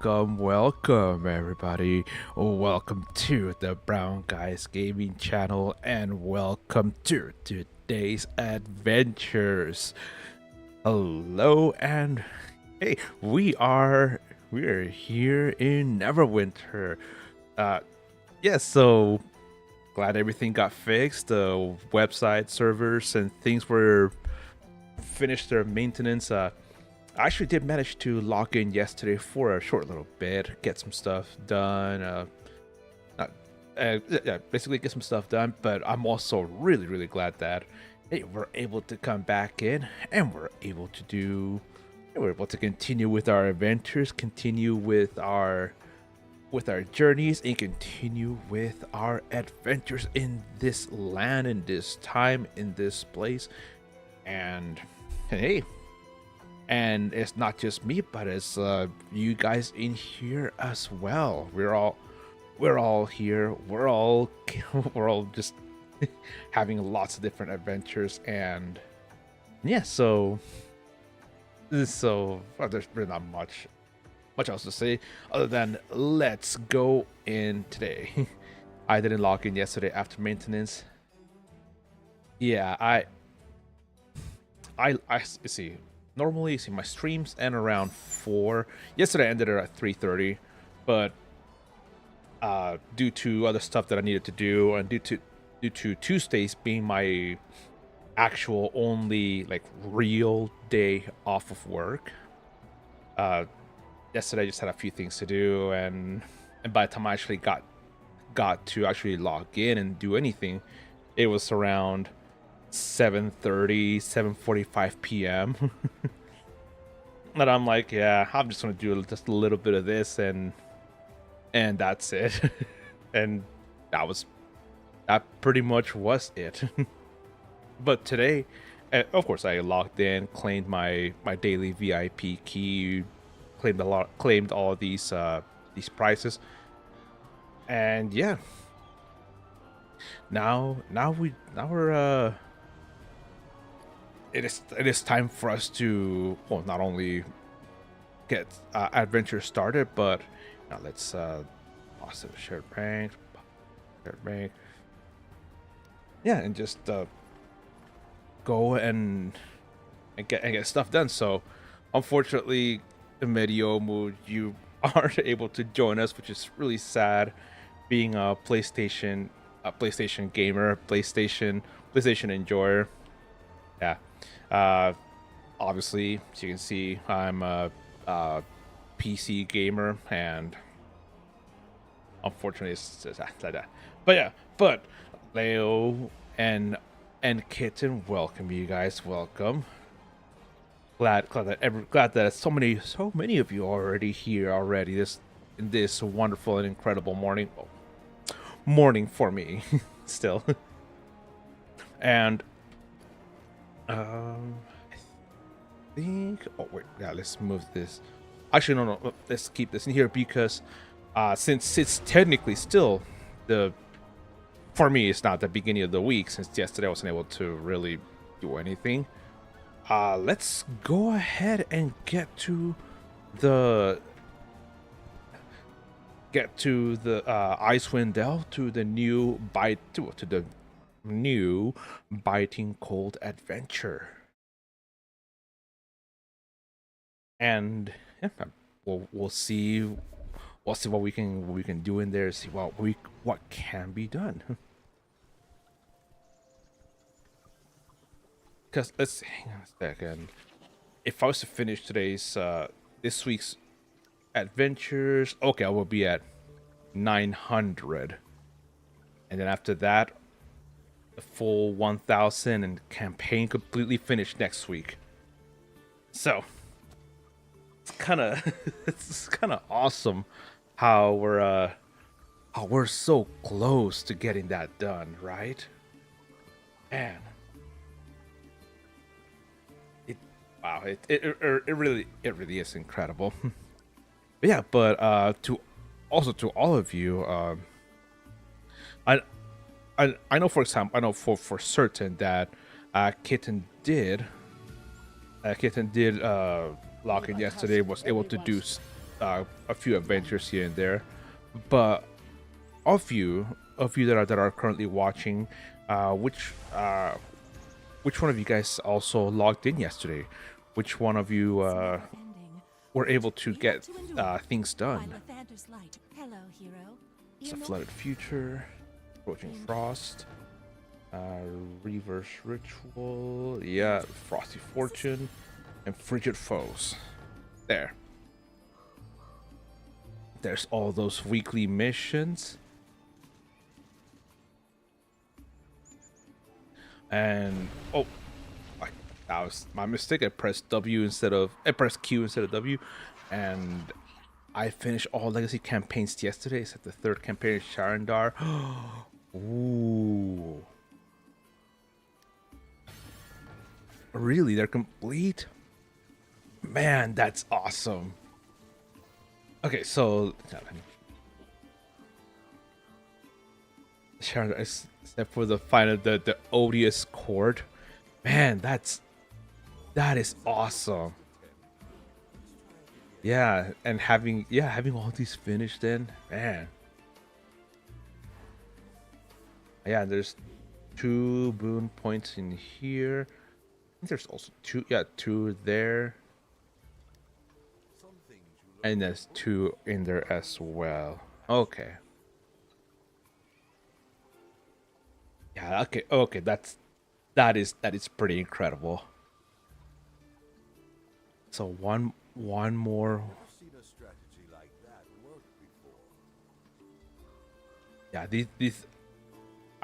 welcome everybody. Welcome to the Brown Guys Gaming channel and welcome to today's adventures. Hello and hey, we're here in Neverwinter. So glad everything got fixed. The website servers and things were finished their maintenance. I actually did manage to log in yesterday for a short little bit, get some stuff done, basically get some stuff done. But I'm also really glad that we're able to come back in and we're able to continue with our adventures, continue with our journeys, and continue with our adventures in this land, in this time, in this place. And hey. And it's not just me, but it's you guys in here as well. We're all here. We're all just having lots of different adventures, and yeah. So there's really not much else to say other than let's go in today. I didn't log in yesterday after maintenance. Yeah, I see. Normally, my streams end around 4. Yesterday I ended it at 3:30, but due to other stuff that I needed to do, and due to Tuesdays being my actual only real day off of work, yesterday I just had a few things to do, and by the time I actually got to actually log in and do anything, it was around 7:30, 7:45 p.m. And I'm like, yeah, I'm just gonna do just a little bit of this, and that's it. And that pretty much was it. But today, of course, I logged in, claimed my daily VIP key, claimed all of these prizes, and yeah. Now we're it is time for us to, well, not only get adventure started, but now let's also shared rank, yeah, and just go and get stuff done. So unfortunately, Mediomu, you aren't able to join us, which is really sad, being a PlayStation gamer, PlayStation enjoyer. Yeah. Obviously, as you can see, I'm a PC gamer, and unfortunately it's just like that. But Leo and Kitten, welcome you guys. Welcome. Glad that so many of you are already here already. This wonderful and incredible morning for me still. And I think. Oh wait, yeah. Let's move this. Actually, no. Let's keep this in here because, since it's technically still for me, it's not the beginning of the week. Since yesterday I wasn't able to really do anything. Let's go ahead and get to the Icewind Dale, to the new new biting cold adventure. And yeah, we'll see what we can do in there, see what can be done. Because let's hang on a second. If I was to finish this week's adventures, okay, I will be at 900, and then after that, the full 1000 and campaign completely finished next week. So it's kind of awesome how we're so close to getting that done, right? And it really is incredible. But yeah, to all of you, I know, for example, I know for certain that Kitten did log in yesterday, was able to do a few adventures here and there. But of you that are currently watching, which one of you guys also logged in yesterday? Which one of you were able to get things done? Hello, hero. It's a flooded future, approaching frost, reverse ritual, yeah, frosty fortune, and frigid foes. There's all those weekly missions. And oh, that was my mistake. I pressed Q instead of W, and I finished all legacy campaigns yesterday. It's at the third campaign, Sharandar. Ooh, really? They're complete? Man, that's awesome. Okay, so Sharandar, except for the final, the odious chord. Man, that is awesome. Yeah, and having all these finished then, man. Yeah, there's 2 boon points in here. I think there's also 2 there. And there's 2 in there as well. Okay. Yeah, okay, that is pretty incredible. So one more. Yeah, these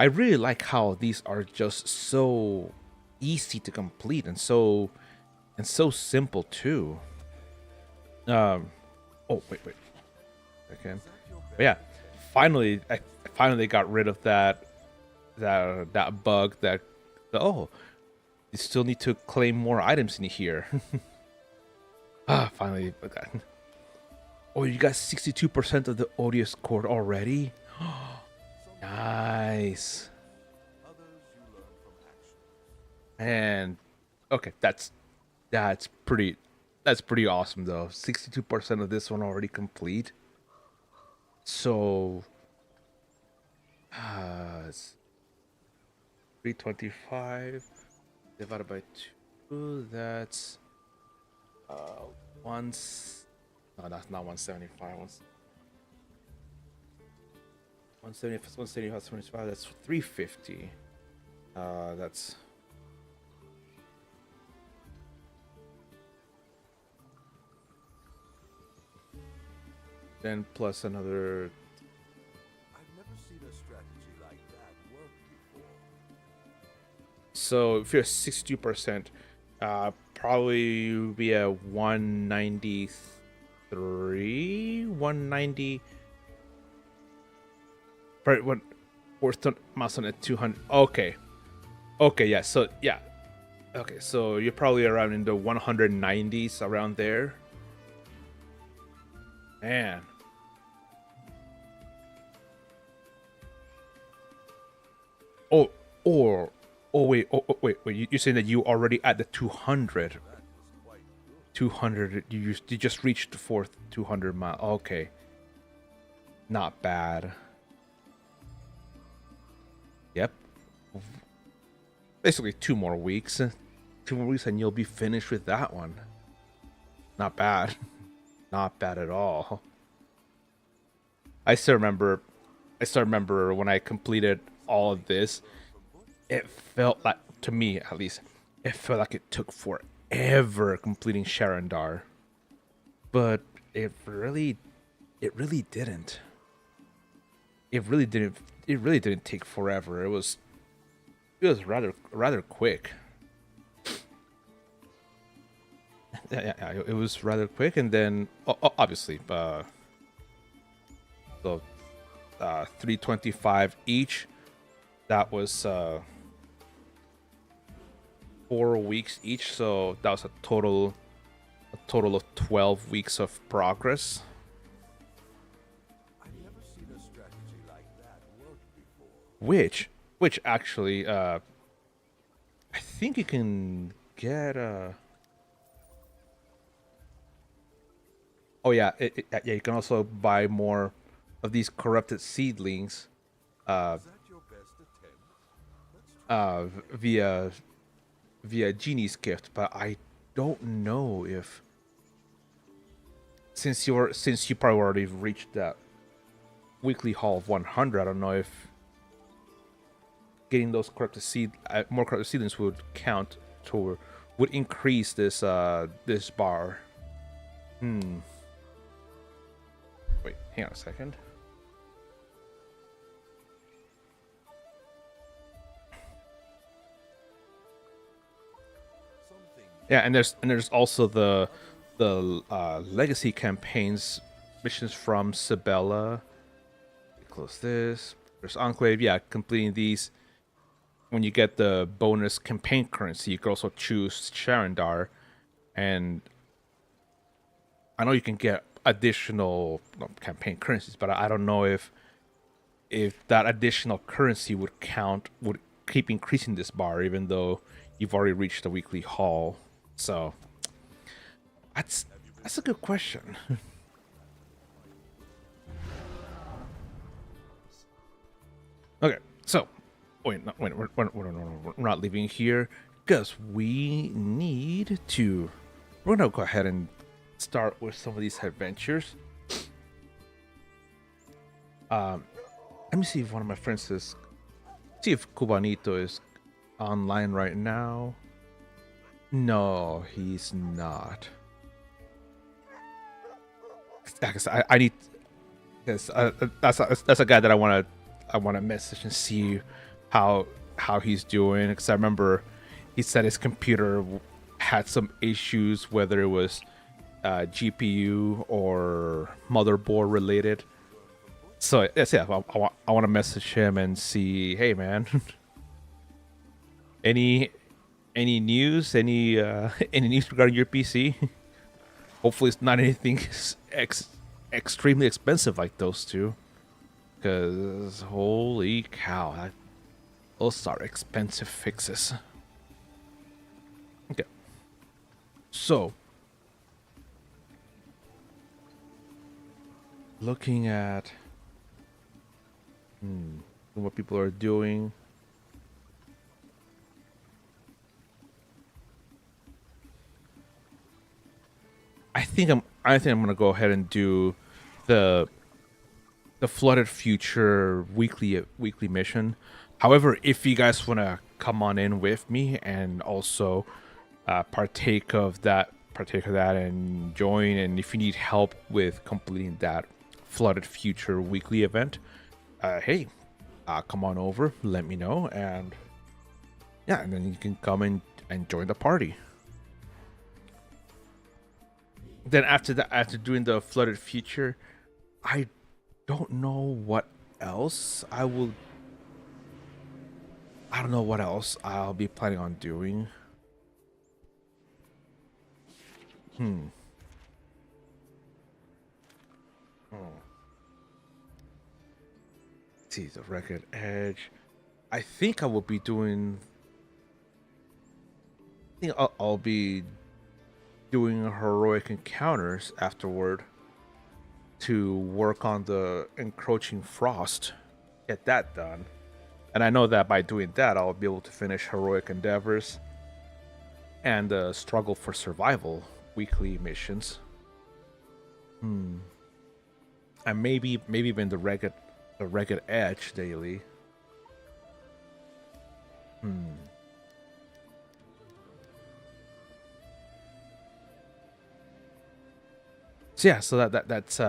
I really like how these are just so easy to complete and so simple too. Oh wait. Okay. But yeah, I finally got rid of that bug that oh, you still need to claim more items in here. Finally. Okay. Oh, you got 62% of the odious chord already? Nice. And okay, that's pretty awesome though. 62% of this one already complete. So it's 325 divided by 2, that's once no, that's not 175. 175, 25, that's 350. That's then plus another. I've never seen a strategy like that work before. So if you're 62%, probably be a 193, 190. Right, what? Or mouse on at 200. Okay, yeah. So yeah, okay. So you're probably around in the 190s, around there. Man. Oh, wait, you're saying that you already at the 200. 200, you just reached the 4th 200 mile. Okay. Not bad. Yep. Basically 2 more weeks. 2 more weeks and you'll be finished with that one. Not bad. Not bad at all. I still remember when I completed all of this, it felt like, to me at least, it felt like it took forever completing Sharandar. But it really didn't. It really didn't take forever. It was rather quick. Yeah, it was rather quick, and then obviously, so 325 each. That was 4 weeks each, so that was a total of 12 weeks of progress. I've never seen a strategy like that work before. Which actually, I think you can get Oh yeah, yeah. You can also buy more of these corrupted seedlings uh, Is that your best attempt? Let's try. via Genie's gift, but I don't know if since you probably already reached that weekly haul of 100. I don't know if getting those more corrupted seedlings would count toward would increase this bar. Hmm. Wait, hang on a second. Something Yeah, and there's also the legacy campaigns missions from Sibella. Close this. There's Enclave. Yeah, completing these. When you get the bonus campaign currency, you can also choose Sharandar, and I know you can get additional campaign currencies, but I don't know if that additional currency would keep increasing this bar, even though you've already reached the weekly haul. So that's that's a good question. Okay, so wait, no, wait, we're not leaving here because we need to. We're gonna go ahead and start with some of these adventures. Let me see if one of my friends is. See if Cubanito is online right now. No, he's not. Because I need. Because that's a guy that I want to message and see how he's doing. Because I remember he said his computer had some issues, whether it was GPU or motherboard related. So yes, yeah, I want to message him and see, hey man, any any news, any news regarding your PC? Hopefully, it's not anything extremely expensive like those two, because holy cow, those are expensive fixes. Okay, so looking at what people are doing. I think I'm gonna go ahead and do the flooded future weekly mission. However, if you guys want to come on in with me and also partake of that and join, and if you need help with completing that flooded future weekly event, hey, come on over, let me know, and yeah, and then you can come and join the party. Then after that, after doing the flooded future, I don't know what else I don't know what else I'll be planning on doing. Hmm. Let's see, the record edge. I think I will be doing. I think I'll be doing heroic encounters afterward to work on the encroaching frost. Get that done. And I know that by doing that, I'll be able to finish heroic endeavors and the struggle for survival weekly missions. And maybe even the ragged edge daily. So yeah, so that's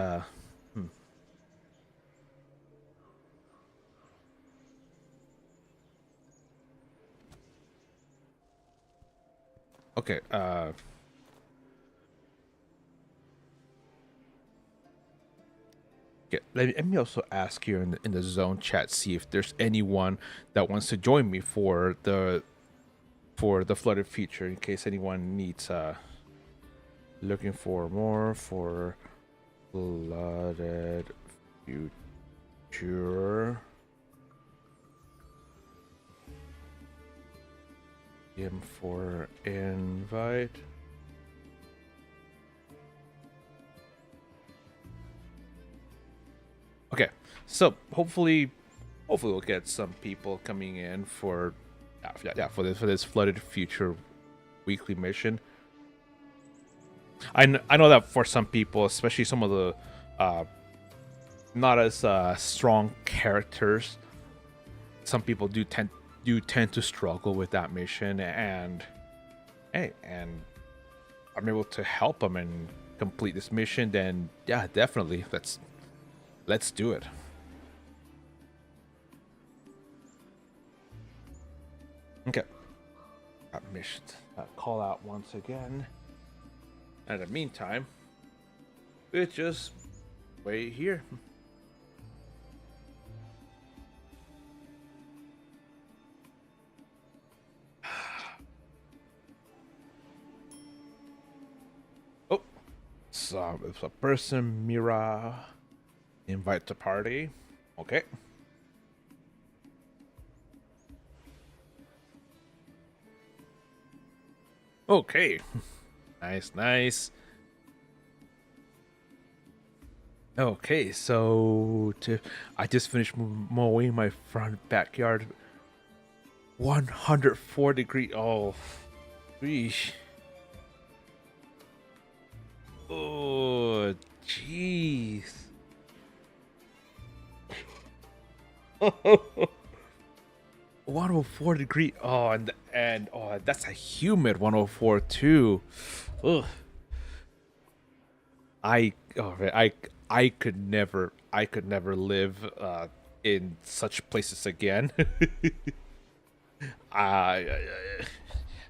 okay. Let me also ask here in the zone chat, see if there's anyone that wants to join me for the flooded future, in case anyone needs looking for more for flooded future. Him for invite. So hopefully we'll get some people coming in for for this flooded future weekly mission. I know that for some people, especially some of the uh, not as strong characters, some people do tend to struggle with that mission, and hey, and I'm able to help them and complete this mission. Then yeah, definitely let's do it. Okay, mission call out once again. In the meantime, we just wait here. Oh, so it's a person, Mira. Invite to party. Okay. Okay. Nice, nice. Okay, I just finished mowing my front backyard. 104-degree. Oh, Sheesh. Oh, jeez. 104-degree. Oh, and oh, that's a humid 104 too. Ugh. Man, I could never live in such places again. I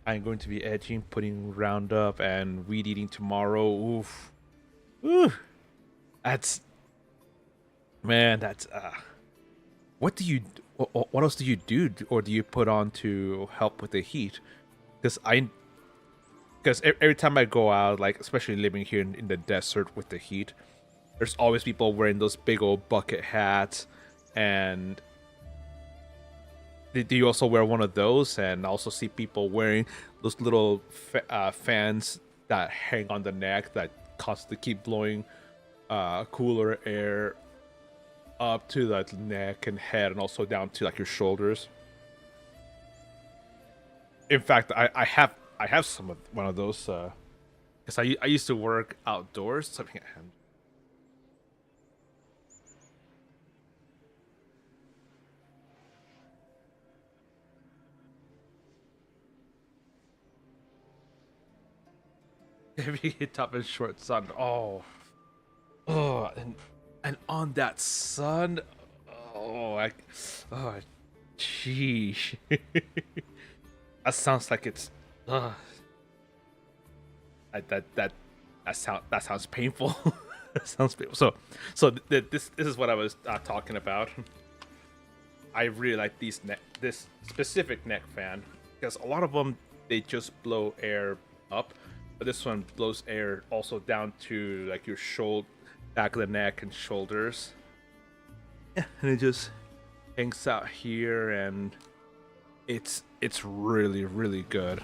I'm going to be edging, putting Roundup and weed eating tomorrow. Oof. Ooh. That's man. That's What do you? What else do you do, or do you put on to help with the heat? Because every time I go out, like especially living here in the desert with the heat, there's always people wearing those big old bucket hats, and do you also wear one of those? And also see people wearing those little fans that hang on the neck that cause to keep blowing cooler air up to the neck and head, and also down to like your shoulders. In fact, I have one of those because I used to work outdoors. Something heavy top and short sun. Oh, and on that sun, oh, oh, sheesh. That sounds like it's, uh, that sounds painful. That sounds painful. This is what I was talking about. I really like this specific neck fan because a lot of them they just blow air up, but this one blows air also down to like your shoulder, back of the neck and shoulders. Yeah, and it just hangs out here, and it's really good.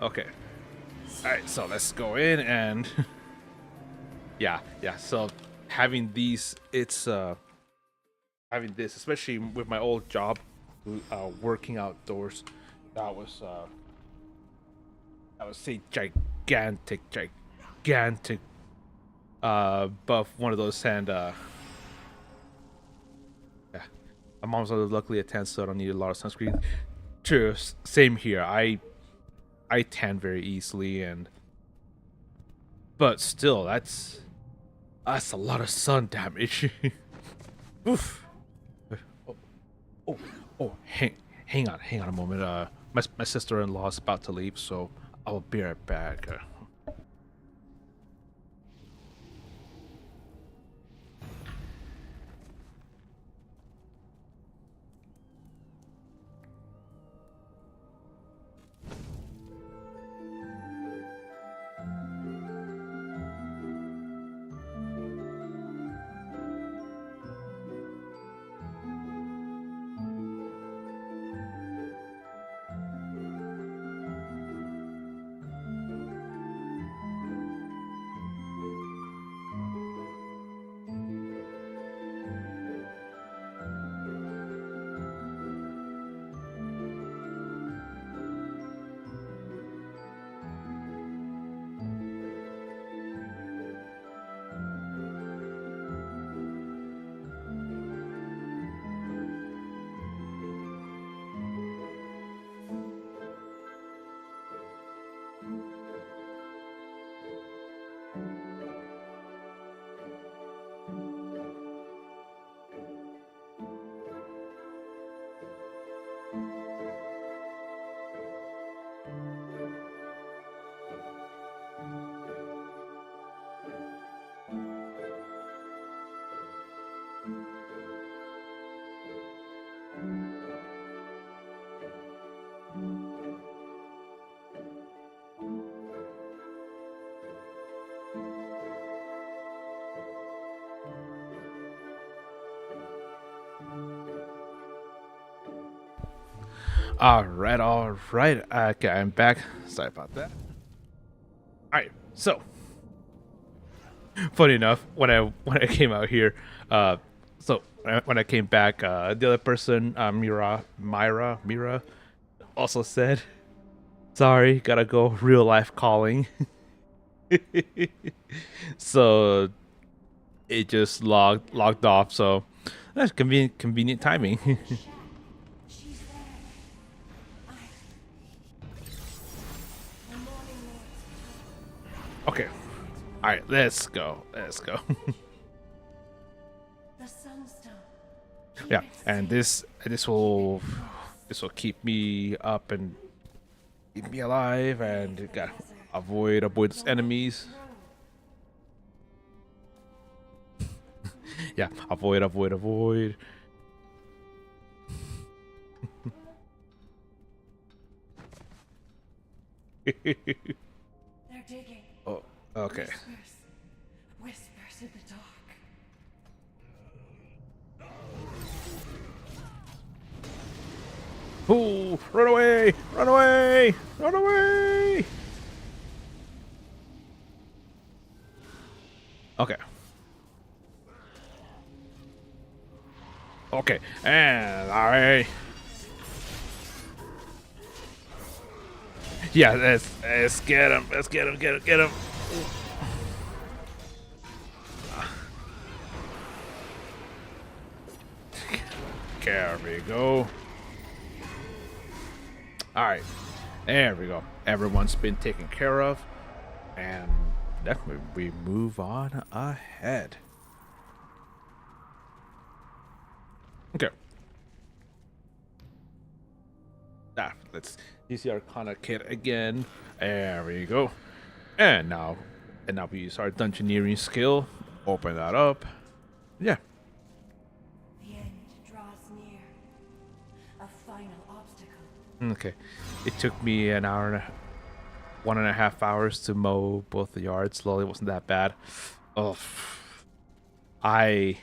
Okay, all right, so let's go in and yeah. So having these, it's having this, especially with my old job, working outdoors, that was I would say gigantic buff one of those, and yeah, my mom's luckily a tan, so I don't need a lot of sunscreen. True, same here. I tan very easily, and but still, that's a lot of sun damage. Oof. Oh, oh, oh, hang on a moment. My sister-in-law is about to leave, so I'll be right back. All right. Okay, I'm back. Sorry about that. All right. So, funny enough, when I came out here, when I came back, the other person, Mira, also said, "Sorry, gotta go. Real life calling." So it just logged off. So that's convenient timing. She's there. I. The morning lords. Okay. All right, let's go. Let's go. The sunstone. Yeah, and this will keep me up and keep me alive, and got avoid its enemies. Yeah, avoid. They're digging. Oh, okay. Whispers in the dark. Ooh, run away! Run away! Run away! Okay. Okay, and alright. Yeah, let's get him. Let's get him. There we go. Alright, there we go. Everyone's been taken care of, and then we move on ahead. Okay. Let's use the Arcana kit again. There we go. And now we use our dungeoneering skill. Open that up. Yeah. The end draws near. A final obstacle. Okay. It took me an hour and 1.5 hours to mow both the yards. Slowly, it wasn't that bad. Oh, man.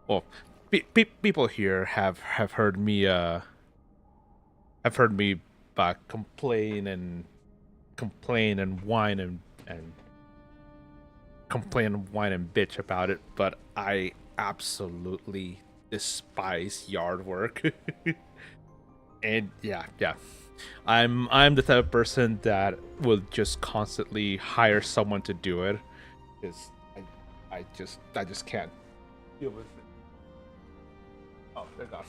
Well, people here have heard me complain and whine and bitch about it, but I absolutely despise yard work. And yeah, I'm the type of person that will just constantly hire someone to do it, because I just can't deal with it. Oh, they're gone.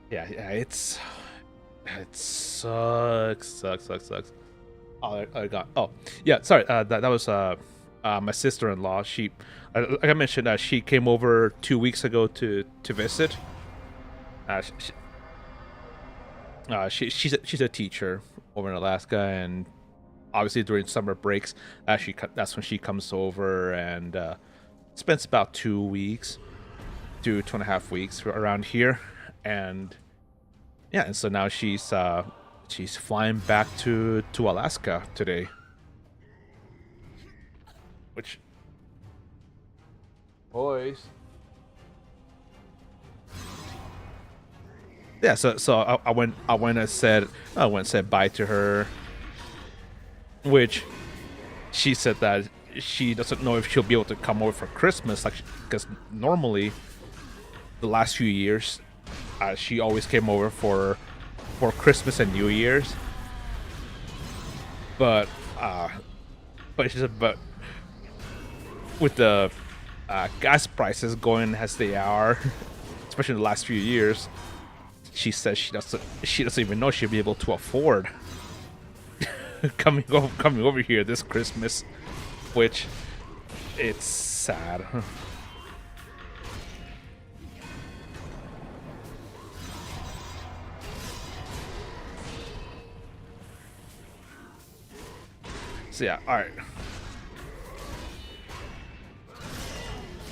Yeah, it sucks. Oh, they're gone. Oh, yeah. Sorry. That was my sister-in-law. She, like I mentioned, she came over 2 weeks ago to visit. She's a teacher over in Alaska, and obviously during summer breaks, that's when she comes over and spends about 2 weeks, 2.5 weeks around here, and yeah, and so now she's flying back to Alaska today, which boys. Yeah, so I went and said bye to her, which she said that she doesn't know if she'll be able to come over for Christmas, like, because normally the last few years she always came over for Christmas and New Year's, but she said, but with the gas prices going as they are, especially in the last few years, she says she doesn't even know she'll be able to afford coming over here this Christmas, which it's sad. So yeah, all right.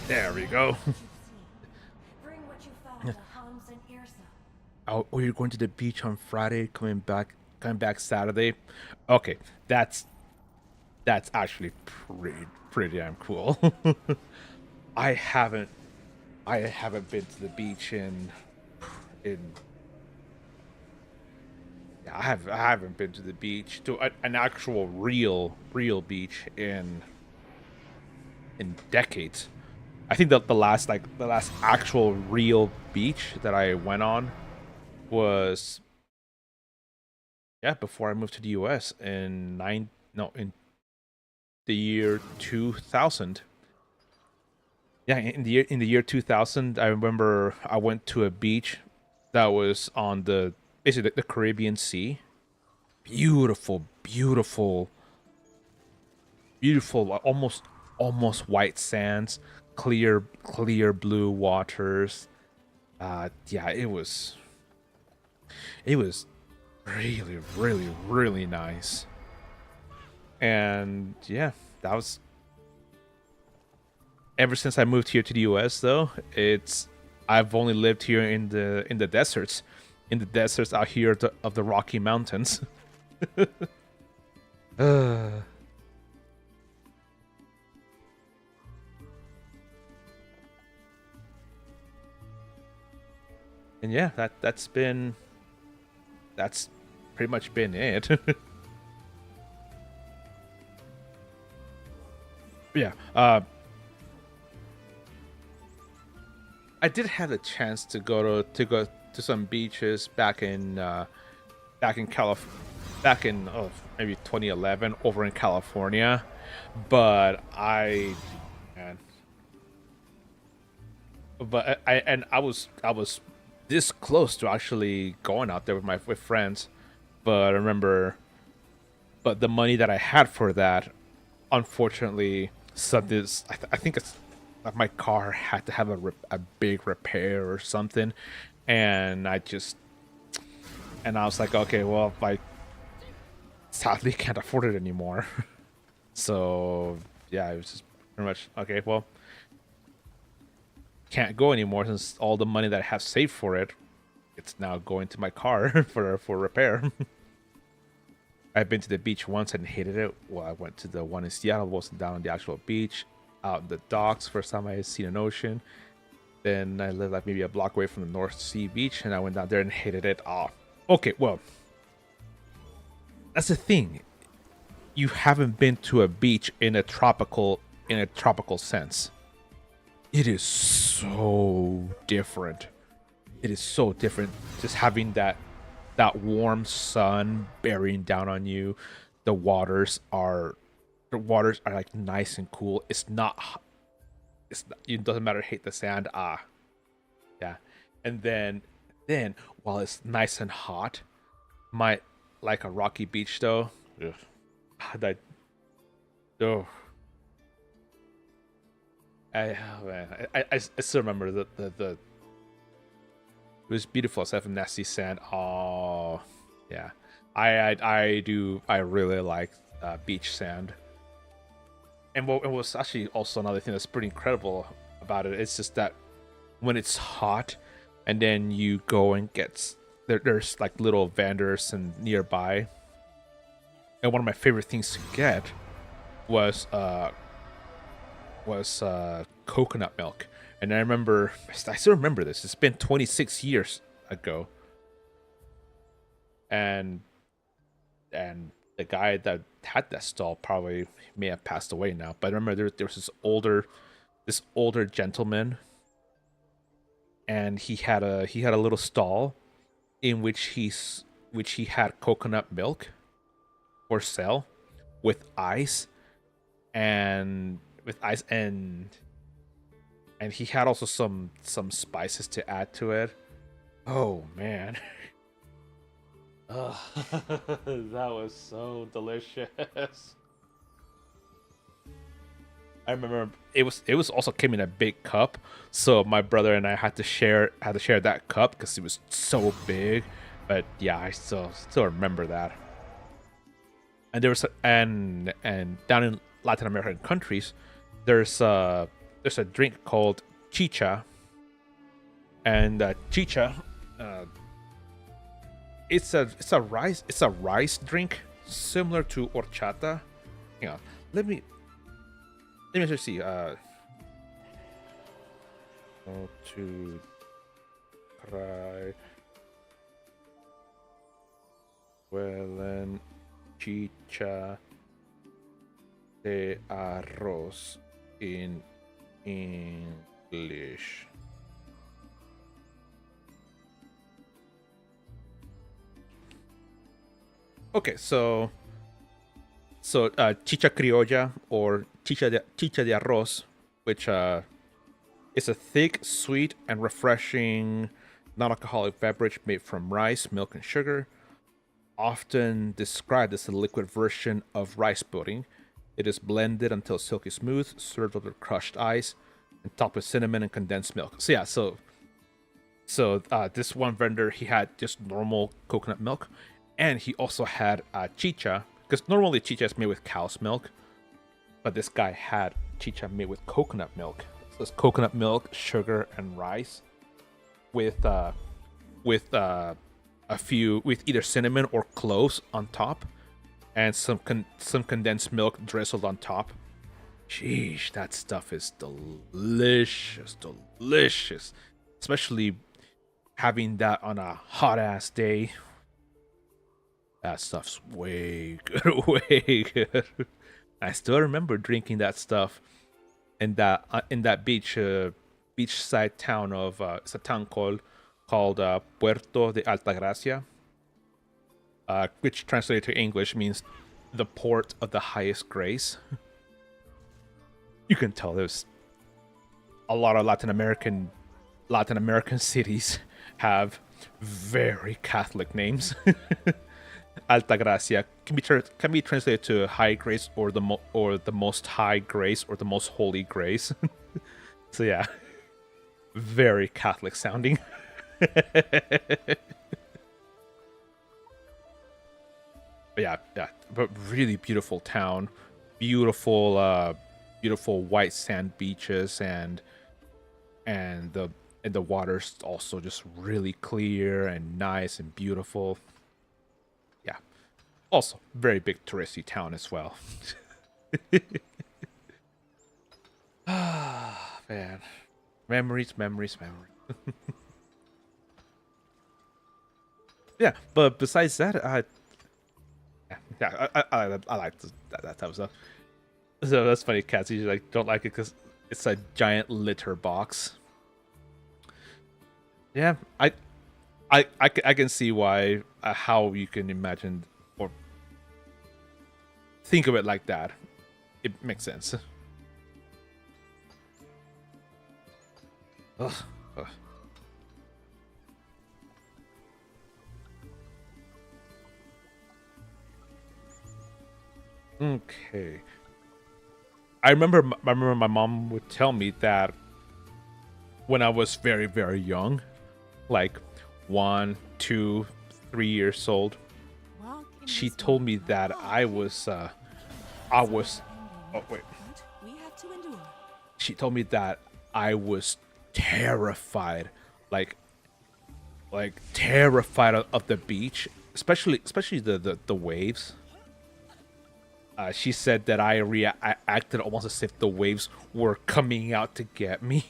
There we go. What you see. Bring what you found to Hans and Irsa. Oh, you're going to the beach on Friday, coming back Saturday. Okay, that's actually pretty damn cool. I haven't I haven't been to the beach in yeah, I haven't been to the beach to an actual real beach in decades. I think that the last actual real beach that I went on was, yeah, before I moved to the US in nine no in the year 2000. Yeah, in the year 2000, I remember I went to a beach that was on the basically the Caribbean Sea. Beautiful, beautiful, beautiful, like almost white sands, clear blue waters. Yeah, it was really nice. And yeah, that was ever since I moved here to the US though. I've only lived here in the deserts. In the deserts out here of the Rocky Mountains. uh, and yeah, that's pretty much been it. Yeah. I did have a chance to go to some beaches back in Calif back in maybe 2011 over in California, but man, I was this close to actually going out there with friends, but I remember, but the money that I had for that, unfortunately, something. I think it's like my car had to have a big repair or something, and I was like, okay, well, I sadly can't afford it anymore. So yeah, it was just pretty much okay. Well, can't go anymore since all the money that I have saved for it, it's now going to my car for repair. I've been to the beach once and hated it. Well, I went to the one in Seattle, wasn't down on the actual beach, out in the docks. First time I had seen an ocean. Then I lived like maybe a block away from the North Sea beach, and I went down there and hated it. Oh, okay, well, that's the thing. You haven't been to a beach in a tropical sense. It is so different. It is so different. Just having that warm sun bearing down on you. The waters are like nice and cool. It doesn't matter. Hate the sand. Yeah. And then while it's nice and hot, my like a rocky beach though. Ugh, that oh, oh man, I still remember the it was beautiful except for nasty sand. Oh yeah, I really like beach sand. And what it was actually also another thing that's pretty incredible about it. It's just that when it's hot, and then you go and there's like little vendors and nearby. And one of my favorite things to get was coconut milk. And I still remember this. It's been 26 years ago, and the guy that had that stall probably may have passed away now. But I remember there was this older gentleman, and he had a little stall in which he had coconut milk for sale with ice and he had also some spices to add to it. Oh man. Ugh. That was so delicious. I remember it was also came in a big cup, so my brother and I had to share that cup because it was so big. But yeah, I still remember that. And there was and down in Latin American countries, there's there's a drink called chicha, and chicha, uh, it's a rice drink similar to horchata. Hang on, let me just see. How to try Huelen chicha de arroz in English. Okay, so chicha criolla or chicha de arroz, which is a thick, sweet, and refreshing non-alcoholic beverage made from rice, milk, and sugar, often described as a liquid version of rice pudding. It is blended until silky smooth, served over crushed ice, and topped with cinnamon and condensed milk. So yeah, this one vendor, he had just normal coconut milk, and he also had chicha, because normally chicha is made with cow's milk, but this guy had chicha made with coconut milk. So it's coconut milk, sugar, and rice with a few with either cinnamon or cloves on top, and some condensed milk drizzled on top. Sheesh, that stuff is delicious, delicious. Especially having that on a hot ass day. That stuff's way good, way good. I still remember drinking that stuff in that beachside town of it's a town called Puerto de Altagracia, which translated to English means the port of the highest grace. You can tell there's a lot of Latin American cities have very Catholic names. Altagracia can be translated to high grace or the most high grace or the most holy grace. So yeah, very Catholic sounding. But but really beautiful town, beautiful white sand beaches, and the water's also just really clear and nice and beautiful. Yeah, also very big touristy town as well. Ah, man, memories. Yeah, but besides that, I like that type of stuff. So that's funny. Cats usually don't like it because it's a giant litter box. Yeah, I can see why how you can imagine or think of it like that. It makes sense. Ugh. Okay. I remember my mom would tell me that when I was very, very young, like 1, 2, 3 years old, she told me that I was oh wait. She told me that I was terrified, like terrified of the beach, especially the waves. She said that I acted almost as if the waves were coming out to get me.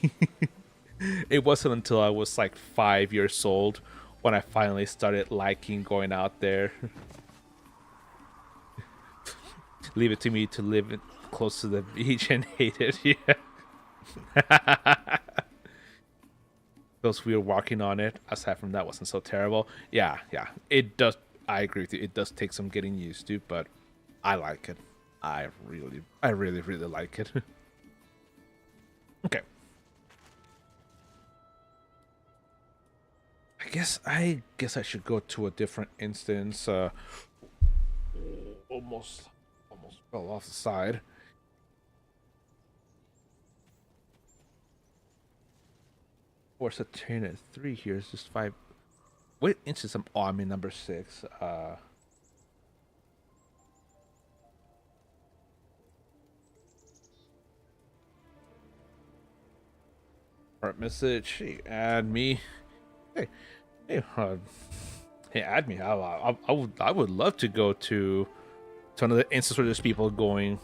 It wasn't until I was like 5 years old when I finally started liking going out there. Leave it to me to live close to the beach and hate it. Yeah. Those we were walking on it, aside from that, wasn't so terrible. Yeah. It does. I agree with you. It does take some getting used to, but I like it. I really like it. Okay. I guess I should go to a different instance. Almost fell off the side. Or Saturn at 3 here is just 5. What instance? I'm in number 6. Or message. Hey, add me. Hey, hey, hey, add me. I would love to go to another instance where there's people going.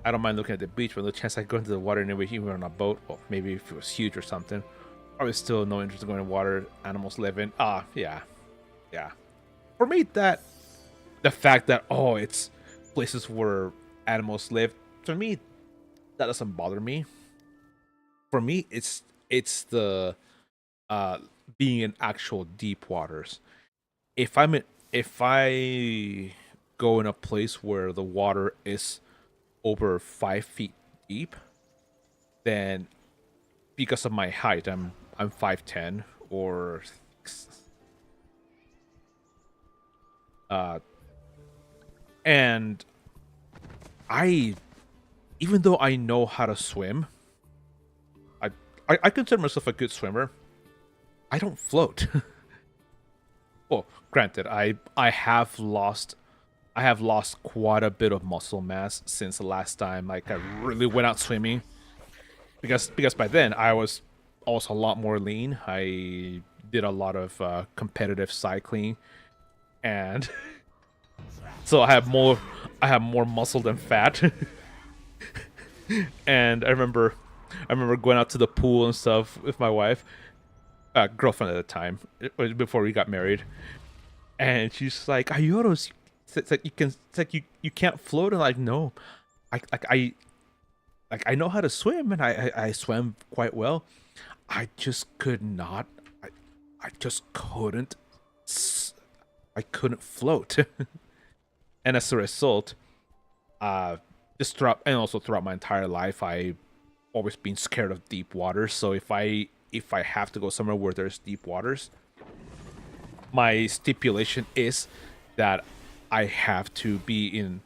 I don't mind looking at the beach, but the chance I go into the water anyway, even on a boat. Well, maybe if it was huge or something. Probably still no interest in going in water. Animals live in. Yeah, yeah. For me, that the fact that it's places where animals live. For me, that doesn't bother me. For me, it's the being in actual deep waters. If I go in a place where the water is over 5 feet deep, then because of my height, I'm 5'10", or and I, even though I know how to swim, I I consider myself a good swimmer. I don't float. Well, granted, I have lost quite a bit of muscle mass since the last time like I really went out swimming. Because by then I was also a lot more lean. I did a lot of competitive cycling, and so I have more muscle than fat. And I remember going out to the pool and stuff with my wife, girlfriend at the time, before we got married, and she's like, "Ayoros, it's like you can't float." And like, no, I like I like I know how to swim, and I swam quite well. I just could not. I just couldn't. I couldn't float, and as a result, just throughout and also throughout my entire life, I always been scared of deep waters. So if I have to go somewhere where there's deep waters, my stipulation is that I have to be in.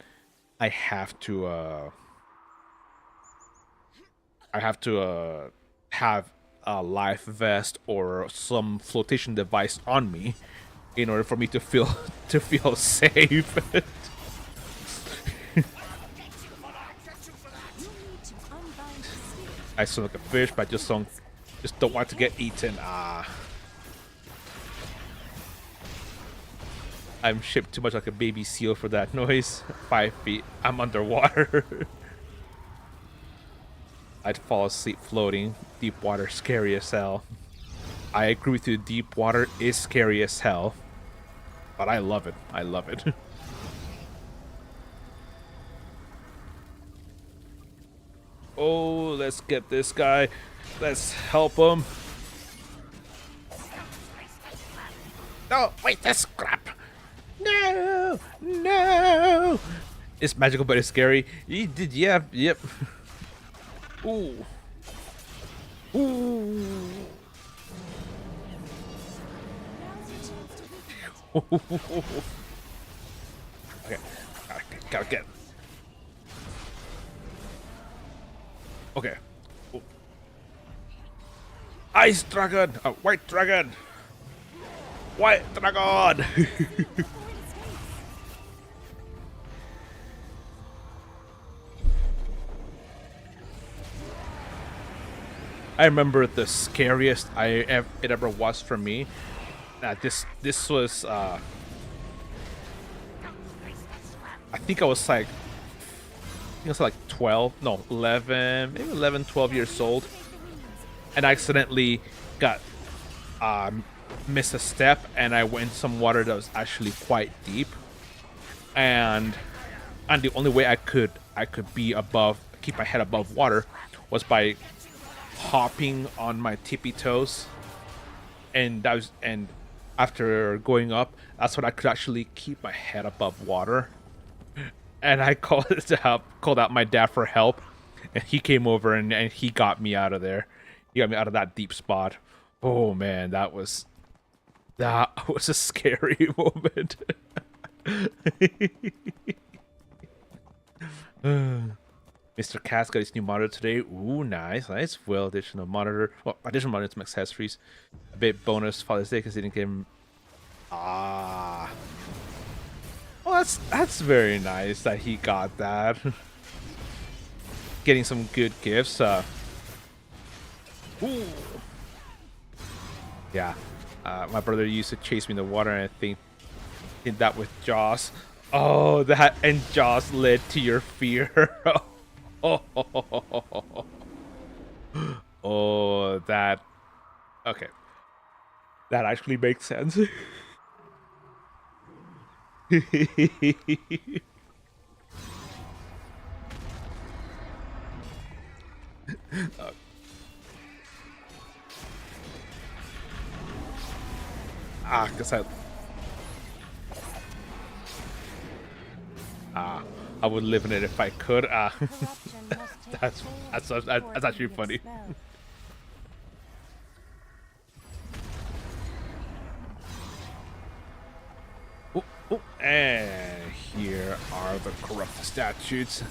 I have to. I have to have a life vest or some flotation device on me in order for me to feel safe. I swim like a fish, but I just don't want to get eaten. I'm shaped too much like a baby seal for that noise. 5 feet. I'm underwater. I'd fall asleep floating. Deep water, scary as hell. I agree with you. Deep water is scary as hell, but I love it. I love it. Oh, let's get this guy. Let's help him. No, wait, that's crap. No, no. It's magical, but it's scary. You did, yeah, yep. Ooh. Ooh. Okay, gotta get. Okay. Ooh. Ice dragon, white dragon. White dragon. I remember the scariest it ever was for me. This was I think I was like 12, no, 11, maybe 11, 12 years old, and I accidentally got missed a step, and I went in some water that was actually quite deep, and the only way I could keep my head above water was by hopping on my tippy toes, and after going up, that's when I could actually keep my head above water. And I called out my dad for help, and he came over and he got me out of there. He got me out of that deep spot. Oh man, that was a scary moment. Mr. Cat's got his new monitor today. Ooh, nice. Well, additional monitor. Well, additional monitor to some accessories. A bit bonus Father's Day because they didn't give him. Well, that's very nice that he got that. Getting some good gifts. Ooh. Yeah. My brother used to chase me in the water, and I think did that with Jaws. Oh, that and Jaws led to your fear. Oh, that. Okay. That actually makes sense. Cause I would live in it if I could. Corruption must take That's hold that's before that's it actually can be funny. expelled. Oh, oh, and here are the corrupt statutes.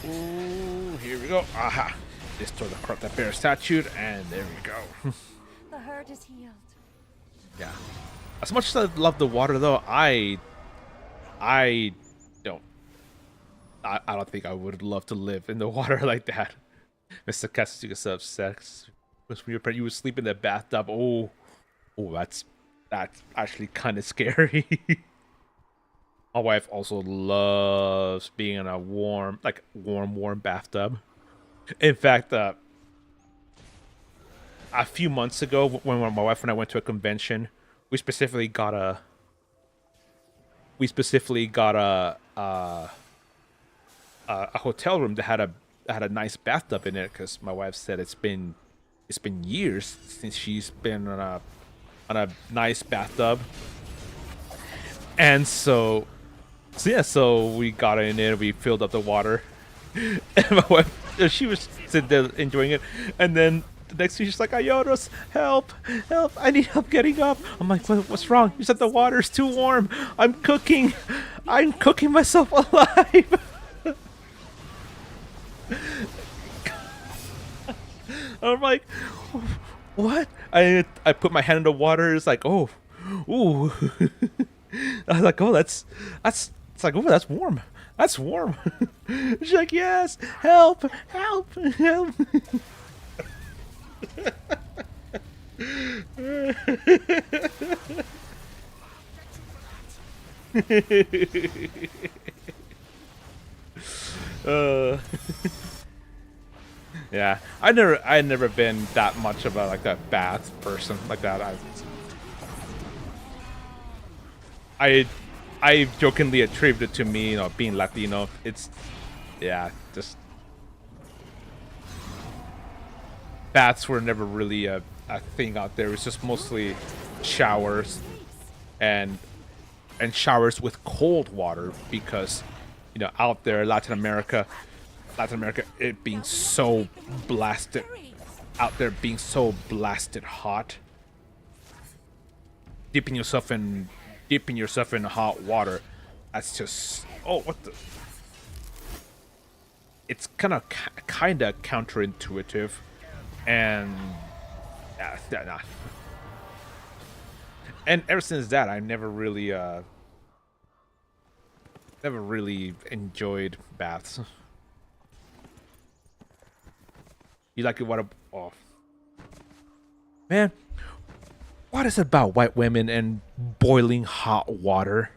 Ooh, here we go. Aha! Destroy the corrupt bear statute, and there we go. The hurt is healed. Yeah. As much as I love the water, though, I don't. I don't think I would love to live in the water like that. Mr. Katsuga so upset. Was when you would sleep in the bathtub. Oh, that's actually kind of scary. My wife also loves being in a warm bathtub. In fact, a few months ago, when my wife and I went to a convention, we specifically got a hotel room that had a nice bathtub in it, because my wife said it's been years since she's been on a nice bathtub, and so yeah, so we got in there, we filled up the water, and my wife, she was sitting there enjoying it, and then the next thing she's like, "Ayoros, help, help, I need help getting up." I'm like, "What's wrong?" You said the water's too warm. I'm cooking myself alive. I'm like, "What?" I put my hand in the water. It's like, "Oh, ooh." I was like, "Oh, that's it's like, oh, that's warm. That's warm." She's like, "Yes, help, help, help." uh, yeah, I never been that much of a bath person like that. I jokingly attribute it to me, being Latino. It's, yeah, just baths were never really a thing out there. It was just mostly showers and showers with cold water, because out there, Latin America, it being so blasted out there, being so blasted hot, dipping yourself in hot water, that's just, oh, what the, it's kind of counterintuitive, and nah. And ever since that, I never really enjoyed baths. You like it? What? Oh, man, what is it about white women and boiling hot water?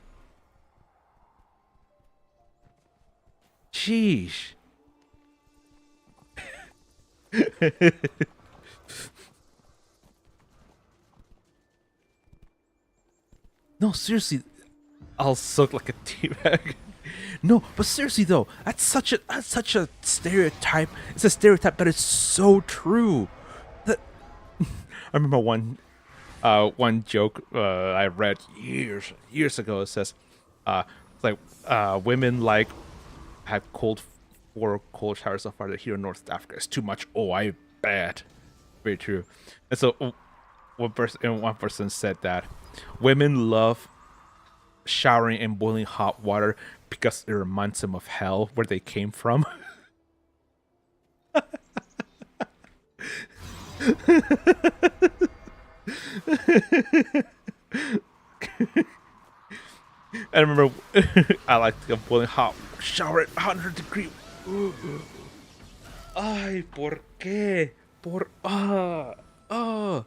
Sheesh. No, seriously, I'll soak like a teabag. No, but seriously though, that's such a stereotype. It's a stereotype, but it's so true. That I remember one joke I read years ago. It says, like, women like have cold showers so far that here in North Africa it's too much. Oh, I bet. Very true. And so one person said that women love showering in boiling hot water because it reminds them of hell, where they came from. I remember I like a boiling hot shower at 100 degrees. Ay, ¿por qué? Oh,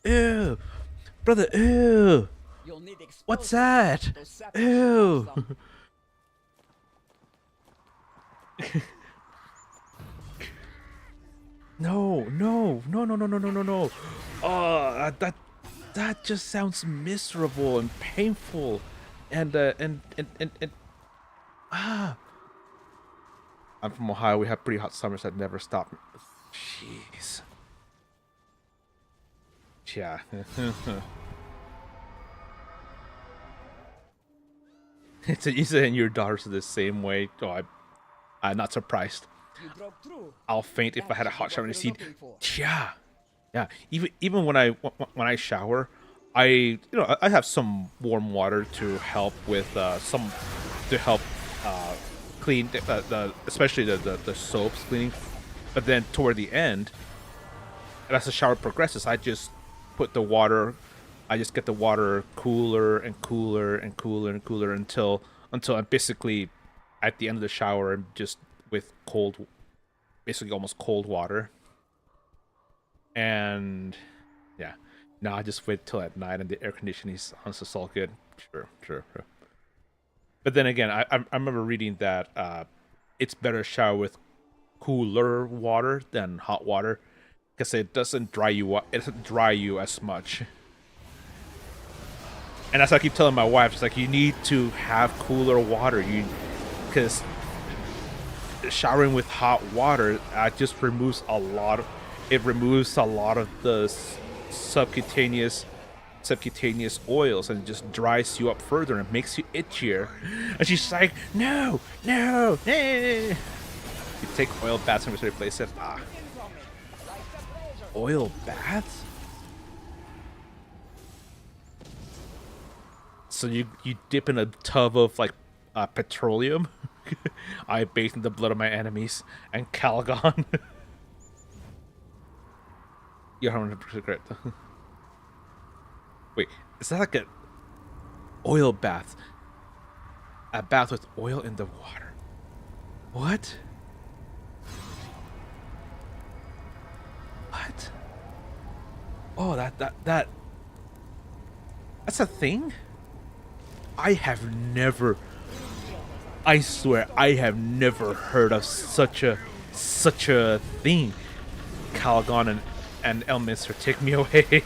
ew, brother, ew. You'll need What's explosives that? to set the Ew. house up. No, no, no, no, no, no, no, no, no. Oh, that just sounds miserable and painful, and ah. I'm from Ohio. We have pretty hot summers that never stop. Jeez. Yeah. It's you saying your daughters are the same way. Oh, I'm not surprised. You broke through. I'll faint if I That had a should hot be shower what in the you're seat. looking for. Yeah, yeah. Even when I shower, I have some warm water to help with to help clean the especially the soaps cleaning. But then toward the end, and as the shower progresses, I just put the water. I just get the water cooler and cooler and cooler and cooler until I'm basically at the end of the shower. I'm just with cold, basically almost cold water. And yeah, now I just wait till at night and the air conditioning's on, so it's all good. Sure, sure, sure. But then again, I remember reading that it's better to shower with cooler water than hot water because it doesn't dry you up. It doesn't dry you as much. And that's what I keep telling my wife. She's like, you need to have cooler water. Because showering with hot water just removes a lot of. It removes a lot of the subcutaneous oils and just dries you up further and makes you itchier. And she's like, no, no, eh. You take oil baths and just replace it. Ah, oil baths. So you dip in a tub of like petroleum. I bathe in the blood of my enemies and Calgon. You're 100% correct. Wait, is that like a oil bath? A bath with oil in the water? What? What? Oh, that's a thing? I swear, I have never heard of such a thing. Calgon and Elminster, take me away.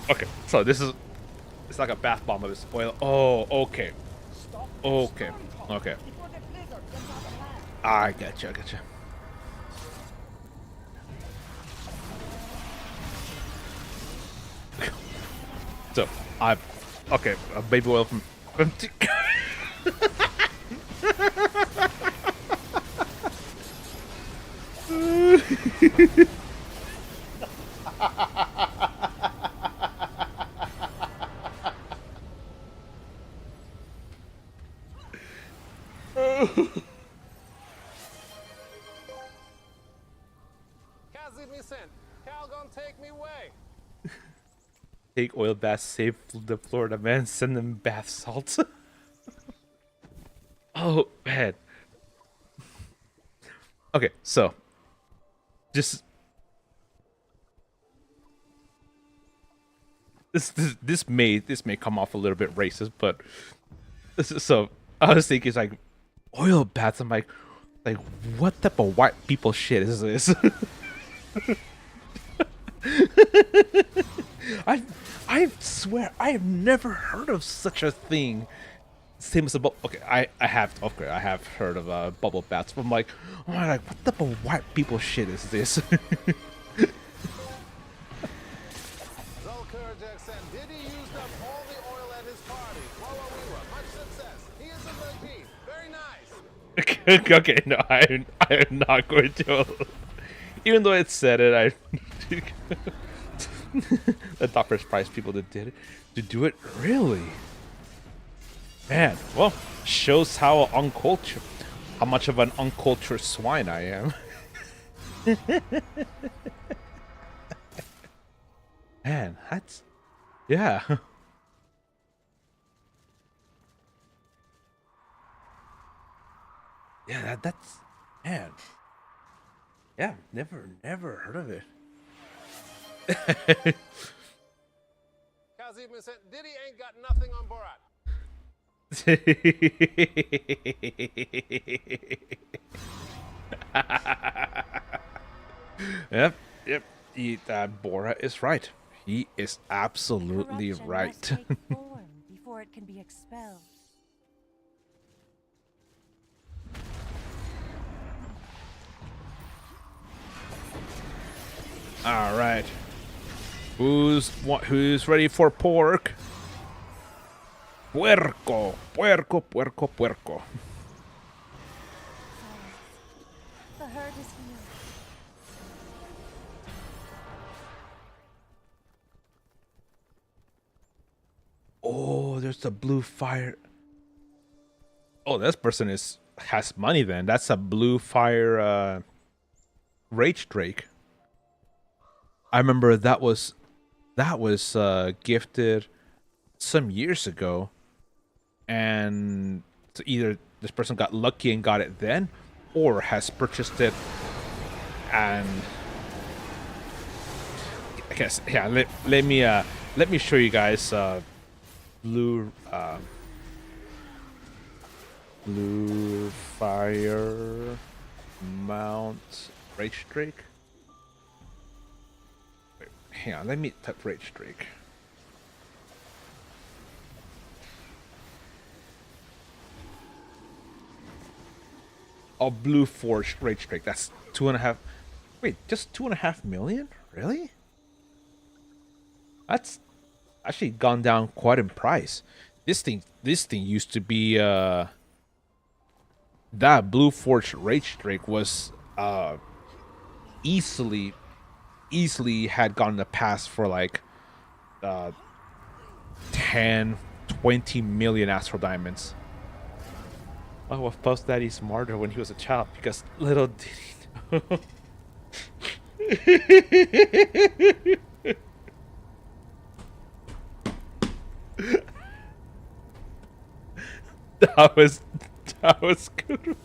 Okay, so it's like a bath bomb of this oil. Oh, okay. Okay. Okay. I gotcha, I gotcha. So, okay, a baby oil from Calgon, take me away. take oil baths, save the Florida man, send them bath salts. Oh man. Okay, so just this may come off a little bit racist, but so I was thinking it's like oil baths. I'm like what type of white people shit is this? I swear I have never heard of such a thing. Same as a okay, I have heard of bubble baths, but I'm like, oh my god, what type of white people shit is this? Jackson, did he use up all the oil at his party? Much success. He is a virgin. Very nice. Okay, no, I am not going to. Even though it said it, I the Doctor's Prize people that did it to do it really. Man, well, shows how uncultured. how much of an uncultured swine I am. Man, that's yeah. Yeah, that's man. Yeah, never heard of it. Kaz even said Diddy ain't got nothing on Borat. Yep, yep. Borat is right. He is absolutely Corruption right. must take form before it can be expelled. All right. Who's ready for pork? Puerco, puerco, puerco, puerco. The herd is healed. Oh, there's a blue fire. Oh, this person has money then. That's a blue fire rage drake. I remember that was gifted some years ago, and so either this person got lucky and got it then, or has purchased it and I guess yeah. Let me show you guys blue blue fire mount rage drake. Wait, hang on, let me type rage drake. Oh, blue forged rage drake. That's 2.5. Wait, just 2.5 million? Really? That's actually gone down quite in price. This thing used to be that blue forged rage drake was easily had gone to pass for like 10 20 million astral diamonds. Oh, well, Puff Daddy smarter when he was a child because little did he know. That was good.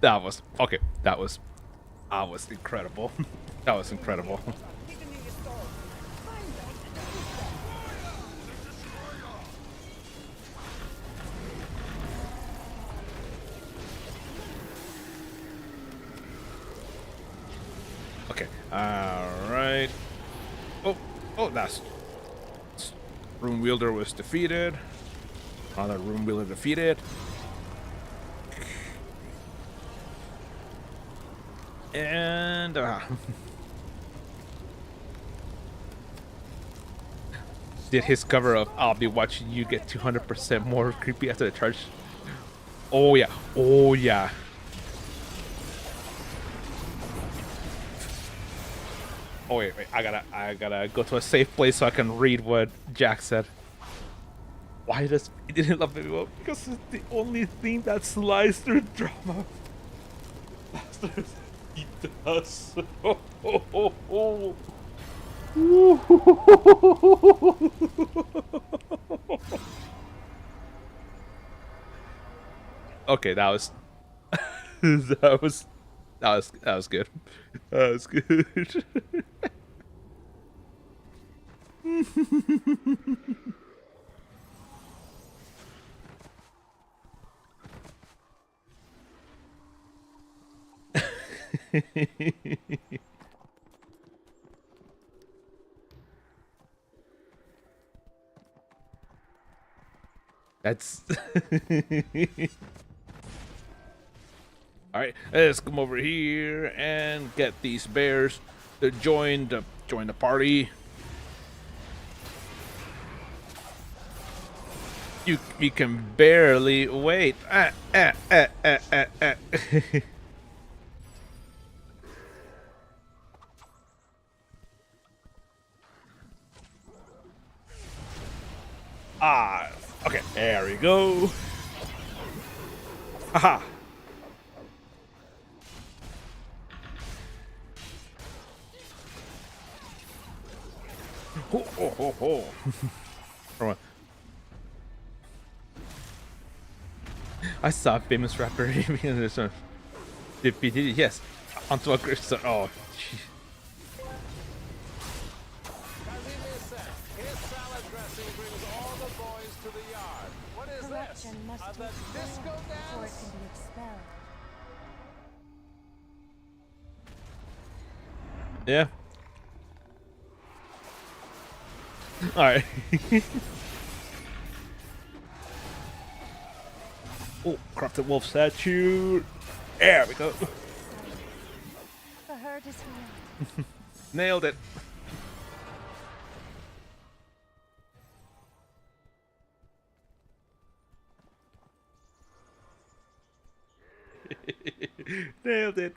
That was okay. That was incredible. That was incredible. Okay. All right. Oh, that's Room Wielder was defeated. Another Room Wielder defeated. And did his cover of "I'll be watching you" get 200% more creepy after the charge? Oh yeah. Oh yeah. Oh wait. I gotta go to a safe place so I can read what Jack said. Why does he didn't love Baby Well? Because it's the only thing that slides through drama. He does. Okay, that was that was good. That was good. That's all right. Let's come over here and get these bears to join the party. You can barely wait. Ah, okay, there we go. Haha. Ho, ho, ho, ho. Hold on. I saw a famous rapper in this one. Defeated, yes, onto a gravestone. Oh, gee. As he may said, his salad dressing brings all the boys to the yard. What is this? Corruption must The take disco form before it dance? can be expelled. Yeah. All right. Oh, corrupted wolf statue. There we go. The herd is healed. Nailed it. Nailed it.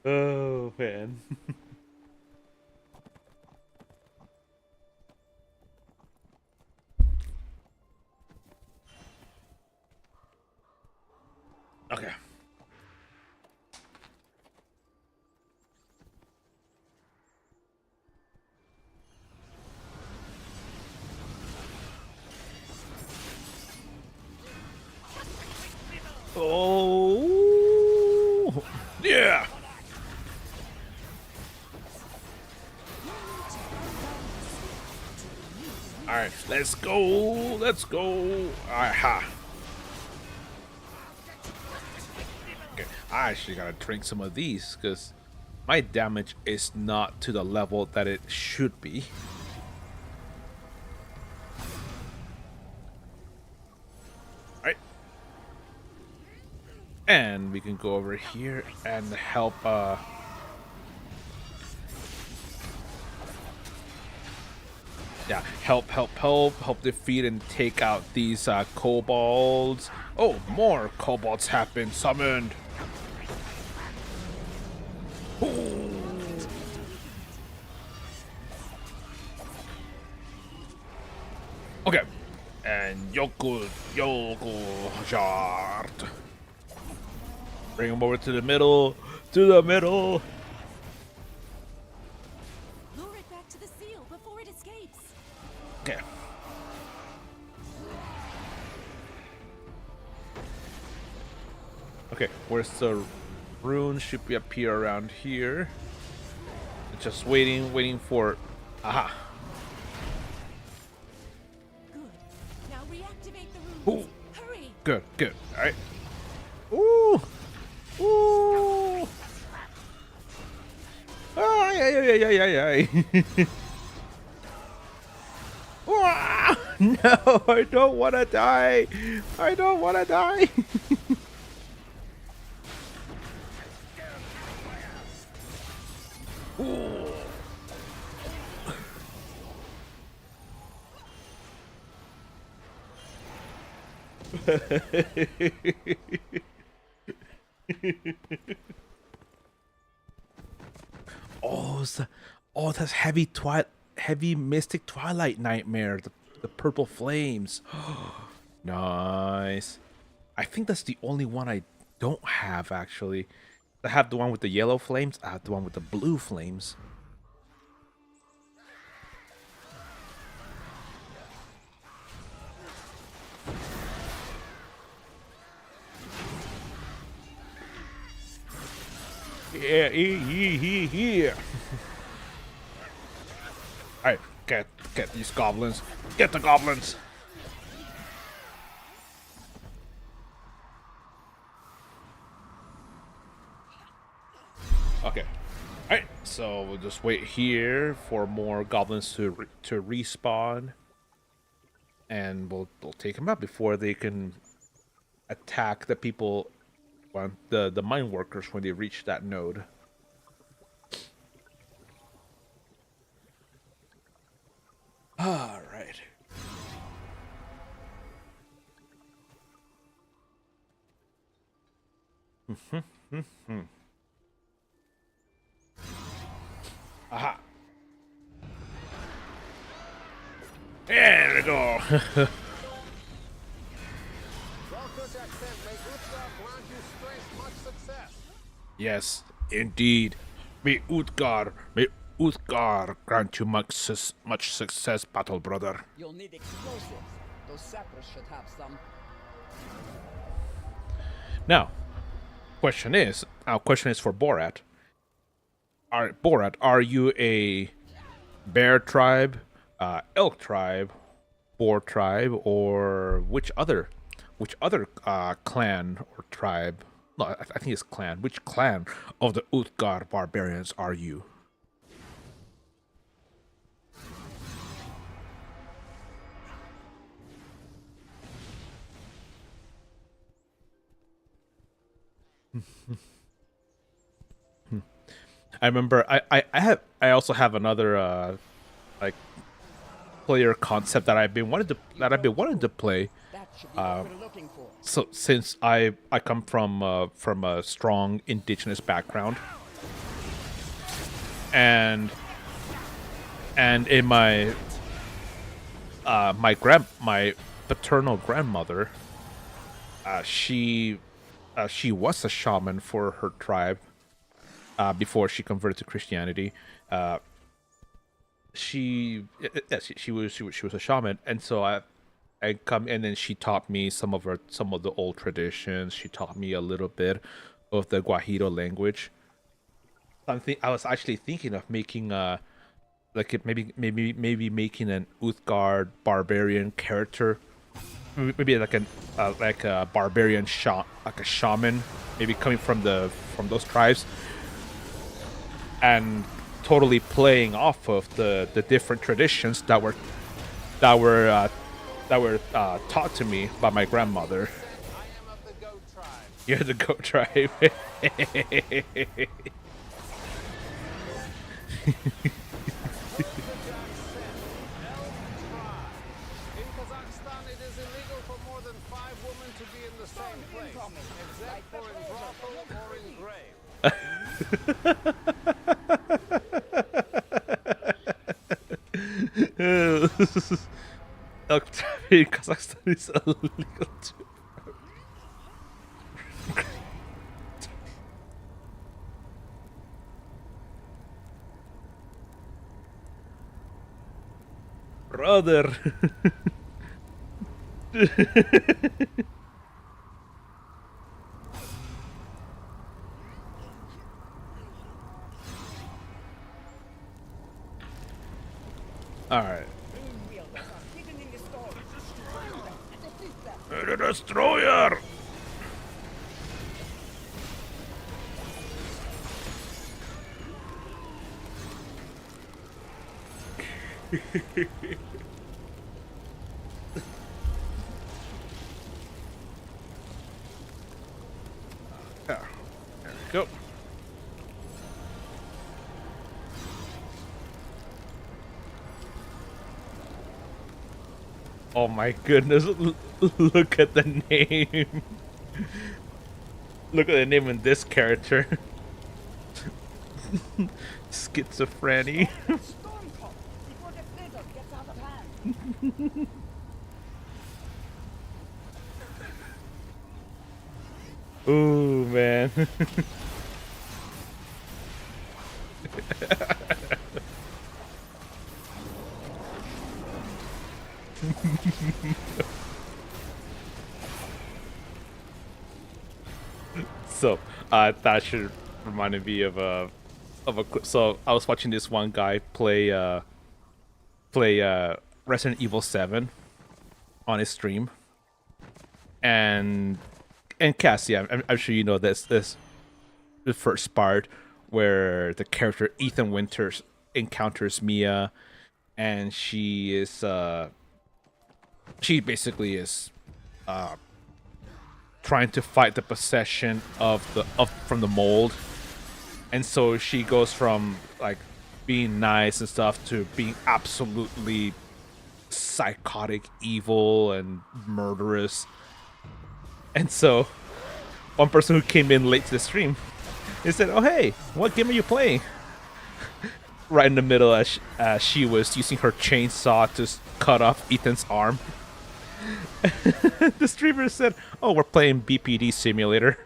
Oh man. Okay. Oh yeah. All right, let's go. Let's go. Aha. Okay, I actually gotta drink some of these because my damage is not to the level that it should be. All right. And we can go over here and help yeah, help defeat and take out these kobolds. Oh, more kobolds have been summoned. Ooh. Okay, and Yoku Shard. Bring him over to the middle. To the middle. Lure it back to the seal before it escapes. Okay. Okay, where's the rune? Should be up here around here. Just waiting for. Aha. Good. Now reactivate the runes. Ooh. Hurry. Good. All right. Ooh. Ooh. Ay. Ah, no, I don't want to die. I don't want to die. Ooh. Oh, that's heavy mystic twilight nightmare. The purple flames. Nice. I think that's the only one I don't have actually. I have the one with the yellow flames. I have the one with the blue flames. Yeah. Alright, get these goblins. Get the goblins. Okay. Alright, so we'll just wait here for more goblins to respawn. And we'll take them out before they can attack the people, well, the mine workers when they reach that node. All right. Aha. go. Welcome's accent may Uthgar grant you strength, much success. Yes, indeed. May Uthgar grant you much success, battle brother. You'll need explosives. Those sappers should have some. Now, question is for Borat. Are you a bear tribe, elk tribe, boar tribe, or which other clan or tribe? No, I think it's clan. Which clan of the Uthgar barbarians are you? I remember I also have another like player concept that I've been wanting to play. That should be what we're looking for. So since I come from a strong indigenous background, and in my my paternal grandmother, she was a shaman for her tribe before she converted to Christianity. She was a shaman, and so I come and then she taught me some of the old traditions. She taught me a little bit of the Guajiro language. I was actually thinking of making maybe making an Uthgar barbarian character, maybe like a barbarian like a shaman, maybe coming from those tribes, and totally playing off of the different traditions that were taught to me by my grandmother. I am of the goat tribe. You're the goat tribe. In Kazakhstan, it is illegal for more than 5 women to be in the same place, except for in brothel or in grave. Elk tribe in Kazakhstan is illegal too. Brother. All right. The destroyer. There we go. Oh my goodness, look at the name. Look at the name in this character. Schizophrenia. Storm call before the blizzard gets out of hand. Ooh, man. So, that should remind me of a clip. So, I was watching this one guy play Resident Evil 7 on his stream, and Cassie, I'm sure you know this the first part where the character Ethan Winters encounters Mia, and she basically is trying to fight the possession from the mold, and so she goes from like being nice and stuff to being absolutely psychotic, evil, and murderous. And so one person who came in late to the stream, he said, "Oh hey, what game are you playing?" right in the middle as she was using her chainsaw to cut off Ethan's arm. The streamer said, "Oh, we're playing BPD simulator."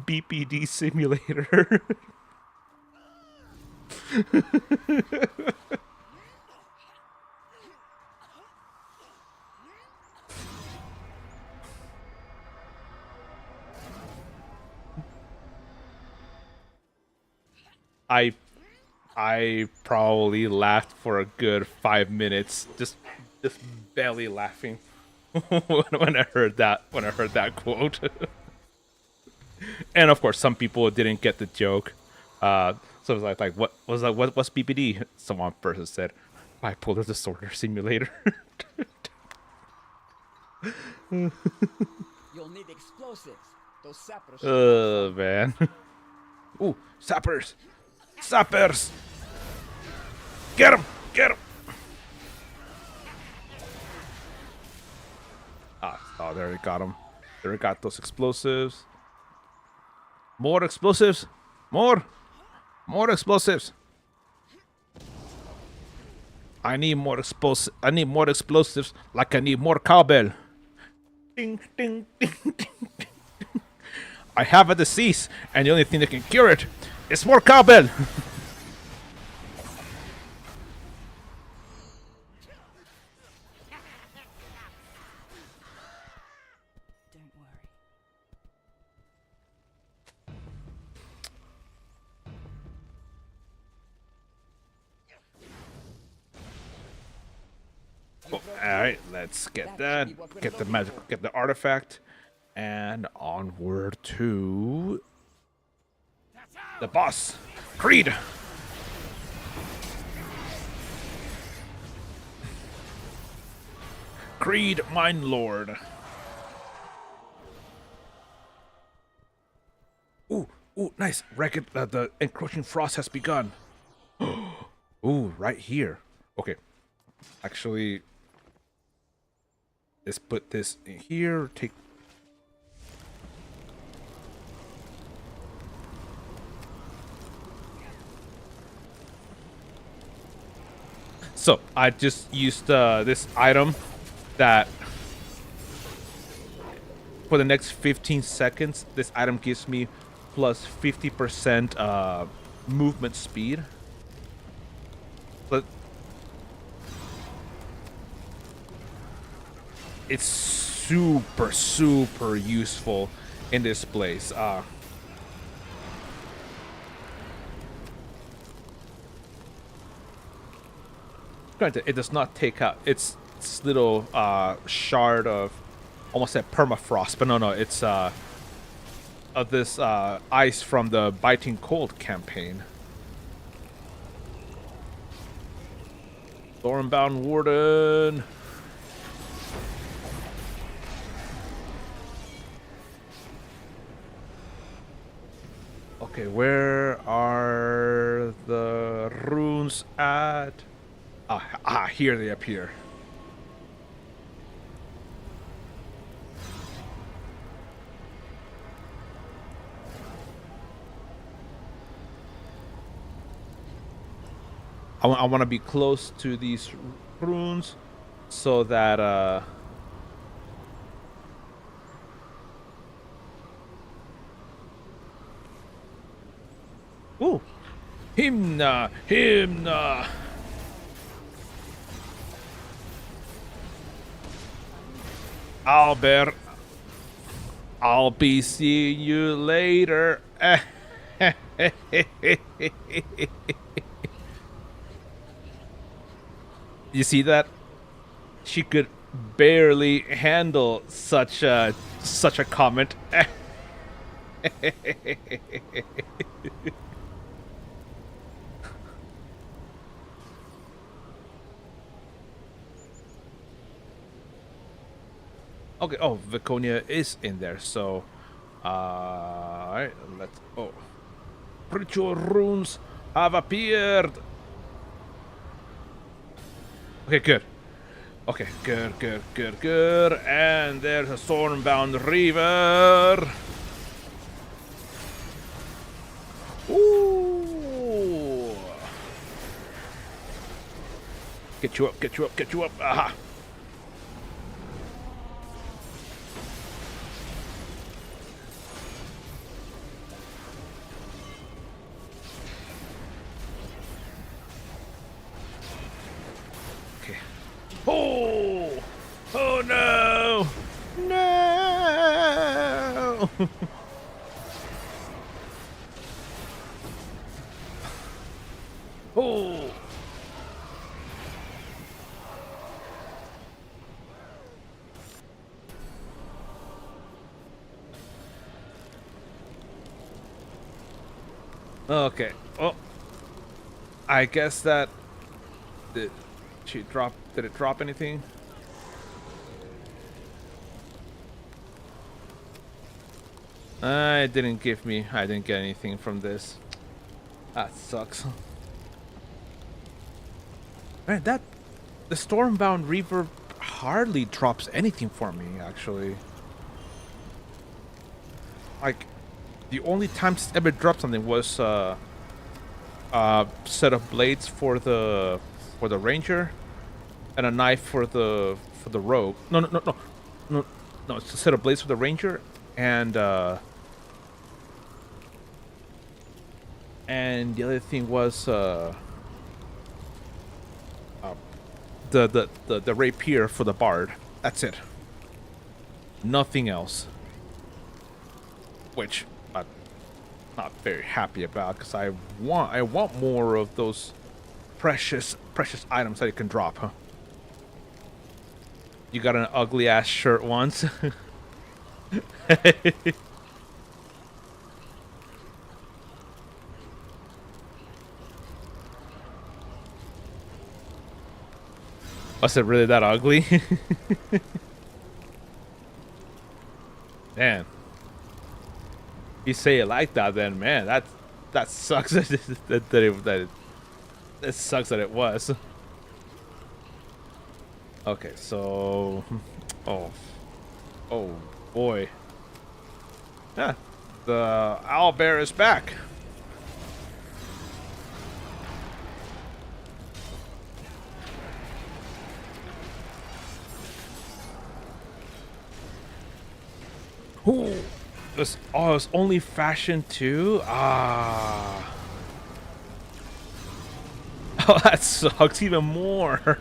BPD simulator. I probably laughed for a good 5 minutes, just belly laughing when I heard that quote. And of course, some people didn't get the joke. So it was like what was like what's BPD? Someone person said, bipolar disorder simulator. You'll need explosives. Those sappers. Man. Ooh, sappers! Sappers! Get him! Get him! Oh, there we got him. There we got those explosives. More explosives! More! More explosives! I need more explosives like I need more cowbell. Ding, ding, ding, ding, ding. I have a disease, and the only thing that can cure it is more cowbell. Don't worry. All right, let's get that. Get the magic. Get the artifact, and onward to the boss, Creed. Creed, Mind Lord. Ooh, nice. Record. The encroaching frost has begun. Ooh, right here. Okay. Actually, let's put this in here. Take. So I just used this item that for the next 15 seconds, this item gives me plus 50% movement speed. But it's super useful in this place. Granted, it does not take out its little shard of almost said permafrost, but no, it's of this ice from the Biting Cold campaign. Stormbound Warden. Okay, where are the runes at? Here they appear. I want to be close to these runes so that ooh, hymna. Albert, I'll be seeing you later. You see that? She could barely handle such a comment. Okay, oh, Viconia is in there, so alright, let's ritual runes have appeared. Okay, good. Okay, good, good, good, good. And there's a stormbound river. Ooh. Get you up, get you up, get you up. Aha. Okay. Oh! Oh no! No! Oh! Okay. Oh, I guess that did she drop? Did it drop anything? I didn't give me. I didn't get anything from this. That sucks. Man, that the Stormbound Reaver hardly drops anything for me. Actually, like the only time it's ever dropped something was set of blades for the ranger and a knife for the rogue. No. It's a set of blades for the ranger and the other thing was the rapier for the bard. That's it. Nothing else. Which I'm not very happy about because I want more of those precious items that you can drop, huh? You got an ugly ass shirt once. Was it really that ugly? Man. You say it like that, then man, that sucks. That sucks that it was. Okay, so, oh boy, yeah, the owlbear is back. Ooh. It's only fashion too? Ah. Oh, that sucks even more.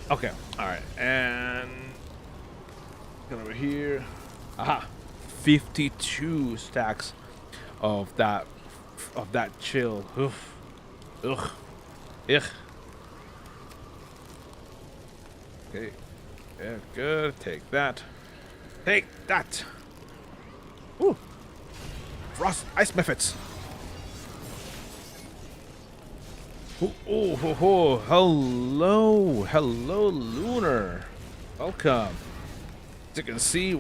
Okay, alright, and get over here. Aha. 52 stacks of that chill. Oof. Ugh. Ugh. Okay. Yeah, good. Take that. Take that. Ooh. Frost ice methods. Ooh, ooh, ho, ho. Hello. Hello, Lunar. Welcome. As you can see,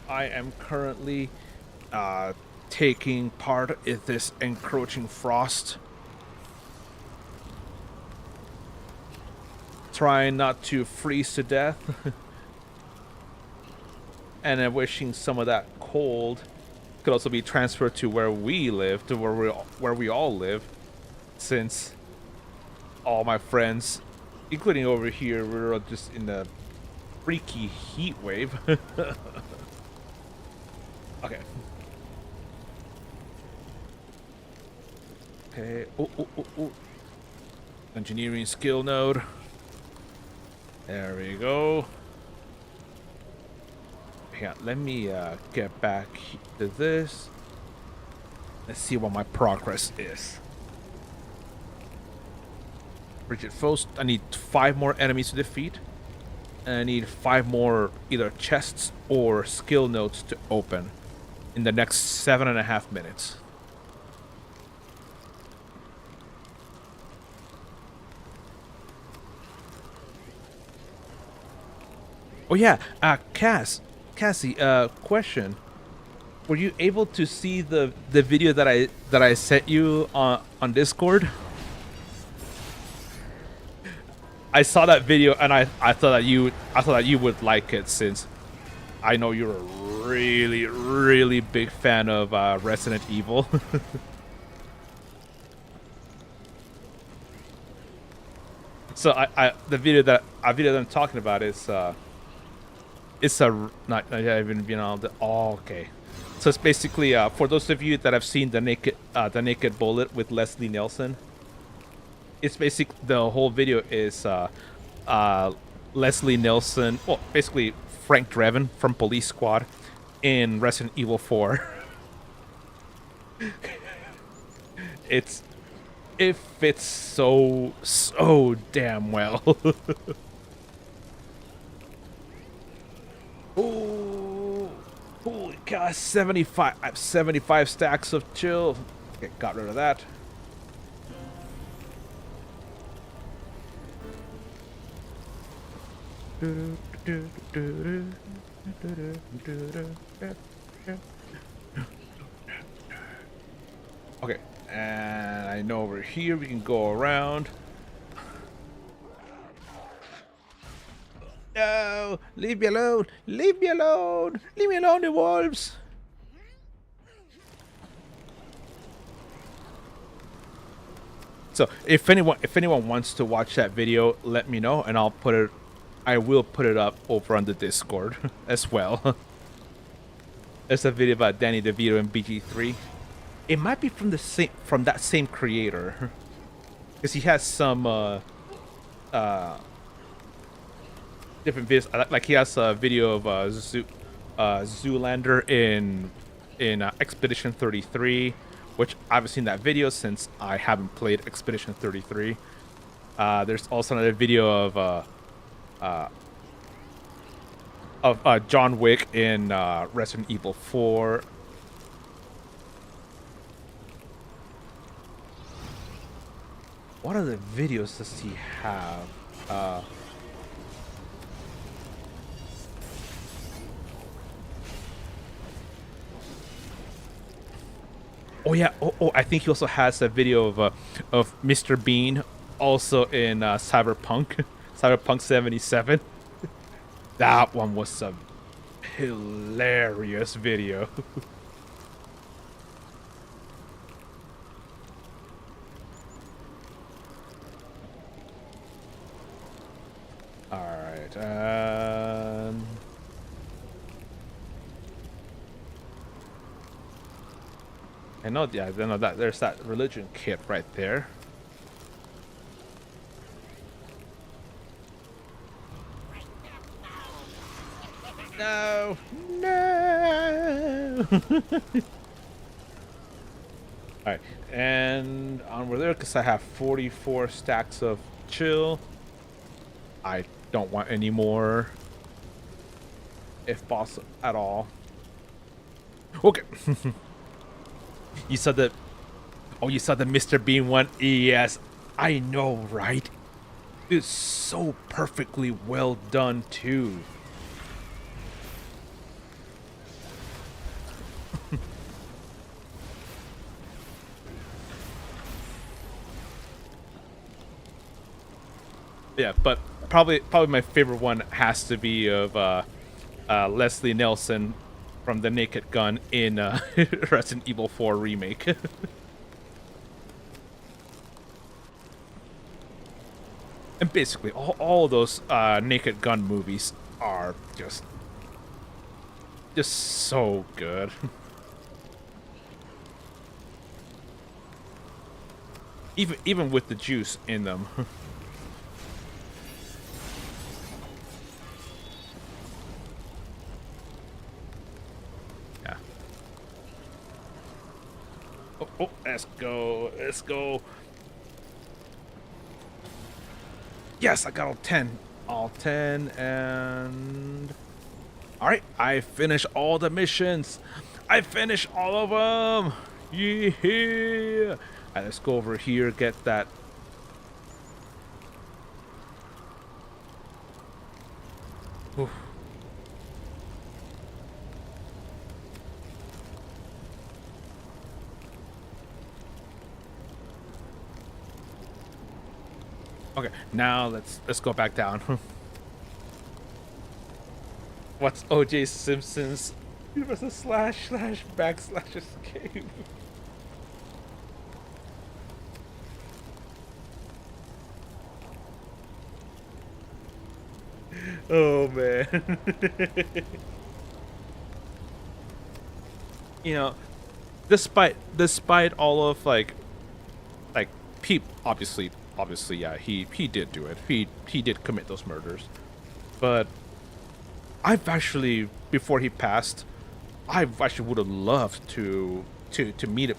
I am currently taking part in this encroaching frost. Trying not to freeze to death. And then wishing some of that cold could also be transferred to where we live, to where we all live, since all my friends, including over here, we're just in a freaky heat wave. Okay. Okay. Oh. Engineering skill node. There we go. Yeah, let me get back to this. Let's see what my progress is. Rigid foes. I need 5 more enemies to defeat. And I need 5 more either chests or skill notes to open in the next 7.5 minutes. Oh yeah, Cassie, question. Were you able to see the video that I sent you on Discord? I saw that video and I thought that you would like it, since I know you're a really big fan of Resident Evil. So the video that I'm talking about is it's a not even, you know, okay. So it's basically for those of you that have seen the Naked Bullet with Leslie Nielsen. It's basically, the whole video is Leslie Nielsen, well, basically Frank Drebin from Police Squad in Resident Evil 4. It fits so damn well. Oh, holy cow! 75. I have 75 stacks of chill. Okay, got rid of that. Okay, and I know over here we can go around. No, leave me alone! Leave me alone! Leave me alone, the wolves! So if anyone wants to watch that video, let me know, and I will put it up over on the Discord as well. It's a video about Danny DeVito and BG3. It might be from that same creator, because he has some different videos. Like he has a video of Zoolander in Expedition 33, which I haven't seen that video since I haven't played Expedition 33. There's also another video of John Wick in Resident Evil 4. What other videos does he have? Oh yeah. Oh, I think he also has a video of Mr. Bean, also in Cyberpunk 77. That one was a hilarious video. All right. I know, yeah, I know that there's that religion kit right there. No, no. All right, and onward there, because I have 44 stacks of chill. I don't want any more, if possible at all. Okay. You saw the... Oh, you saw the Mr. Bean one? Yes, I know, right? It's so perfectly well done, too. Yeah, but probably my favorite one has to be of Leslie Nielsen from the Naked Gun in Resident Evil 4 remake. And basically, all those Naked Gun movies are just so good. even with the juice in them. Oh, let's go. Let's go. Yes, I got all 10. All 10, and... Alright, I finished all the missions. I finished all of them. Yeah. Alright, let's go over here, get that. Oof. Okay, now let's go back down. What's OJ Simpson's universal slash slash backslash escape? Oh man. You know, despite all of like Pete obviously yeah, he did do it. He did commit those murders. But I've actually before he passed, I actually would have loved to meet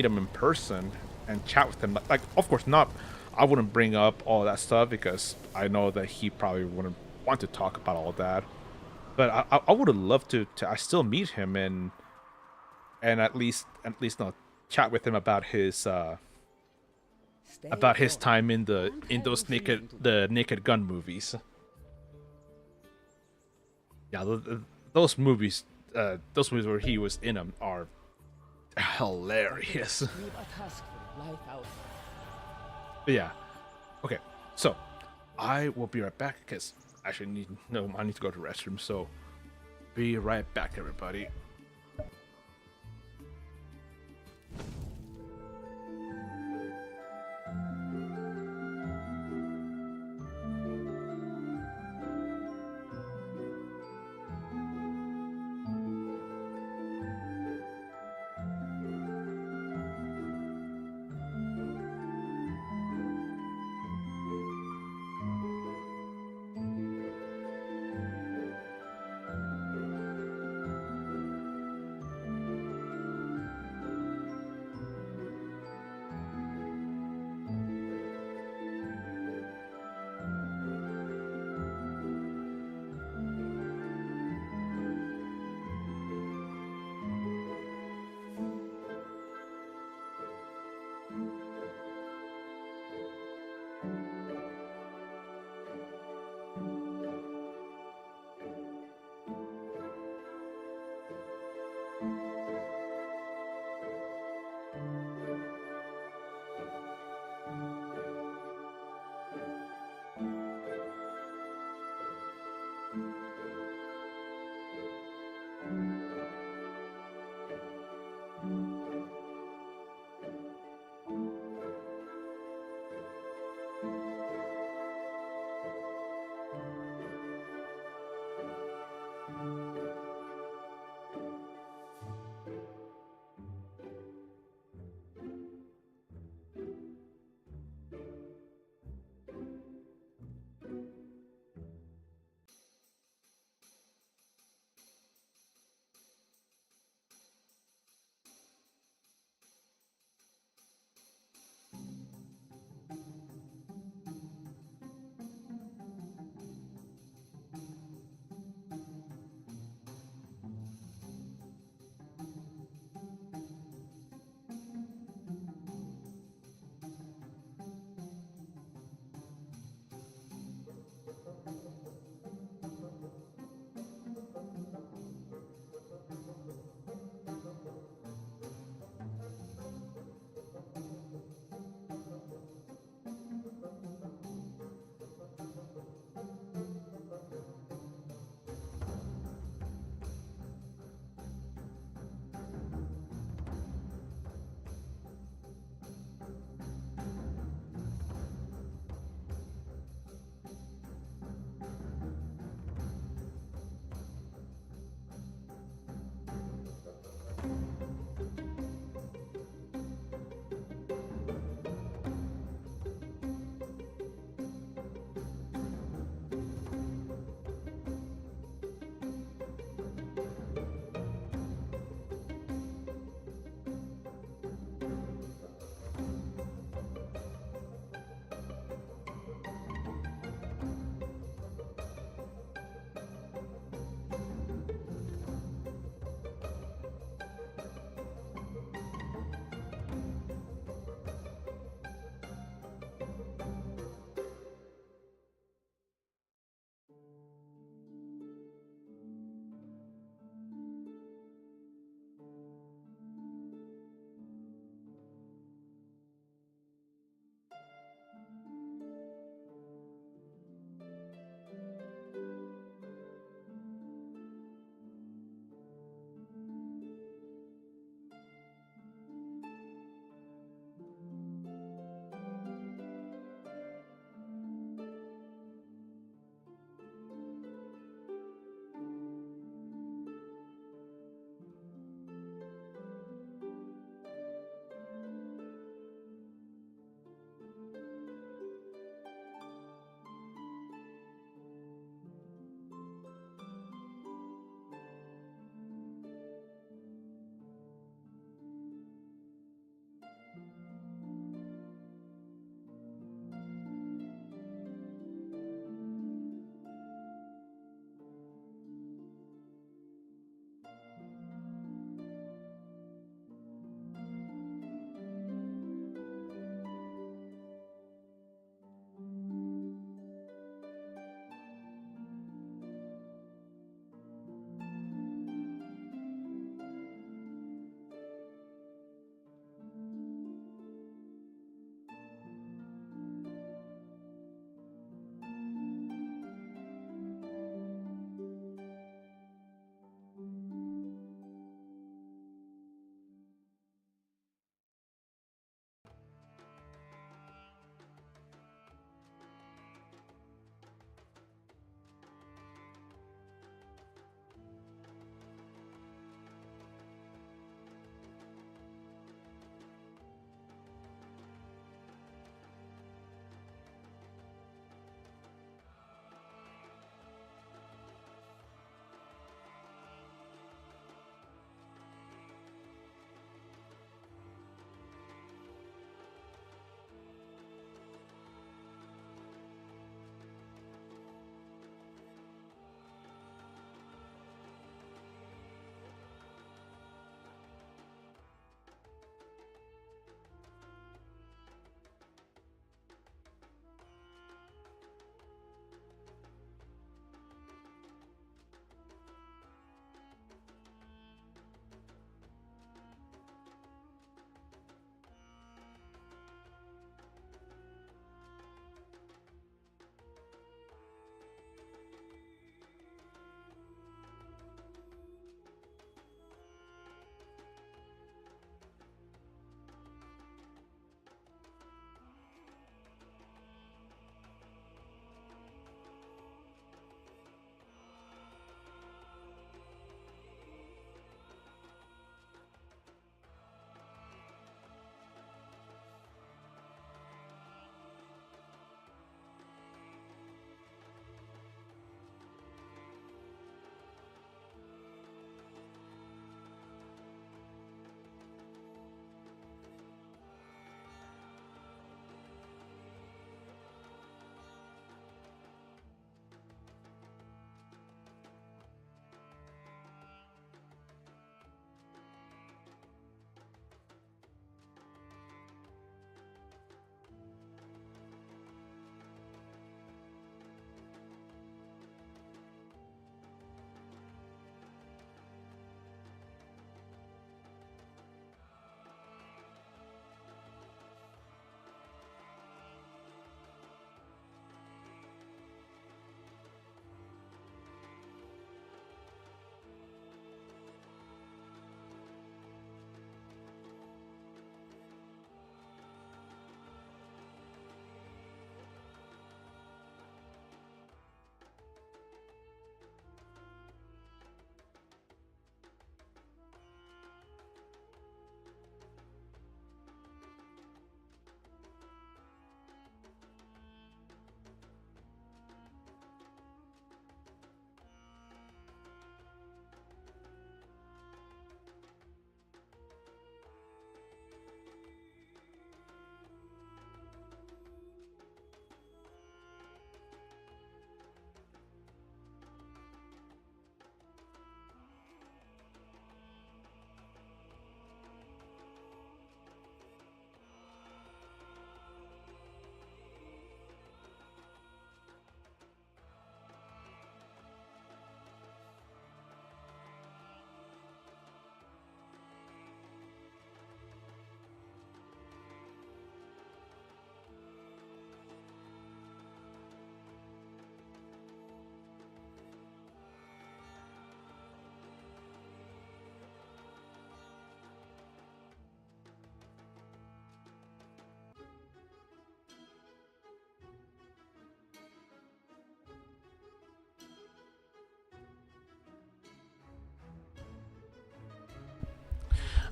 him in person and chat with him. Like of course not. I wouldn't bring up all that stuff because I know that he probably wouldn't want to talk about all that. But I would have loved to I still meet him and at least not chat with him Stay about his put. time in Won't those have no season to- Naked Gun movies. Yeah, those movies where he was in them are hilarious. Leave a task for life out. But yeah, okay. So I will be right back because actually I need to go to the restroom. So be right back, everybody.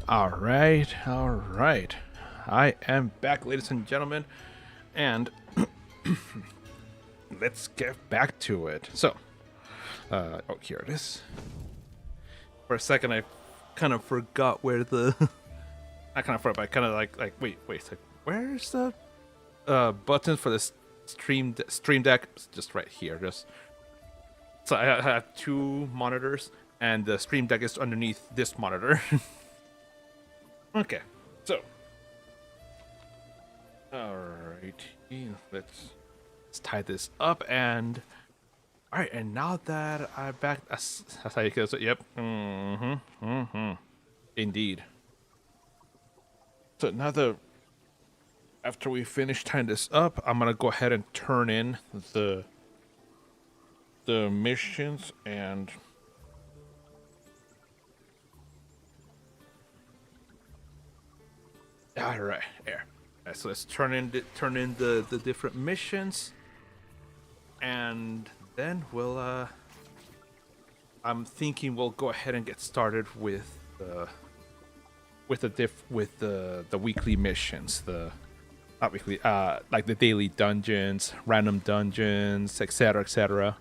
All right, all right. I am back, ladies and gentlemen, and let's get back to it. So, oh, here it is. For a second, I kind of forgot where the. I kind of forgot, but I kind of like, wait, like, where's the buttons for the stream deck? It's just right here. Just so I have two monitors, and the stream deck is underneath this monitor. Okay, so. Alright, let's tie this up, and alright, and now that I'm back, that's how you go. So, yep, indeed. So now that after we finish tying this up, I'm gonna go ahead and turn in the missions and. All right, there. All right, so let's turn in the different missions, and then we'll. I'm thinking we'll go ahead and get started with the weekly missions, the not weekly, like the daily dungeons, random dungeons, etc., etc.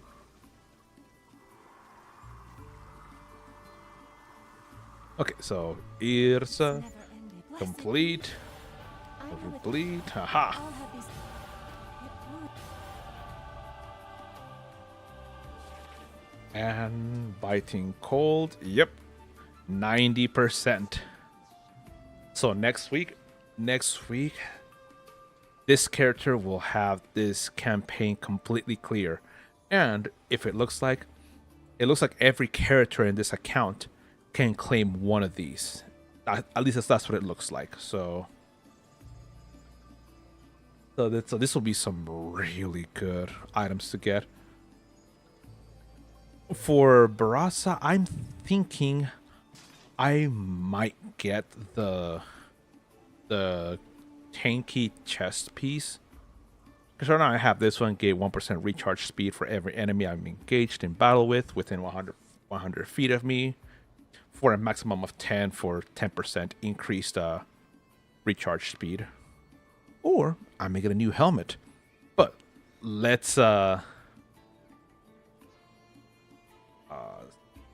Okay, so Irsa. Complete. Complete. Haha. And biting cold. Yep. 90%. So next week, this character will have this campaign completely clear. And if it looks like every character in this account can claim one of these. At least that's what it looks like. So this will be some really good items to get. For Barasa, I'm thinking I might get the tanky chest piece. Because right now I have this one, gave 1% recharge speed for every enemy I'm engaged in battle with within 100 feet of me, for a maximum of 10 for 10% increased recharge speed. Or I may get a new helmet. But let's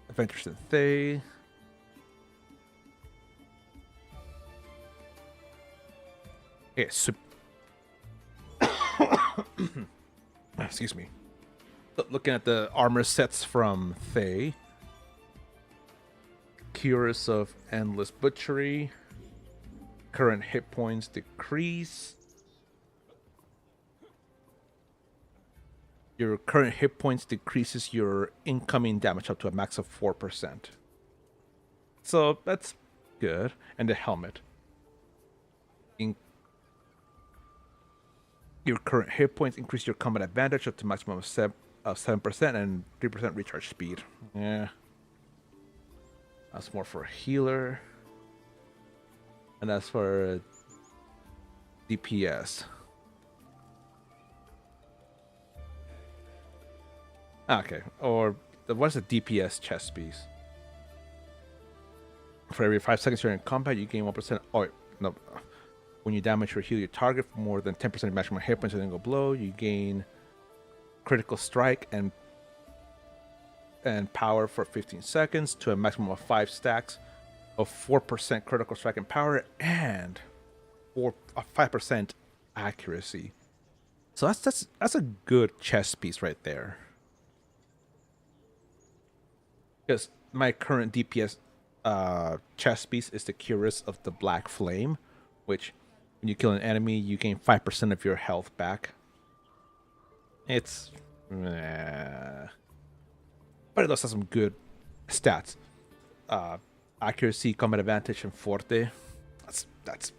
Adventures in Thay. Okay, so excuse me. Looking at the armor sets from Thay. Curious of Endless Butchery. Current hit points decrease. Your current hit points decreases your incoming damage up to a max of 4%. So that's good. And the helmet. Your current hit points increase your combat advantage up to maximum of 7% and 3% recharge speed. Yeah. That's more for a healer. And that's for DPS. Okay. Or what's the DPS chest piece? For every 5 seconds you're in combat, you gain 1%. Oh, wait, no. When you damage or heal your target for more than 10% of maximum hit points in a single blow, you gain critical strike and power for 15 seconds to a maximum of 5 stacks of 4% critical strike and power and 5% accuracy. So that's a good chess piece right there. Because my current DPS chess piece is the Curious of the Black Flame, which when you kill an enemy, you gain 5% of your health back. It's but it does have some good stats. Accuracy, combat advantage, and forte. That's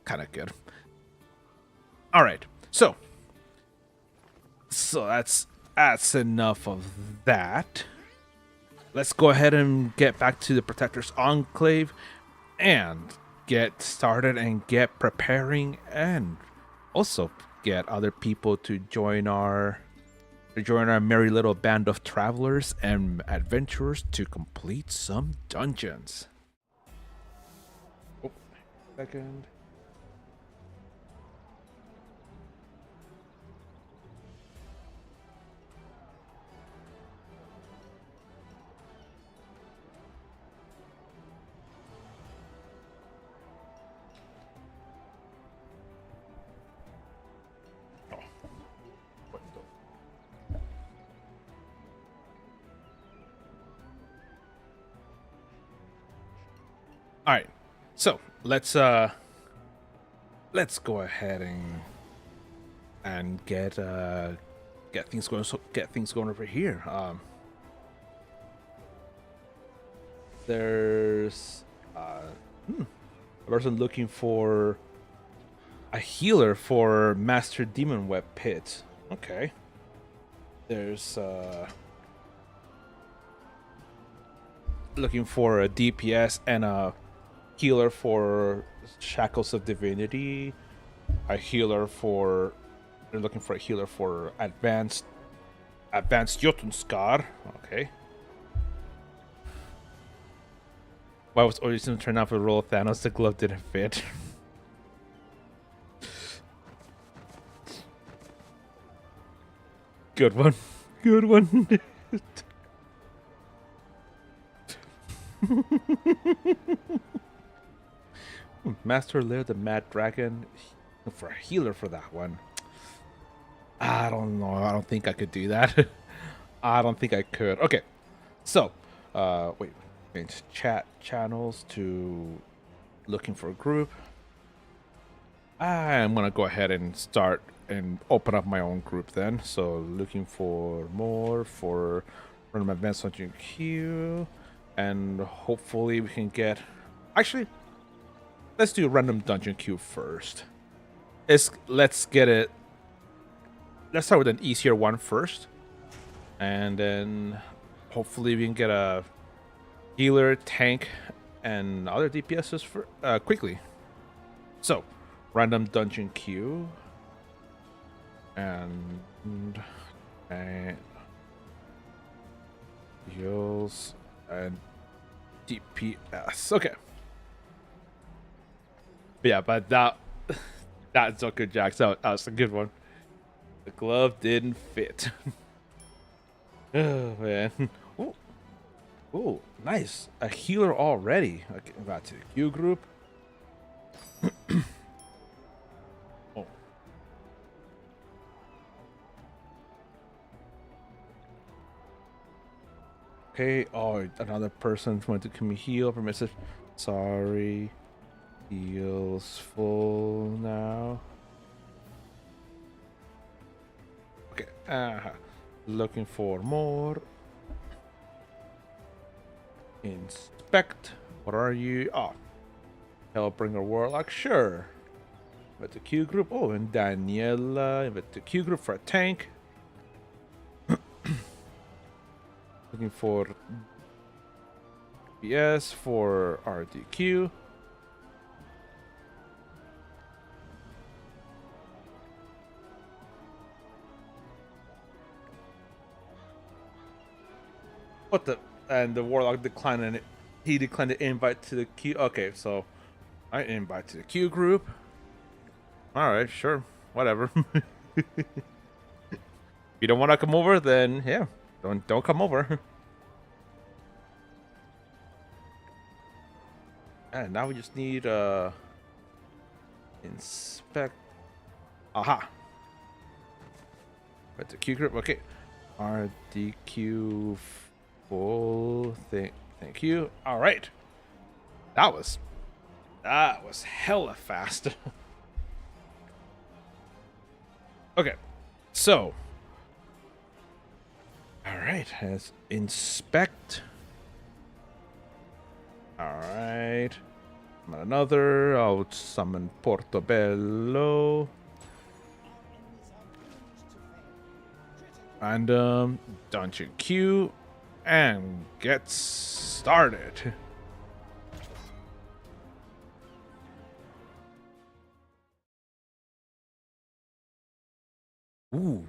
kind of good. All right, so that's enough of that. Let's go ahead and get back to the Protector's Enclave and get started and get preparing, and also get other people to join our merry little band of travelers and adventurers to complete some dungeons. second. Oh, what the- All right, so let's go ahead and get things going. So get things going over here. There's a person looking for a healer for Master Demon Web Pit. Okay. There's looking for a DPS and a healer for Shackles of Divinity. A healer for they're looking for a healer for advanced Jotunskar. Okay. Why was Odin turned out for the role of Thanos? The glove didn't fit. Good one. Good one. Master Lair the Mad Dragon for a healer for that one. I don't know. I don't think I could do that. I don't think I could. Okay. So, wait. Change chat channels to looking for a group. I'm gonna go ahead and start and open up my own group then. So looking for more for random advanced hunting queue, and hopefully we can get. Actually, let's do a random dungeon queue first. Let's get it. Let's start with an easier one first, and then hopefully we can get a healer, tank, and other DPSs for quickly. So, random dungeon queue, and heals and DPS. Okay. But yeah, but that's okay, Jax. That was a good one. The glove didn't fit. Oh man. Ooh. Ooh, nice. A healer already. Okay, back to the Q group. Oh. Okay, oh, another person wanted to come heal for message. Sorry. Heals full now. Okay, looking for more. Inspect. What are you? Oh, Hellbringer Warlock. Sure. But the Q group. Oh, and Daniela. But the Q group for a tank. Looking for BS for RDQ. What the? And the Warlock declined and he declined the invite to the Q. Okay, so I invite to the Q group. All right, sure, whatever. If you don't want to come over, then yeah, don't come over. And now we just need inspect. Aha. But the Q group. Okay, RDQ. Full thing. Thank you. All right. That was hella fast. Okay. So. All right. Has inspect. All right. Another. I'll summon Portobello. Random dungeon queue. And get started. Ooh.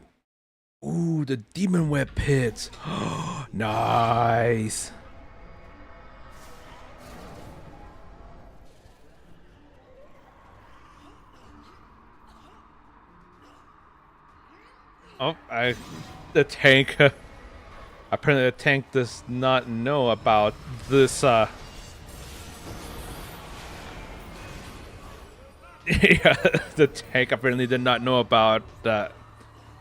Ooh, the demon web pits. Nice. Oh, the tank. Apparently, the tank does not know about this. Yeah, the tank apparently did not know about that.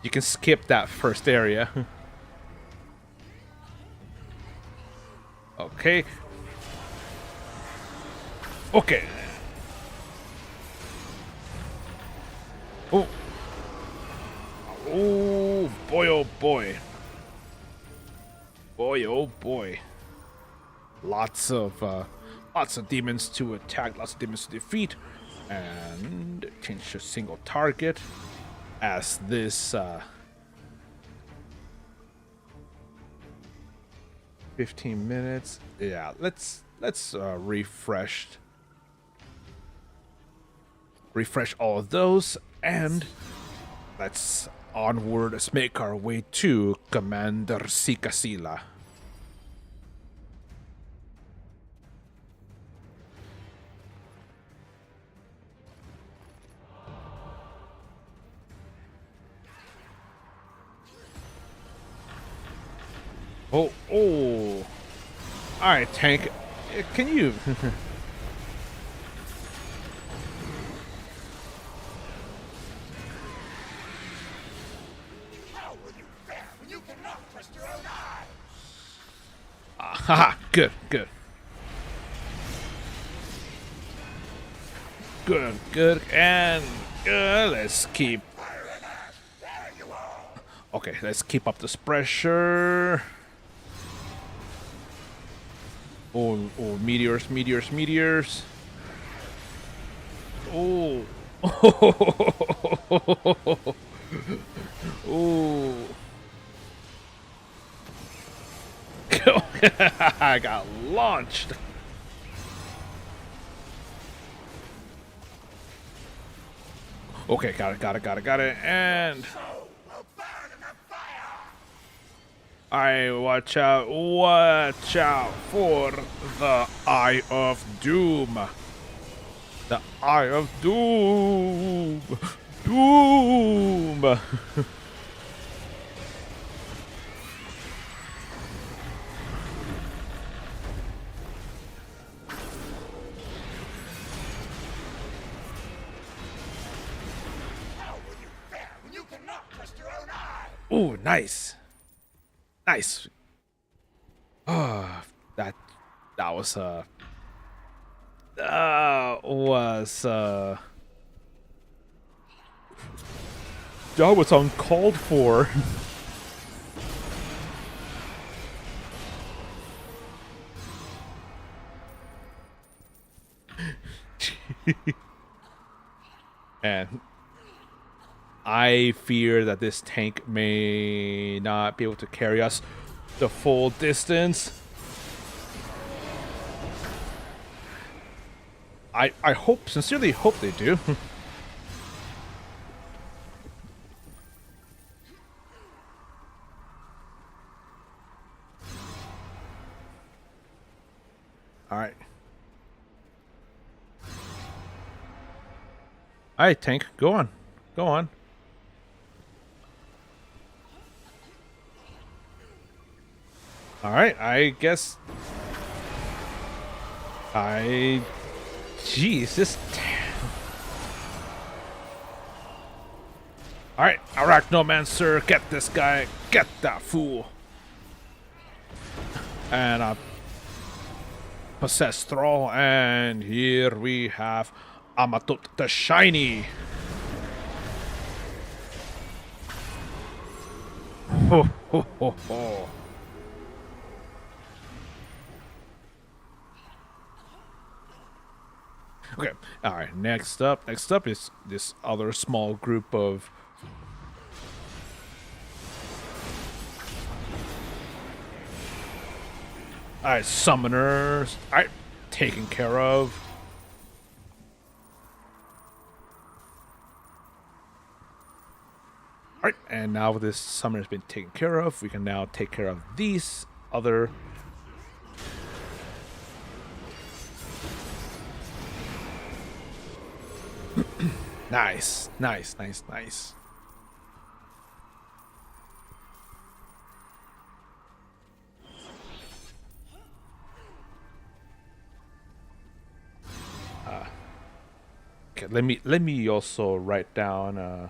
You can skip that first area. Okay. Okay. Oh. Oh boy! Oh boy! Boy! Oh boy! Lots of demons to attack. Lots of demons to defeat. And change to single target as this 15 minutes. Yeah, let's refresh all of those, and let's onward. Let's make our way to Commander Sikasila. Oh, oh. Alright, tank. Can you... Haha, good, good. Good, good, and let's keep... Okay, let's keep up this pressure. Oh, oh, meteors, meteors, meteors. Oh. Oh. I got launched. Okay, got it, got it, got it, got it, and... I watch out for the Eye of Doom. The Eye of Doom. Doom. Ooh, nice. Nice. Oh, that was that was uncalled for. And I fear that this tank may not be able to carry us the full distance. I hope, sincerely hope they do. Alright. Alright, tank, go on. Go on. Alright, I guess... Jeez, this... Alright, Arachnomancer, get this guy. Get that fool. And Possessed Thrall, and here we have Amatut the Shiny. Ho ho ho ho. Okay, alright, next up is this other small group of alright, summoners. Alright, taken care of. Alright, and now this summoner has been taken care of, we can now take care of these other nice, nice, nice, nice. Okay, let me also write down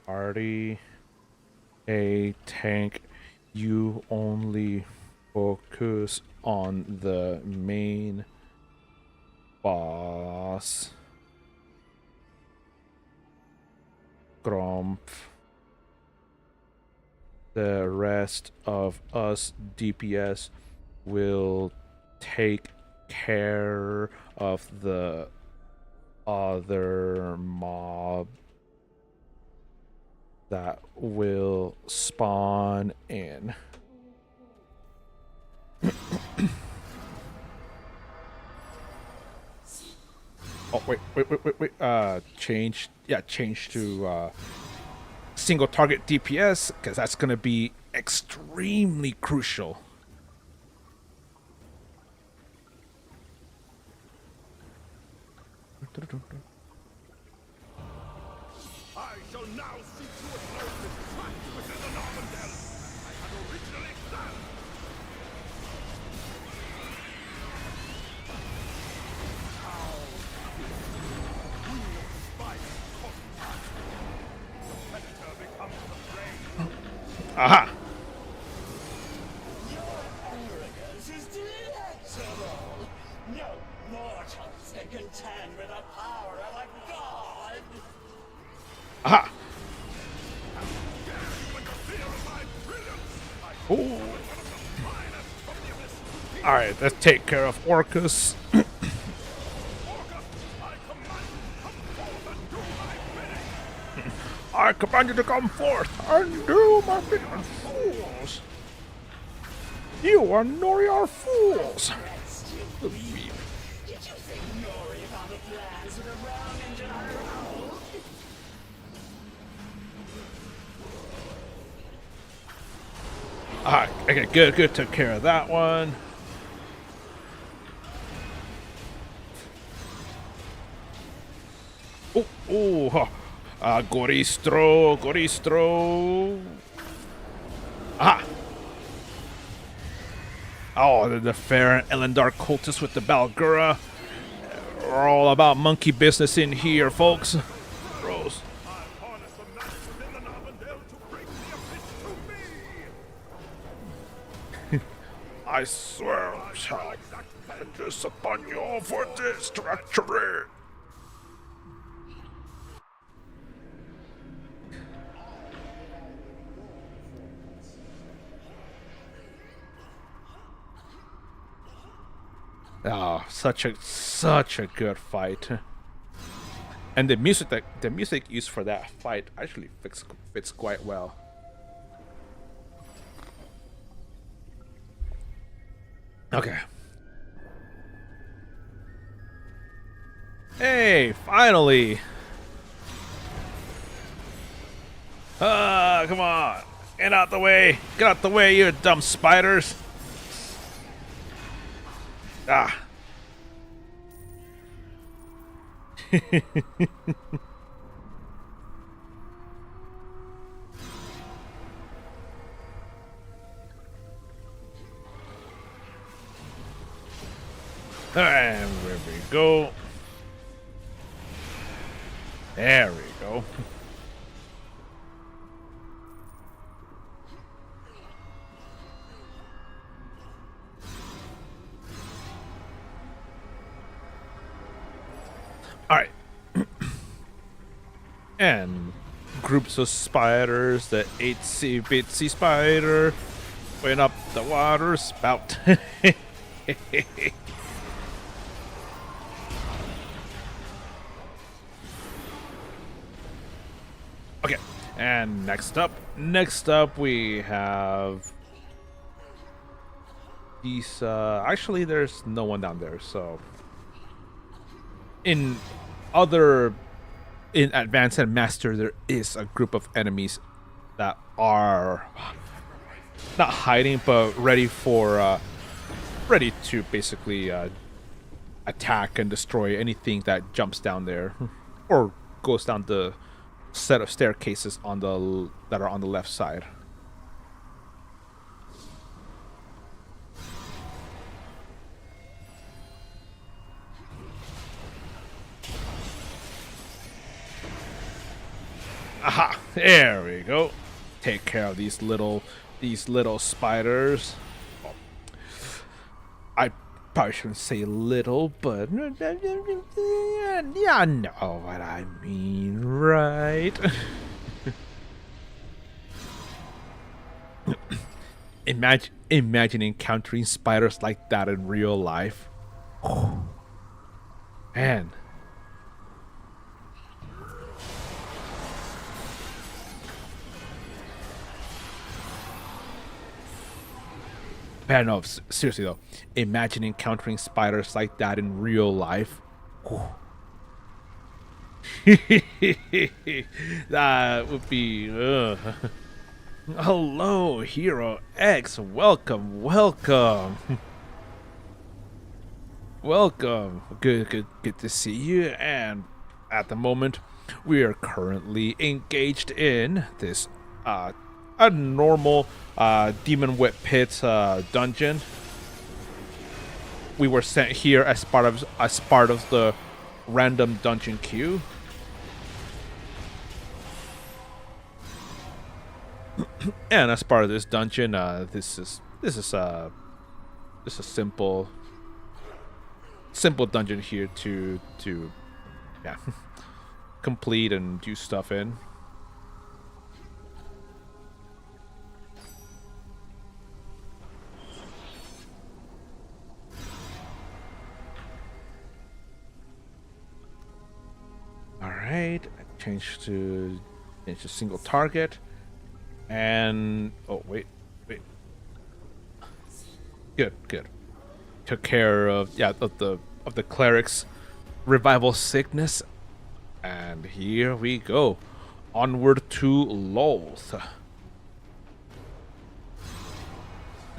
party a tank. You only focus on the main boss. Grump. The rest of us DPS will take care of the other mob that will spawn in. Oh, wait. Change. Yeah, change to single target DPS, because that's going to be extremely crucial. I shall now see to a close this fight within the Normandy as I had originally planned. How Queen of Spice contact. The predator becomes the prey. Aha! Your arrogance is delectable. No mortals can contend with the power of a god. Aha! You interfere in my brilliance. I Ooh. one of the finest from the abyss. Alright, let's take care of Orcus. Orca, I command you, come forth and do my bidding. I command you to come forth and do my bidding, fools. You and Nori are fools. Did you think Nori found the plans for the realm in general? Alright, okay, good. Took care of that one. Oh, Goristro. Ah. Oh, the fair and Elendar cultists with the Balgura. We're all about monkey business in here, folks. Rose. I'll harness the mass within the Narvandale to bring the abyss to me. I swear I shall vengeance upon you for this treachery. Oh, such a good fight. And the music used for that fight actually fits quite well. Okay. Hey, finally. Come on. Get out the way. Get out the way, you dumb spiders. Ah. And there we go. There we go. Alright. And groups of spiders, the 8C bitsy spider went up the water spout. Okay, and next up we have these, actually there's no one down there, so in Advanced and Master there is a group of enemies that are not hiding but ready to basically attack and destroy anything that jumps down there or goes down the set of staircases that are on the left side. Aha! There we go. Take care of these little spiders. I probably shouldn't say little, but yeah, I know what I mean, right? Imagine encountering spiders like that in real life. Man. Man, no, seriously though. Imagine encountering spiders like that in real life. That would be. Hello, Hero X. Welcome, welcome. Welcome. Good to see you. And at the moment, we are currently engaged in this a normal demon wet pit dungeon. We were sent here as part of the random dungeon queue. And as part of this dungeon, this is a simple dungeon here to yeah complete and do stuff in. All right, change to single target. And oh wait. Good. Took care of the cleric's revival sickness, and here we go, onward to Lolth,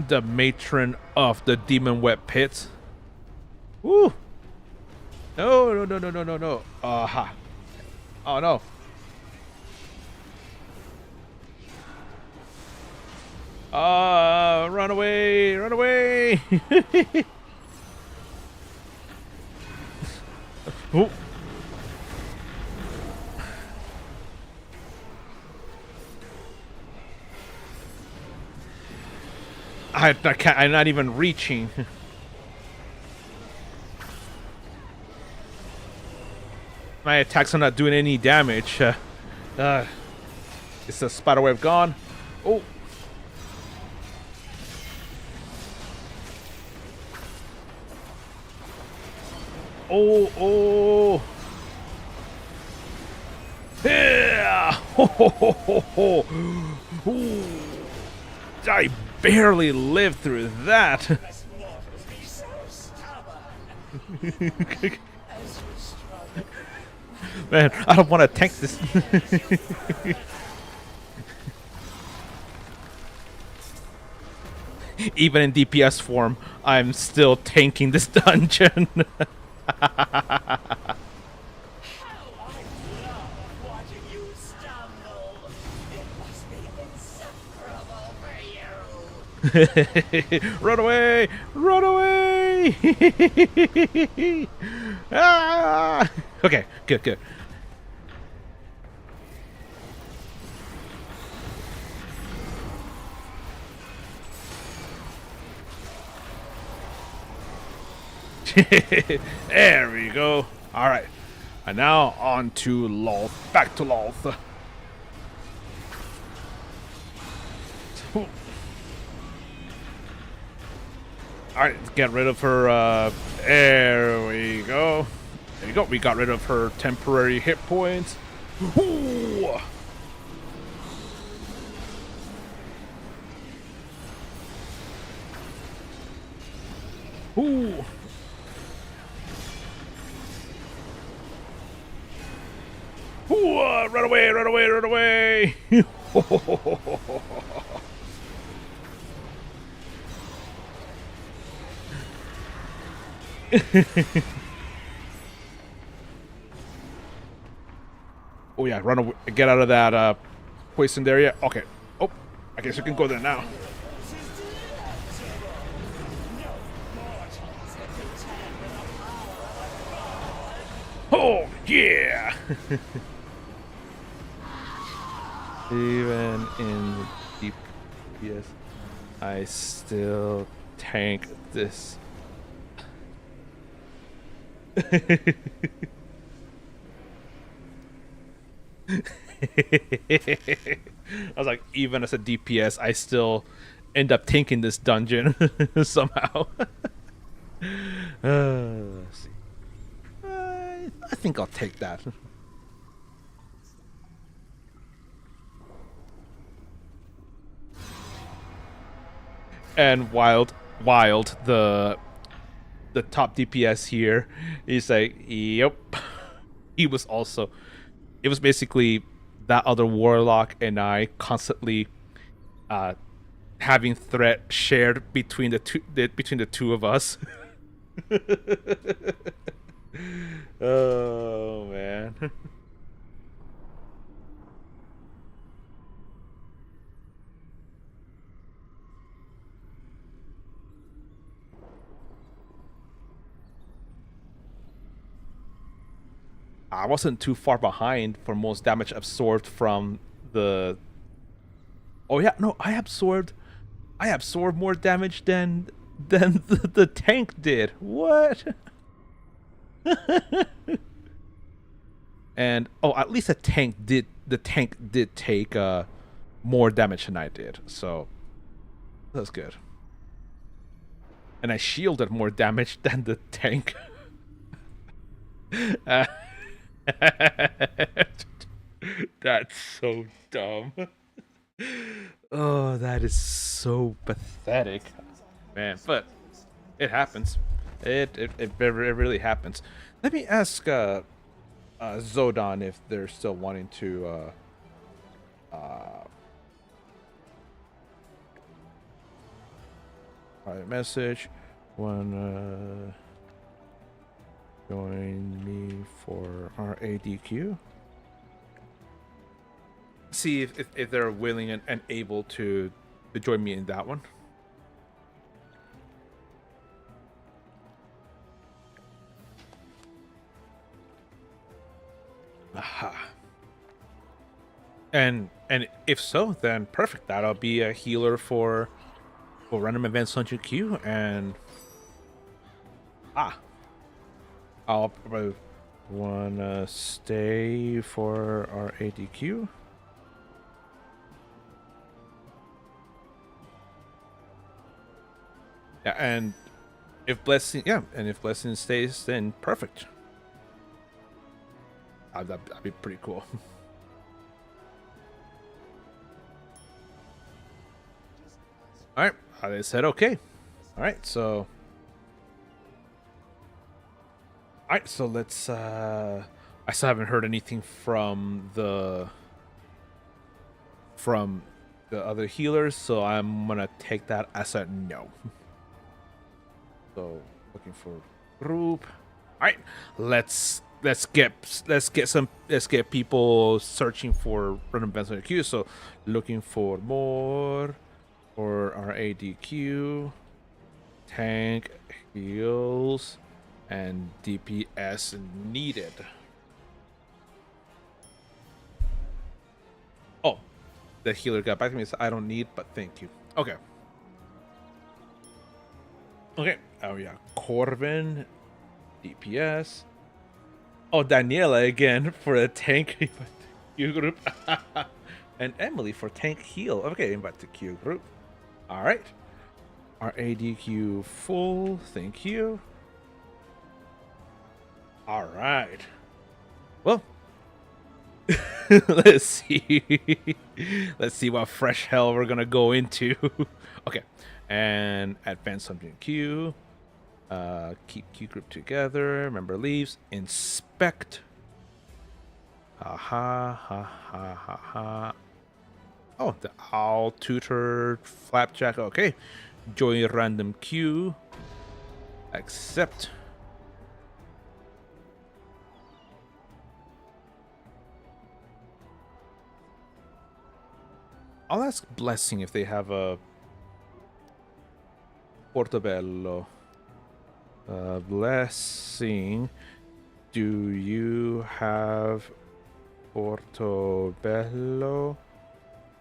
the matron of the demon wet pit. Woo! No. Aha! Oh no! Run away! Run away! Oh. I can't, I'm not even reaching. My attacks are not doing any damage. Is the spider web gone? Oh. Oh. Yeah. Ho. Ooh. I barely lived through that. Us mortals be so stubborn. As we struggle. Man, I don't want to tank this. Even in DPS form, I'm still tanking this dungeon. How I love watching you stumble. It must be insufferable for you. Run away! Run away! Ah! Okay, good. There we go. All right, and now on to Lolth. Back to Lolth. Alright, let's get rid of her, there we go. There you go, we got rid of her temporary hit points. Ooh. Ooh. Ooh, run away! Oh yeah, run away, get out of that poisoned area. Okay. Oh, I guess you can go there now. Oh yeah. Even in DPS, I still tank this. I was like, even as a DPS, I still end up tanking this dungeon somehow. Let's see. I think I'll take that. And wild, the top DPS here, he's like, yep. He was also, it was basically that other warlock and I constantly having threat shared between the two of us. Oh man. I wasn't too far behind for most damage absorbed from the. Oh yeah, no, I absorbed more damage than the tank did. What? And oh, at least the tank did take more damage than I did, so that's good. And I shielded more damage than the tank. That's so dumb. Oh, that is so pathetic, man. But it happens. It really happens. Let me ask Zodon if they're still wanting to private message. Wanna join me for our ADQ? See if they're willing and able to join me in that one. Aha. And if so, then perfect. That'll be a healer for random events on your queue, and I'll probably wanna stay for our ADQ. Yeah, and if blessing stays, then perfect. That'd be pretty cool. All right, they said okay. All right, so let's. I still haven't heard anything from the other healers, so I'm gonna take that as a no. So looking for group. All right, let's get people searching for random events on the queue. So looking for more for our ADQ, tank, heals, and DPS needed. Oh, the healer got back to me. So I don't need, but thank you. Okay. Okay. Oh yeah, Corvin, DPS. Oh, Daniela again for a tank Q group. And Emily for tank heal. Okay, invite to Q group. All right. Our ADQ full. Thank you. All right. Well, let's see. Let's see what fresh hell we're gonna go into. Okay, and advance something Q. Keep Q group together. Remember leaves. Inspect. Ha ha ha ha ha ha. Oh, the owl tutor flapjack. Okay, join random queue. Accept. I'll ask Blessing if they have a Portobello. Blessing, do you have Portobello?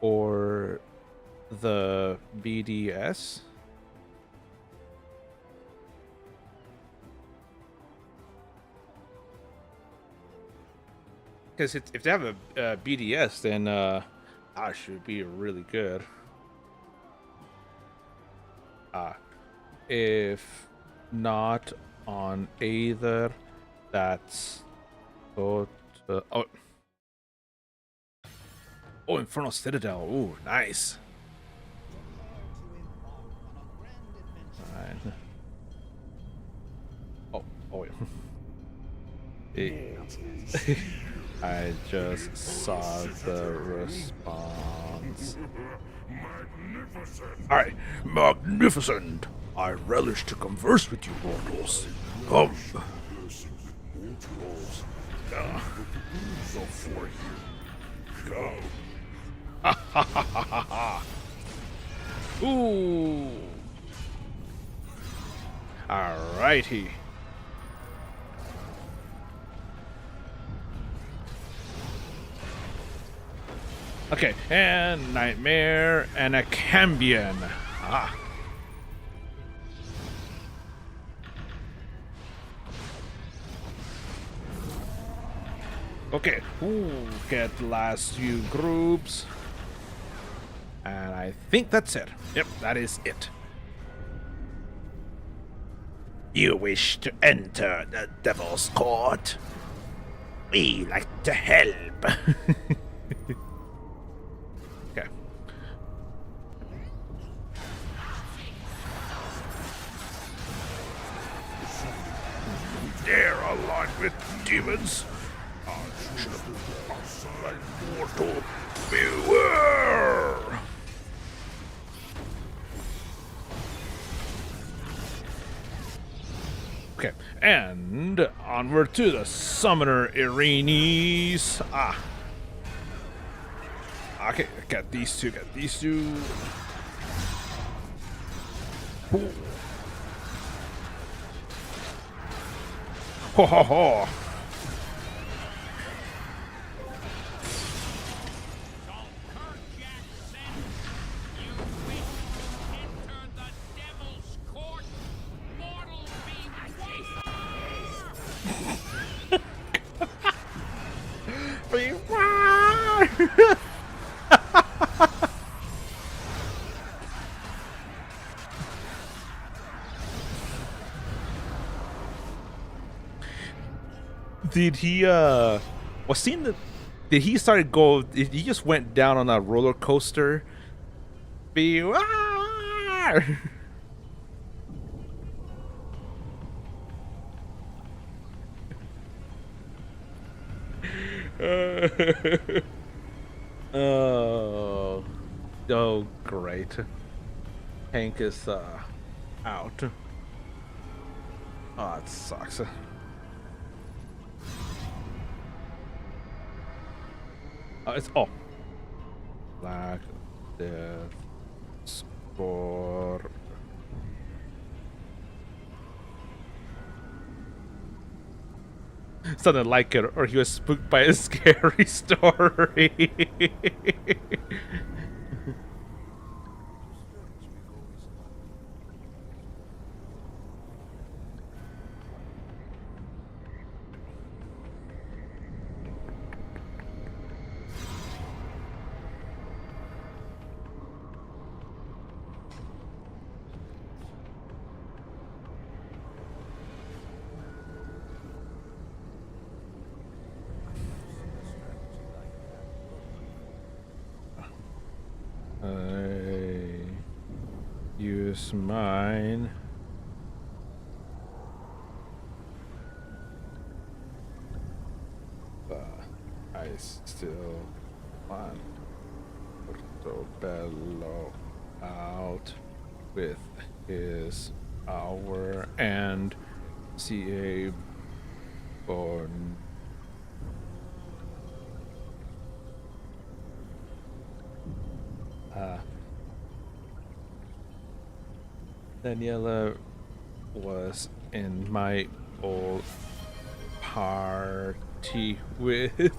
or the BDS. Because if they have a BDS, then that should be really good. If not on either, that's oh Infernal Citadel. Ooh, nice. Fine. Oh wait. I just saw the response. Alright, magnificent! I relish to converse with you mortals. Come. Before you go. Ooh. Alrighty. Okay, and Nightmare and a Cambion. Ah. Okay, ooh, get the last few groups. And I think that's it. Yep, that is it. You wish to enter the Devil's Court? We like to help. Okay. They're aligned with demons. Like mortal, beware! Okay, and onward to the Summoner Arenes. Ah. Okay, got these two, Ooh. Ho ho ho! Did he was seeing the did he start go he just went down on a roller coaster? Beware! Oh, oh, great. Hank is out. Oh, it sucks. It's Black Death Spore. Something like it, or he was spooked by a scary story. I use mine. But I still want Portobello out with his hour and CA Born. Daniela was in my old party with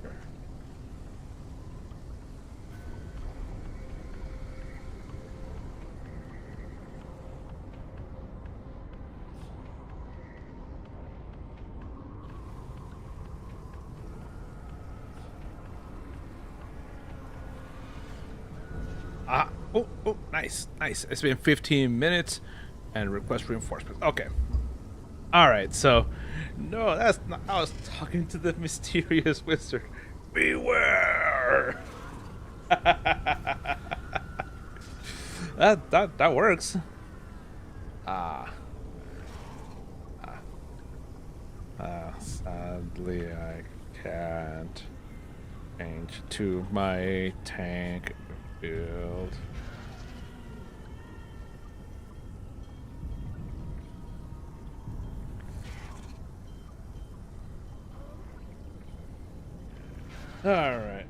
Sure. Oh, nice, nice. It's been 15 minutes and request reinforcements. Okay. All right, so no, that's not. I was talking to the mysterious wizard. Beware. That works. Ah. Sadly, I can't change to my tank build. All right.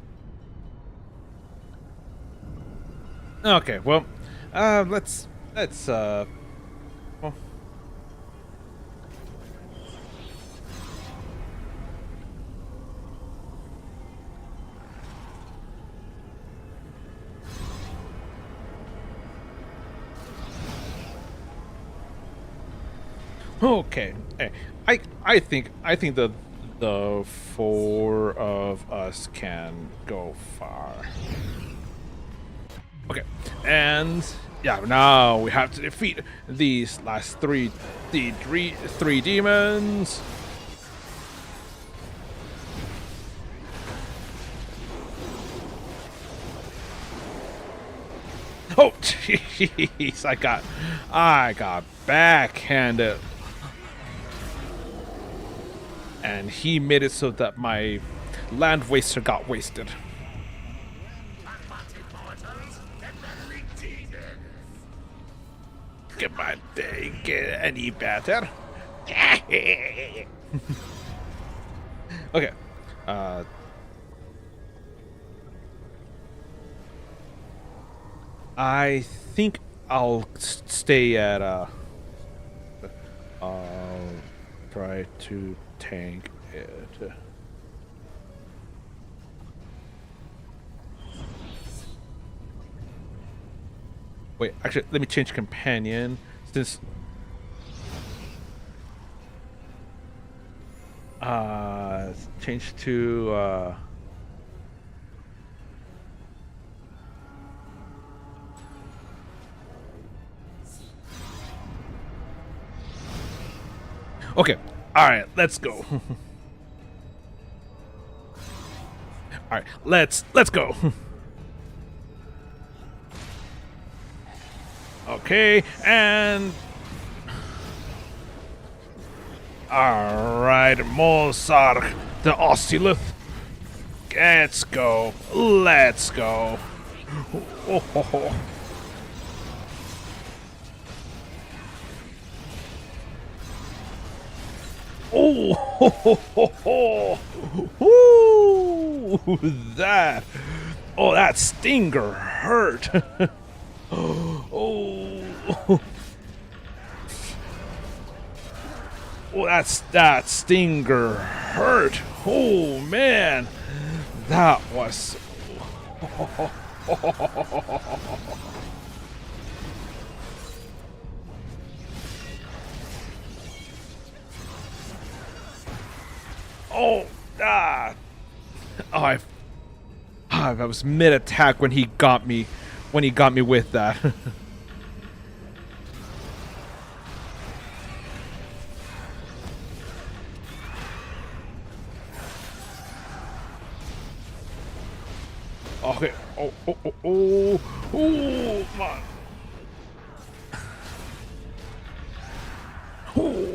Okay. Well, let's well, okay. Hey, I think the four of us can go far. Okay, and yeah, now we have to defeat these last three demons. Oh, jeez, I got backhanded, and he made it so that my land waster got wasted. Get my day get any better? Okay. I think I'll stay at I'll try to tank it. Wait, actually, let me change companion since change to okay. All right, let's go. All right, let's go. Okay, and all right, Mozart, the Oscillith. Let's go. Let's go. Oh, oh, oh. Oh, ho, ho, ho, ho. Ooh, that. Oh, that stinger hurt. Oh. Oh, that stinger hurt. Oh man, that was. Oh, ah. Oh, I was mid attack when he got me. When he got me with that. Okay. Oh, oh, oh, oh, oh, man.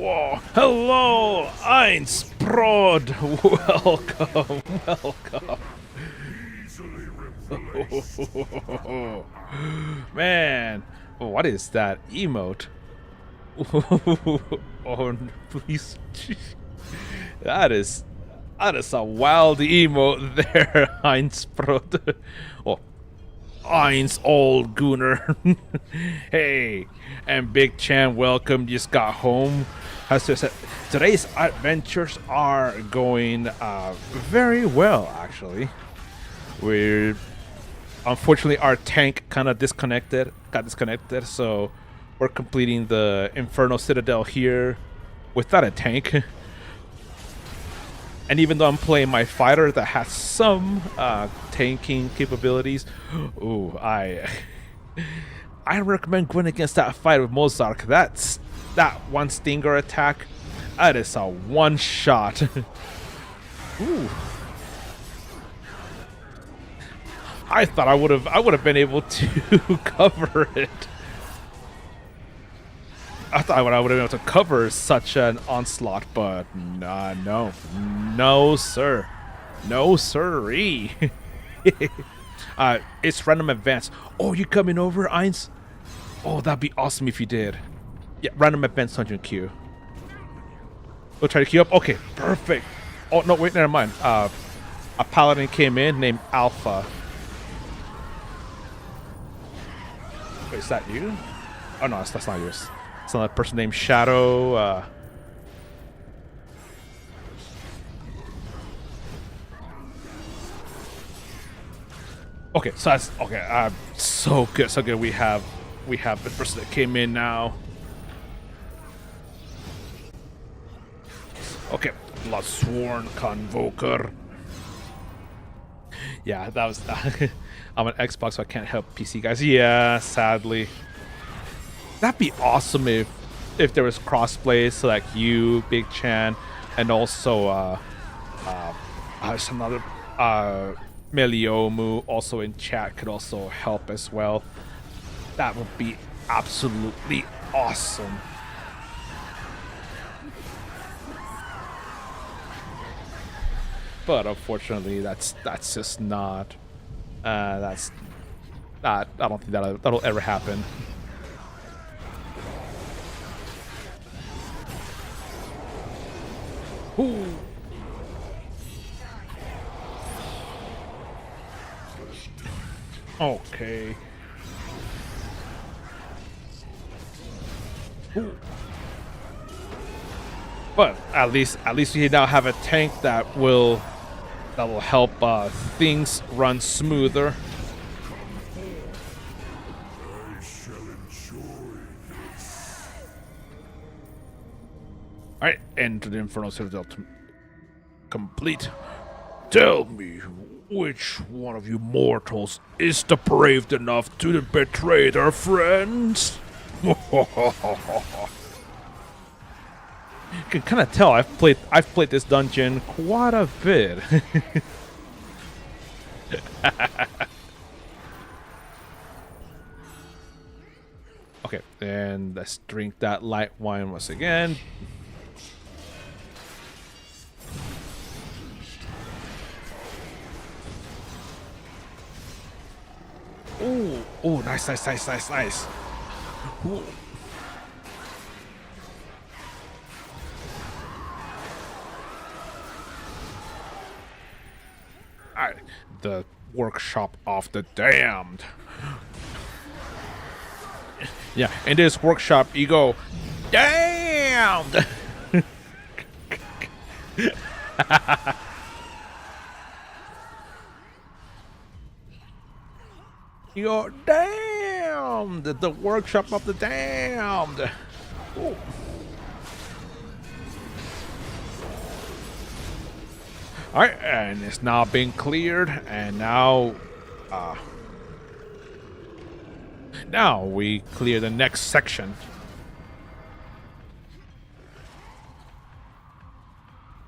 Whoa, hello, Eins Brod. Welcome, welcome. Man, what is that emote? Oh, please. That is a wild emote there, Heinz Brot. Oh, Heinz old gooner. Hey, and Big Chan, welcome. Just got home. As I said, today's adventures are going very well, actually. We're unfortunately our tank kind of got disconnected, so we're completing the Inferno Citadel here without a tank. And even though I'm playing my fighter that has some tanking capabilities, ooh, I recommend going against that fight with Mozart. That one stinger attack, that is a one shot. Ooh. I thought I would have been able to cover it. I thought I would have been able to cover such an onslaught, but no, sir, no, sirree. It's random advance. Oh, you coming over, Eins? Oh, that'd be awesome if you did. Yeah, random advance dungeon queue. We'll try to queue up. Okay, perfect. Oh no, wait, never mind. A paladin came in named Alpha. Wait, is that you? Oh no, that's not yours. It's another person named Shadow. Okay, so that's okay. So good, so good. We have the person that came in now. Okay, La Sworn Convoker. Yeah, that was. I'm an Xbox, so I can't help PC guys. Yeah, sadly. That'd be awesome if there was crossplay, so like you, Big Chan, and also some other Meliomu also in chat could also help as well. That would be absolutely awesome. But unfortunately, that's just not. That's not. I don't think that'll ever happen. Ooh. Okay. Ooh. But at least we now have a tank that will help things run smoother. I shall enjoy this. Alright, enter the Inferno Citadel complete. Tell me, which one of you mortals is the brave enough to betray their friends? You can kind of tell I've played this dungeon quite a bit. Okay, and let's drink that light wine once again. Ooh, nice. Ooh. Alright, the workshop of the damned. Yeah, in this workshop you go, damned! You go, damned! The workshop of the damned! Ooh. Alright, and it's now been cleared, and now we clear the next section.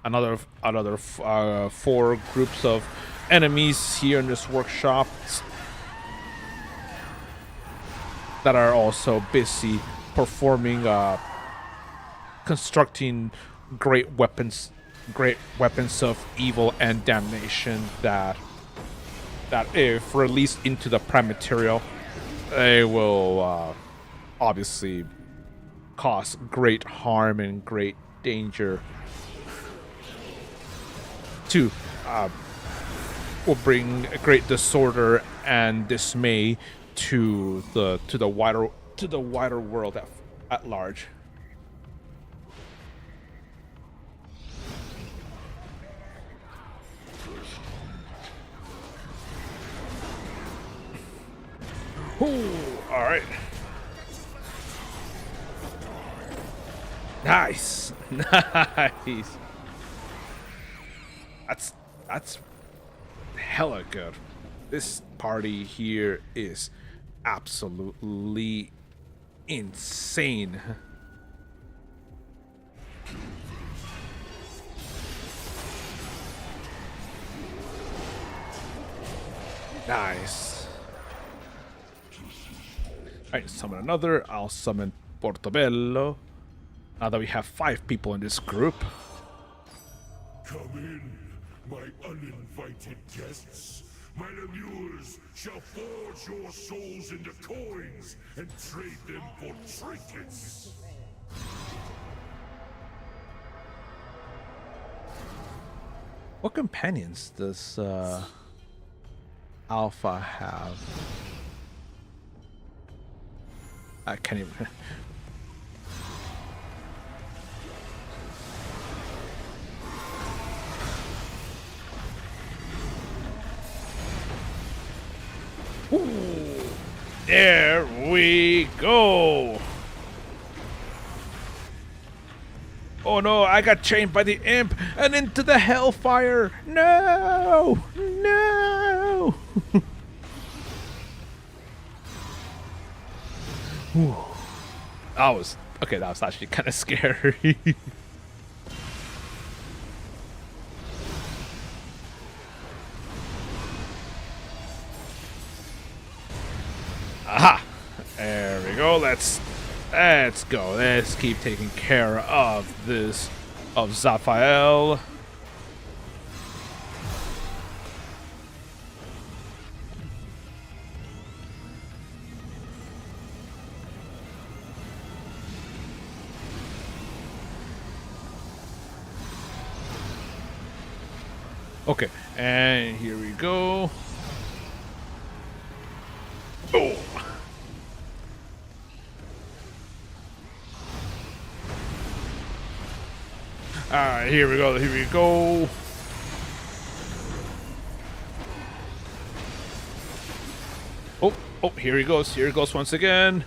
Another 4 groups of enemies here in this workshop that are also busy performing constructing great weapons of evil and damnation that if released into the prime material, they will obviously cause great harm and great danger to will bring a great disorder and dismay to the wider world at large. Ooh, all right. Nice. Nice. That's hella good. This party here is absolutely insane. Nice. Alright, summon another. I'll summon Portobello. Now that we have 5 people in this group. Come in, my uninvited guests. My lemures shall forge your souls into coins and trade them for trinkets. What companions does Alpha have? I can't even. Ooh, there we go. Oh no, I got chained by the imp and into the hellfire. No, no. That was okay. That was actually kind of scary. Aha! There we go. Let's go. Let's keep taking care of this of Zaphael. Okay, and here we go. Boom. Alright, here we go, here we go. Oh, here he goes once again.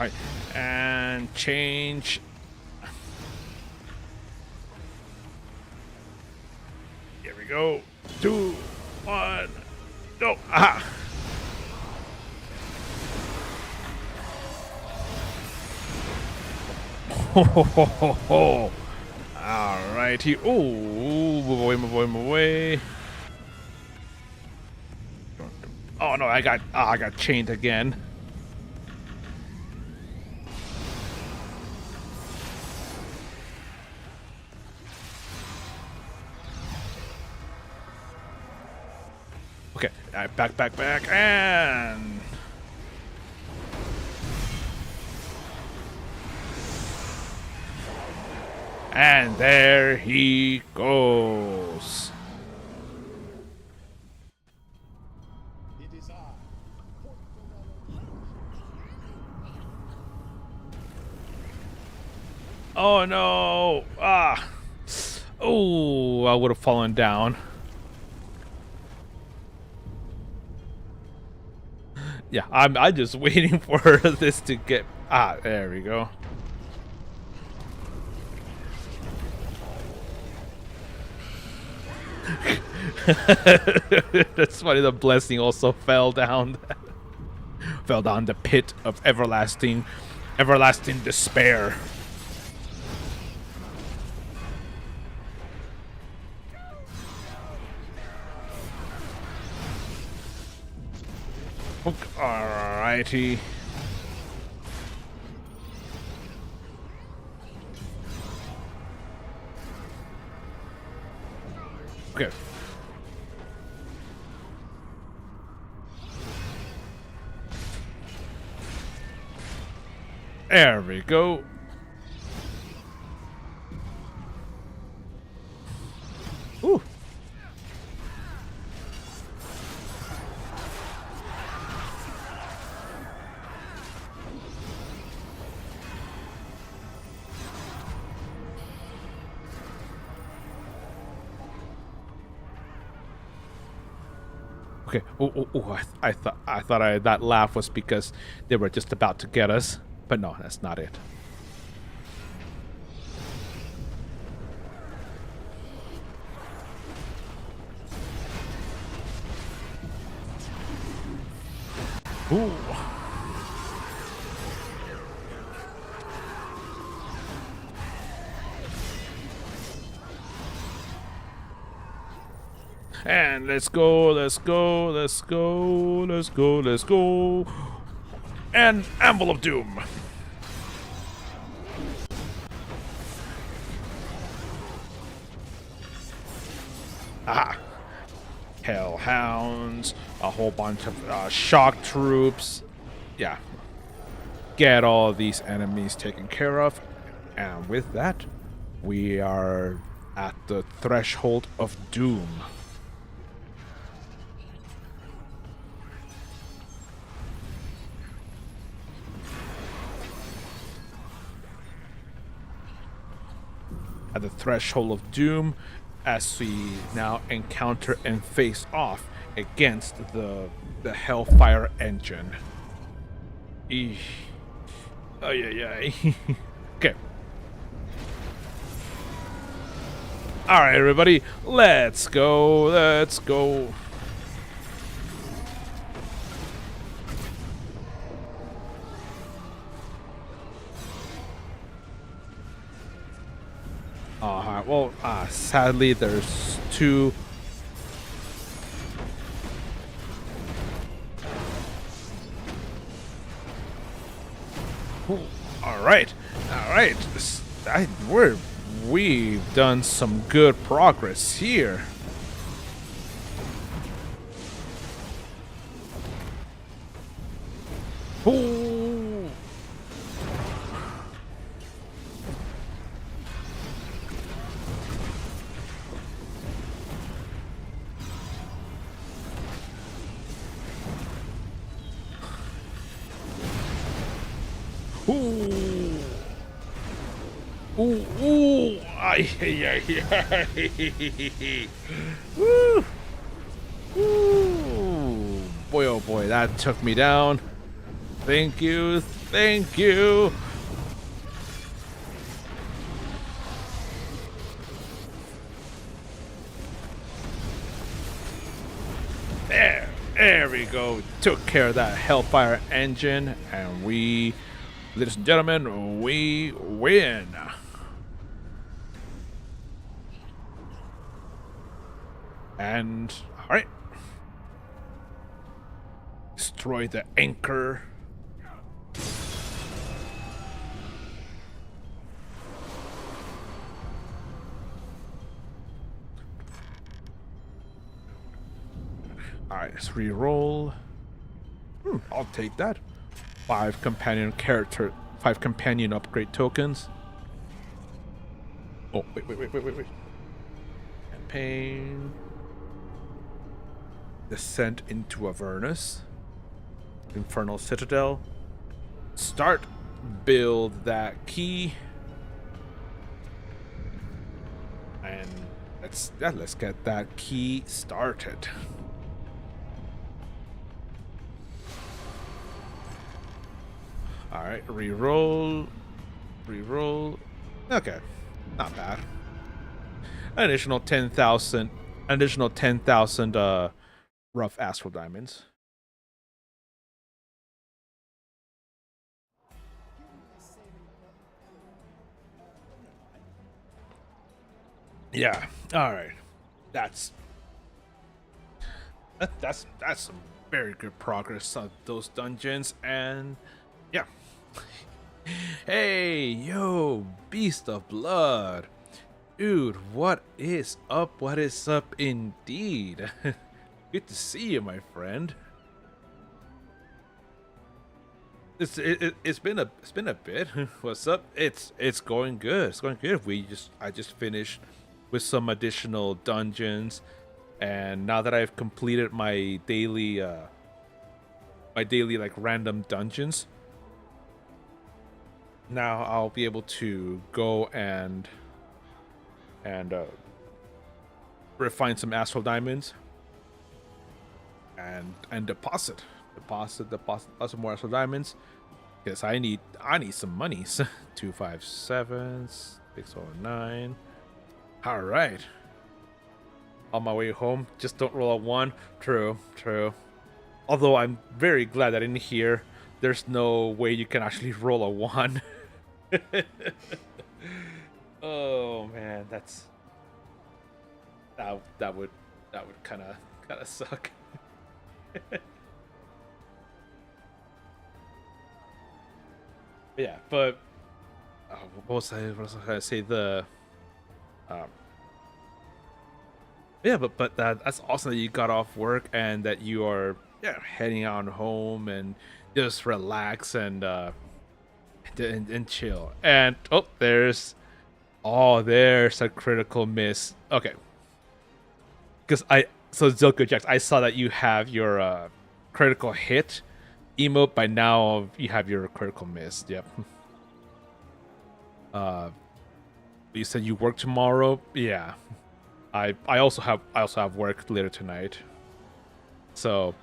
Alright, and change. Here we go. 2, 1. No. Aha. All right. He. Oh, move away, move away, move away. Oh no, I got chained again. Okay, back, and there he goes. Oh no! Ah! Oh, I would have fallen down. Yeah, I'm just waiting for this to get. Ah, there we go. That's funny. The blessing also fell down the pit of everlasting despair. Alrighty. Okay. There we go. Ooh. Okay. Oh, I thought that laugh was because they were just about to get us, but no, that's not it. Ooh. And let's go, let's go, let's go, let's go, let's go. And Anvil of Doom. Aha. Hellhounds, a whole bunch of shock troops. Yeah. Get all of these enemies taken care of. And with that, we are at the threshold of doom. At the threshold of doom, as we now encounter and face off against the Hellfire engine. Eesh. Ay, ay, ay. Okay. Alright, everybody, let's go, let's go. Well, sadly, there's two. Ooh, all right. We've done some good progress here. Ooh. Ooh. Ooh, ooh. Ay, ay, ay, ay. Woo. Ooh. Boy, oh boy, that took me down. Thank you, thank you. There we go. Took care of that Hellfire engine, and we, ladies and gentlemen, we win. And, alright. Destroy the anchor. Alright, let's re-roll. I'll take that. 5 companion upgrade tokens. Oh, wait. Campaign. Descent into Avernus. Infernal Citadel. Start. Build that key. And let's get that key started. Alright, re-roll. Okay, not bad. Additional 10,000 rough astral diamonds. Yeah, alright. That's some very good progress on those dungeons, and yeah. Hey, yo, Beast of Blood. Dude, what is up? What is up indeed? Good to see you, my friend. It's been a bit. What's up? It's going good. It's going good. I just finished with some additional dungeons, and now that I've completed my daily like random dungeons, now I'll be able to go and refine some astral diamonds and deposit more astral diamonds, because I need some monies. 257 609. All right, on my way home. Just don't roll a 1. True. Although I'm very glad that in here there's no way you can actually roll a 1. Oh man, that would kind of suck. Yeah, but what was I gonna say? Um, yeah, but that's awesome that you got off work and that you are heading out home and just relax and chill. And there's a critical miss. Okay, because Zilko Jax, I saw that you have your critical hit emote. By now you have your critical miss. Yep. You said you work tomorrow. Yeah, I also have work later tonight. So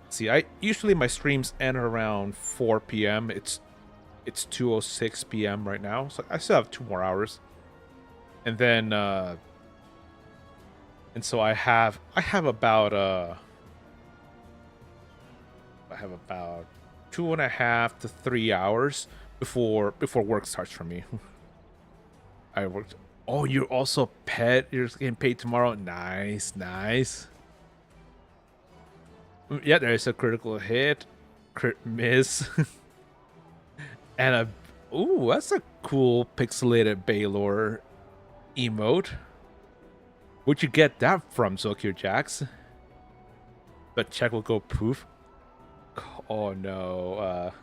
see, I usually my streams end around 4 p.m. It's 2:06 p.m. right now, so I still have 2 more hours. And then and so I have about 2.5 to 3 hours before work starts for me. I worked. Oh, you're also pet. You're getting paid tomorrow. Nice. Yeah, there's a critical hit, crit miss, and that's a cool pixelated Baylor emote. Where'd you get that from, Zokyo Jax? But check will go poof. Oh no.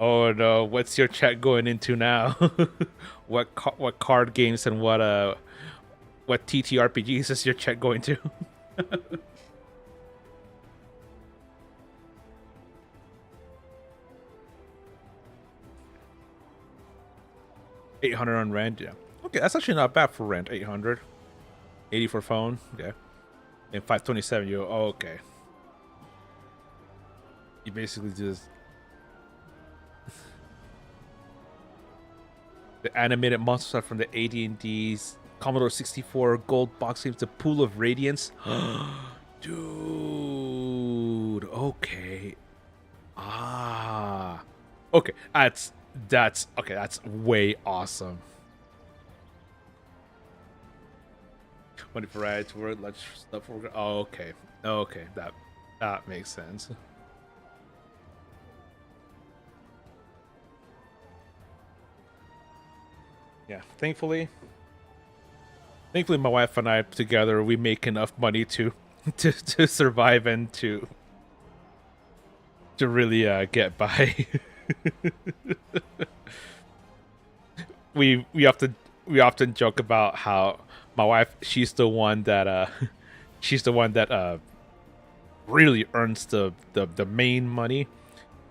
Oh no, what's your chat going into now? What card games and what TTRPGs is your chat going to? 800 on rent, yeah. Okay, that's actually not bad for rent. 800, 80 for phone, okay, and 527. Okay. You basically just the animated monsters are from the AD&D's Commodore 64 gold box games, The Pool of Radiance. Dude, okay. Okay, that's okay. That's way awesome. Money for rides, work, lunch stuff. Oh, okay, that makes sense. Yeah, thankfully, my wife and I together, we make enough money to survive and to really get by. we often joke about how my wife, she's the one that really earns the main money,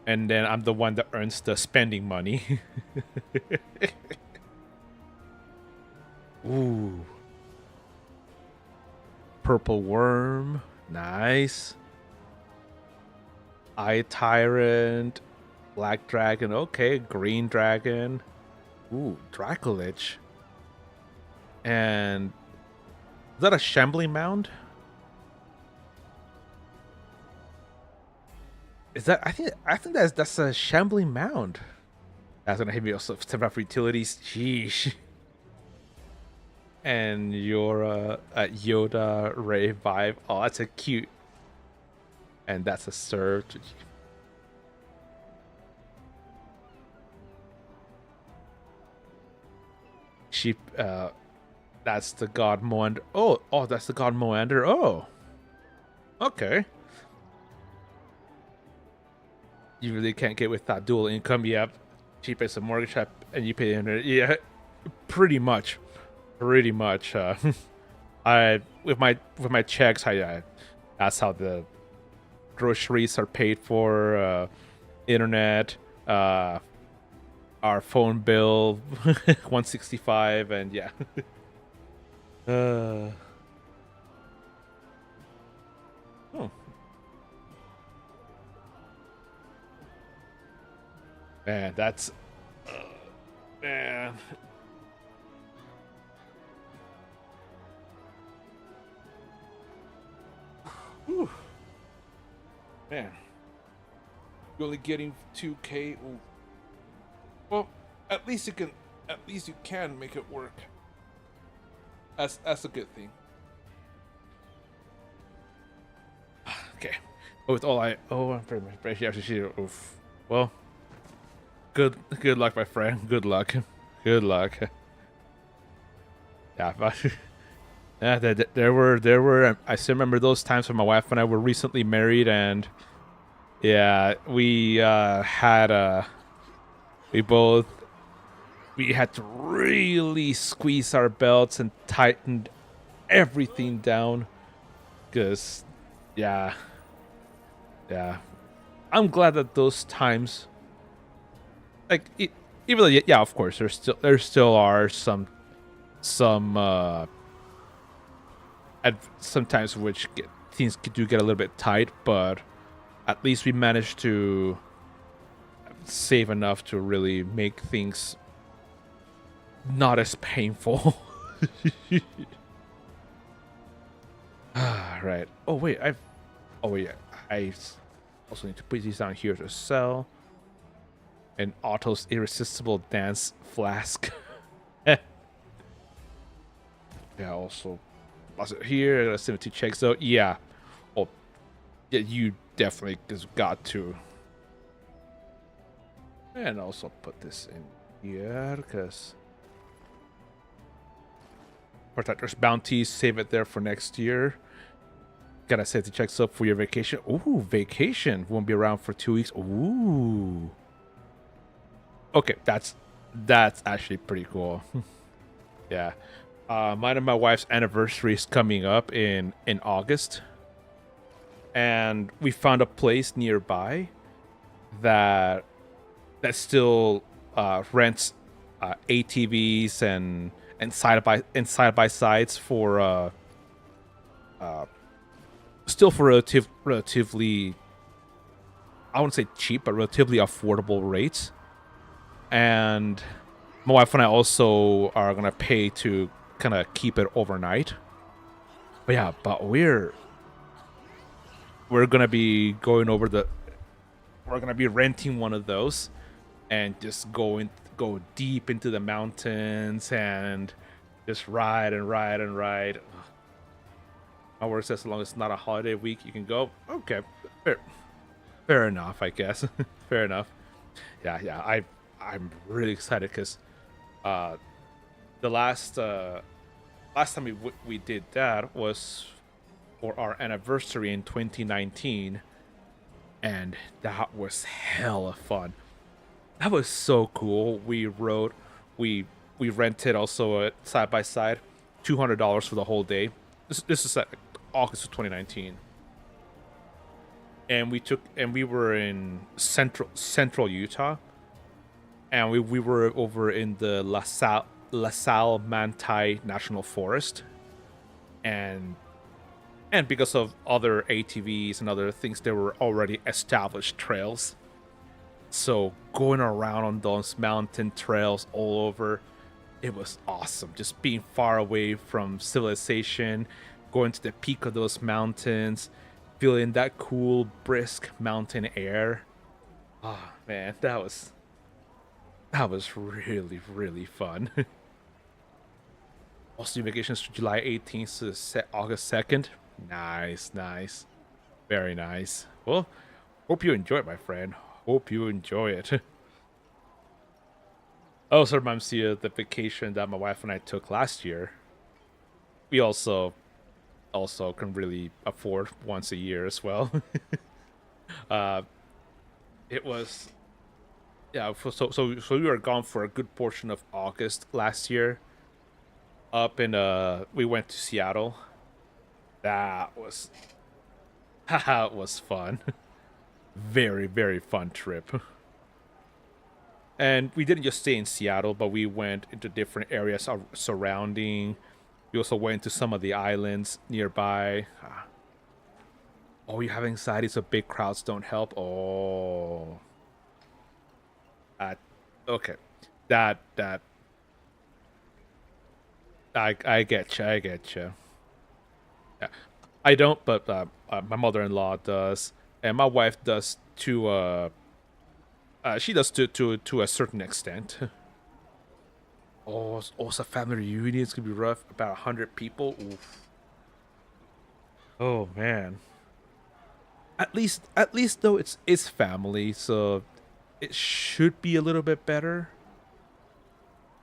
and then I'm the one that earns the spending money. Ooh, purple worm, nice. Eye Tyrant, Black Dragon, okay, Green Dragon. Ooh, Dracolich. And is that a Shambling Mound? Is that I think that's a Shambling Mound. That's gonna hit me also step up for utilities. Sheesh. and your Yoda Ray vibe. Oh, that's a cute, and that's a serve. She, that's the God Moander. Oh, that's the God Moander. Oh, okay. You really can't get with that dual income. Yep. She pays a mortgage and you pay internet. Yeah, pretty much. Pretty much. I with my checks, I that's how the groceries are paid for. Internet, our phone bill, 165, and yeah. uh. Oh. Man, that's man. Whew. Man, you're only getting 2K. Ooh. Well, at least you can make it work. That's a good thing. Okay. With all I'm very much appreciate. Oof. Well, good luck, my friend. Good luck. Good luck. Yeah, but yeah, there were. I still remember those times when my wife and I were recently married, and yeah, we had we had to really squeeze our belts and tighten everything down, because yeah, I'm glad that those times, like even though yeah, of course there still are some sometimes which things do get a little bit tight, but at least we managed to save enough to really make things not as painful. Right. Oh wait, I also need to put these down here to sell. An Otto's irresistible dance flask. Yeah. Also, here. Let's send it to check. So yeah. Oh, yeah. You definitely just got to. And also put this in here because Protector's Bounties, save it there for next year. Gotta set the checks up for your vacation. Ooh, vacation. Won't be around for 2 weeks. Ooh. Okay, that's actually pretty cool. Yeah. Mine and my wife's anniversary is coming up in August. And we found a place nearby that still rents ATVs and side by sides for still for relatively, I wouldn't say cheap, but relatively affordable rates. And my wife and I also are gonna pay to kind of keep it overnight. But yeah, but we're gonna be going over we're gonna be renting one of those and just go deep into the mountains and just ride and ride and ride. My work says as long as it's not a holiday week, you can go. Okay, fair enough, I guess. Fair enough. Yeah. I'm really excited because the last time we did that was for our anniversary in 2019, and that was hella fun. That was so cool. We rented also a side by side, $200 for the whole day. This is August of 2019, and we were in central Utah, and we were over in the LaSalle Manti National Forest, and because of other ATVs and other things, there were already established trails. So going around on those mountain trails all over, it was awesome. Just being far away from civilization, going to the peak of those mountains, feeling that cool, brisk mountain air. Oh man, that was really, really fun. Also, vacations to July 18th to August 2nd. Nice, nice. Very nice. Well, hope you enjoy it, my friend. Hope you enjoy it. Also reminds me of the vacation that my wife and I took last year. We also can really afford once a year as well. It was yeah. So we were gone for a good portion of August last year. Up in we went to Seattle. That was that was fun. Very very fun trip. And we didn't just stay in Seattle, but we went into different areas surrounding. We also went to some of the islands nearby. Oh, you have anxiety, so big crowds don't help. Oh, uh, okay. That I get you. I get you. Yeah, I don't, but my mother-in-law does, and my wife does to she does to a certain extent. Oh, it's a family reunion. It's gonna be rough. About 100 people. Oof. Oh man. At least though it's family, so it should be a little bit better.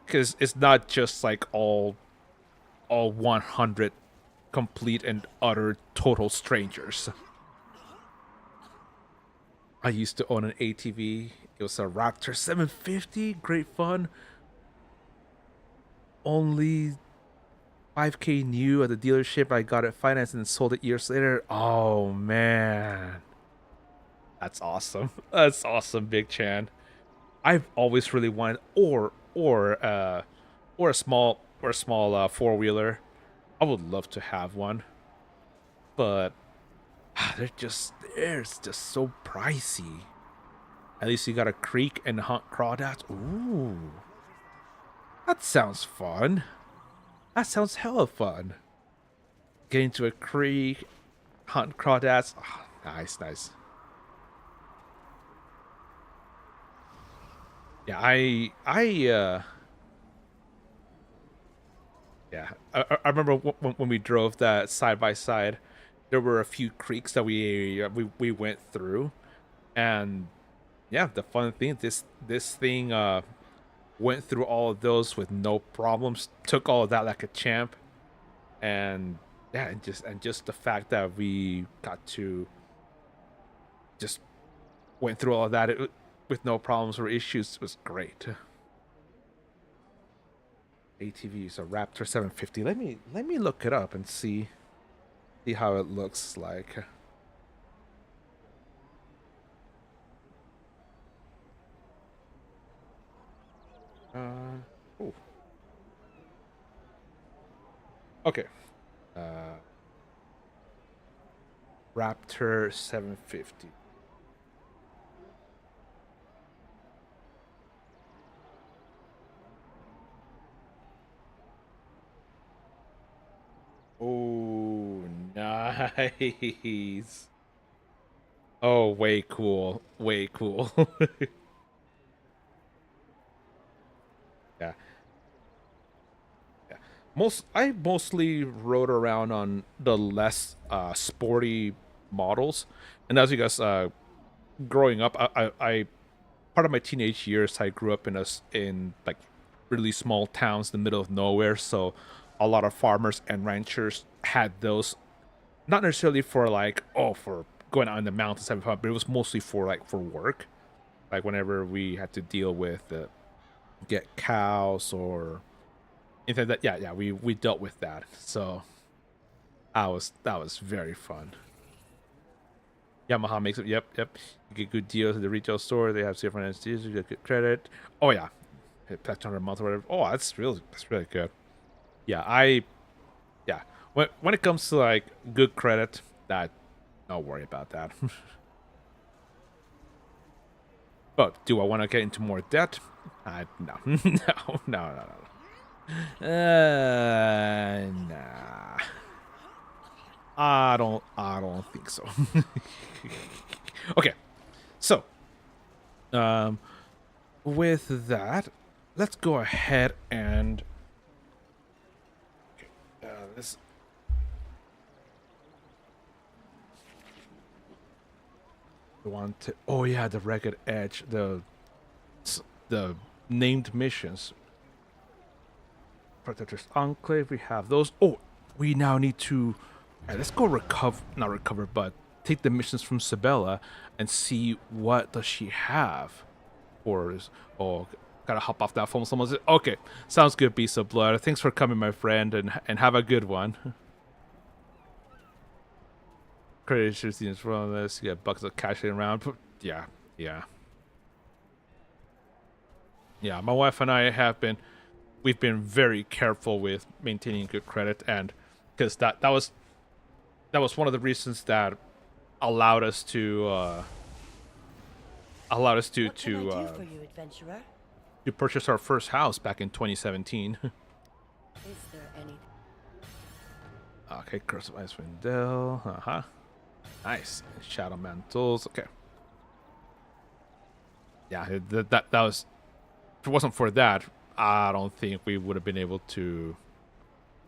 Because it's not just like all 100 complete and utter total strangers. I used to own an ATV. It was a Raptor 750. Great fun. Only 5K new at the dealership. I got it financed and sold it years later. Oh man. That's awesome. That's awesome, Big Chan. I've always really wanted or a small four-wheeler. I would love to have one. But they're just so pricey. At least you got a creek and hunt crawdads. Ooh. That sounds fun. That sounds hella fun. Get into a creek, hunt crawdads. Oh, nice, nice. Yeah, yeah, I remember when we drove that side by side, there were a few creeks that we went through, and yeah, the fun thing this thing went through all of those with no problems, took all of that like a champ, and yeah, and just the fact that we got to just went through all of that with no problems or issues was great. ATV is a Raptor 750. Let me look it up and see how it looks like. Oh, okay. Uh, Raptor 750. Oh, nice. Oh, way cool. Way cool. Yeah. Yeah. I mostly rode around on the less sporty models. And as you guys growing up, I part of my teenage years I grew up in like really small towns in the middle of nowhere, so a lot of farmers and ranchers had those, not necessarily for like for going out in the mountains having fun, but it was mostly for like for work. Like whenever we had to deal with get cows or anything like that. Yeah, we dealt with that. So that was very fun. Yamaha makes it. Yep. You get good deals at the retail store. They have different entities. You get good credit. Oh yeah, hit patch on a month or whatever. Oh, that's really good. Yeah, yeah. When it comes to like good credit, that don't worry about that. But do I want to get into more debt? No, no. Nah. I don't think so. Okay, so with that, let's go ahead and This. The one to, oh yeah, the Ragged Edge, the named missions. Protector's Enclave, we have those. Oh, we now need to, let's go not recover, but take the missions from Sabella and see what does she have. Or is, oh, gotta hop off that phone. Someone's, okay, sounds good, Beast of Blood. Thanks for coming, my friend, and have a good one. Creatures seen from this. You got buckets of cash laying around. Yeah. My wife and I we've been very careful with maintaining good credit, and because that was one of the reasons that allowed us to What can I do for you, adventurer? to purchase our first house back in 2017. Is there any? Okay, Curse of Icewind Dale. Nice. Shadow Mantles. Okay. Yeah, that was. If it wasn't for that, I don't think we would have been able to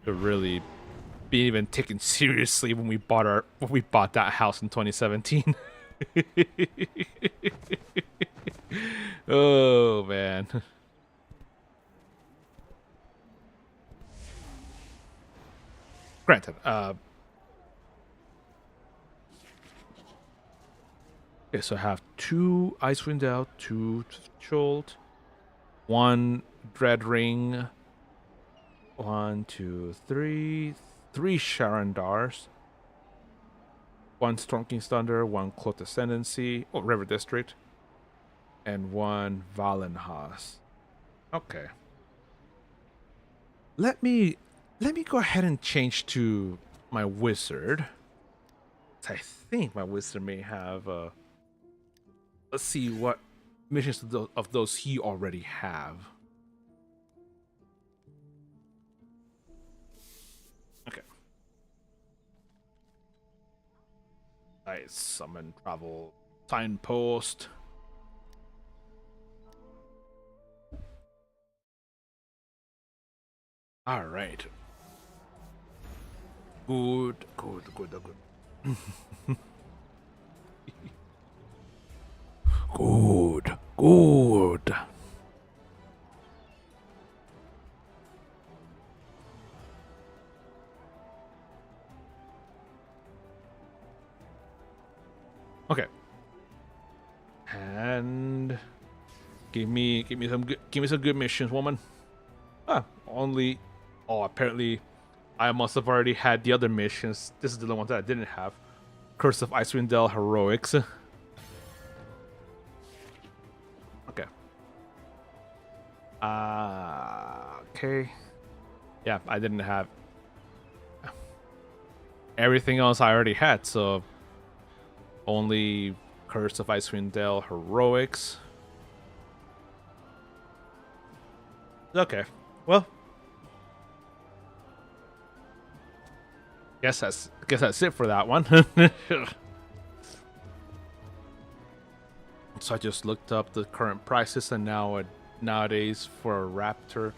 really be even taken seriously when we bought that house in 2017. Oh man. Granted, okay, so I have 2 Icewind Dale, 2 Jolt, 1 Dread Ring, 1, 2, 3, 3 Sharandars, 1 Storm King's Thunder, 1 Cloth Ascendancy, River District, and 1 Valenhas. Okay. Let me go ahead and change to my wizard. I think my wizard may have let's see what missions of those he already have. Okay. I summon travel signpost. All right. Good. Good. Okay. And give me some good missions, woman. Only. Oh, apparently, I must have already had the other missions. This is the one that I didn't have. Curse of Icewind Dale Heroics. Okay. Okay. Yeah, I didn't have everything else I already had, so only Curse of Icewind Dale Heroics. Okay. Well, guess that's it for that one. So I just looked up the current prices, and nowadays for a Raptor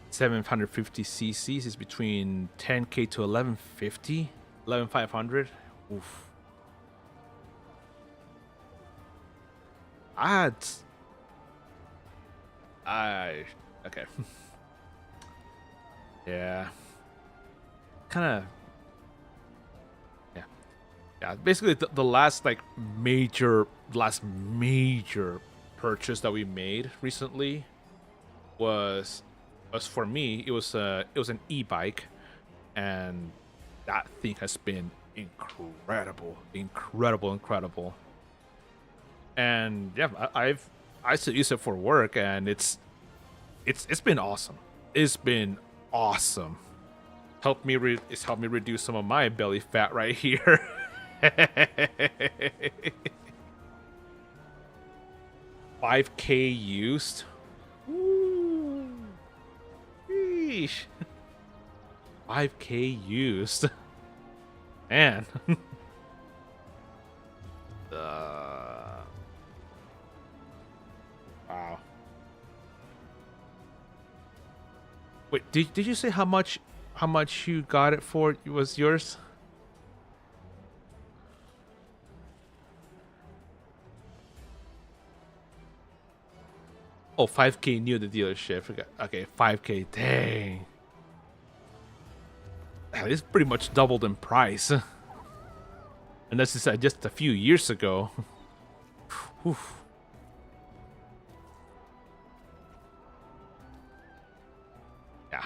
750 cc's is between 10k to 1150, 11500. Oof. Okay. Yeah. Kind of. Yeah, basically the last major purchase that we made recently was for me. It was an e-bike, and that thing has been incredible. And yeah, I still use it for work, and it's been awesome. It's been awesome. It's helped me reduce some of my belly fat right here. 5k used. Ooh. Sheesh. 5k used. Man. Wow. Wait, did you say how much how much you got it for? It was yours? Oh, 5K near the dealership. Okay, 5K. Dang. It's pretty much doubled in price. And this is just a few years ago. Whew. Yeah.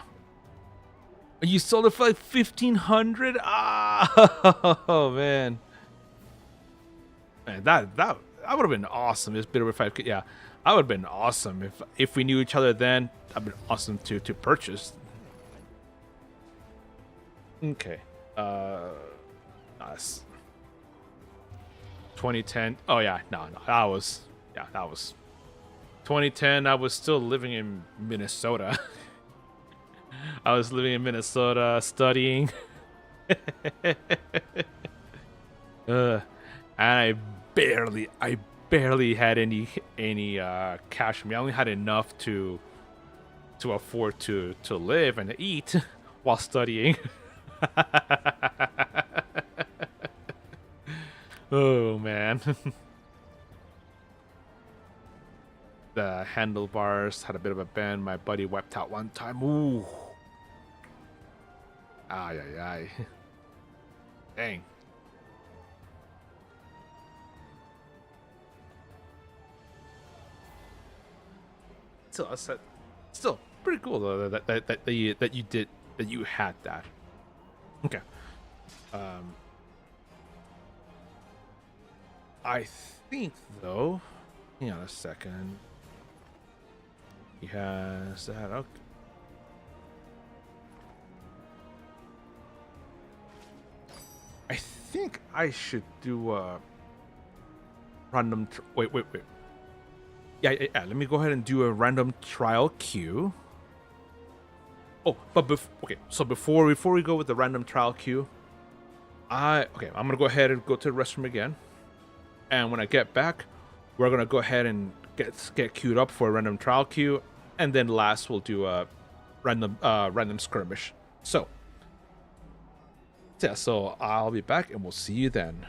You sold it for like 1,500? Ah, oh man. Man, that would have been awesome. It's bit over 5K. Yeah, that would have been awesome if we knew each other then. That'd been awesome to purchase. Okay. Nice. 2010. Oh yeah, no, that was 2010. I was still living in Minnesota. I was living in Minnesota studying. And I barely had any cash on me. I only had enough to afford to live and eat while studying. Oh man. The handlebars had a bit of a bend. My buddy wiped out one time. Ooh. Ay ay ay. Dang. Still pretty cool though that you had that. Okay. I think though. Hang on a second. He has that. Okay. I think I should do a random. Wait. Yeah. Let me go ahead and do a random trial queue. Oh, but okay. So before we go with the random trial queue, I'm gonna go ahead and go to the restroom again, and when I get back, we're gonna go ahead and get queued up for a random trial queue, and then last we'll do a random skirmish. So yeah, so I'll be back, and we'll see you then.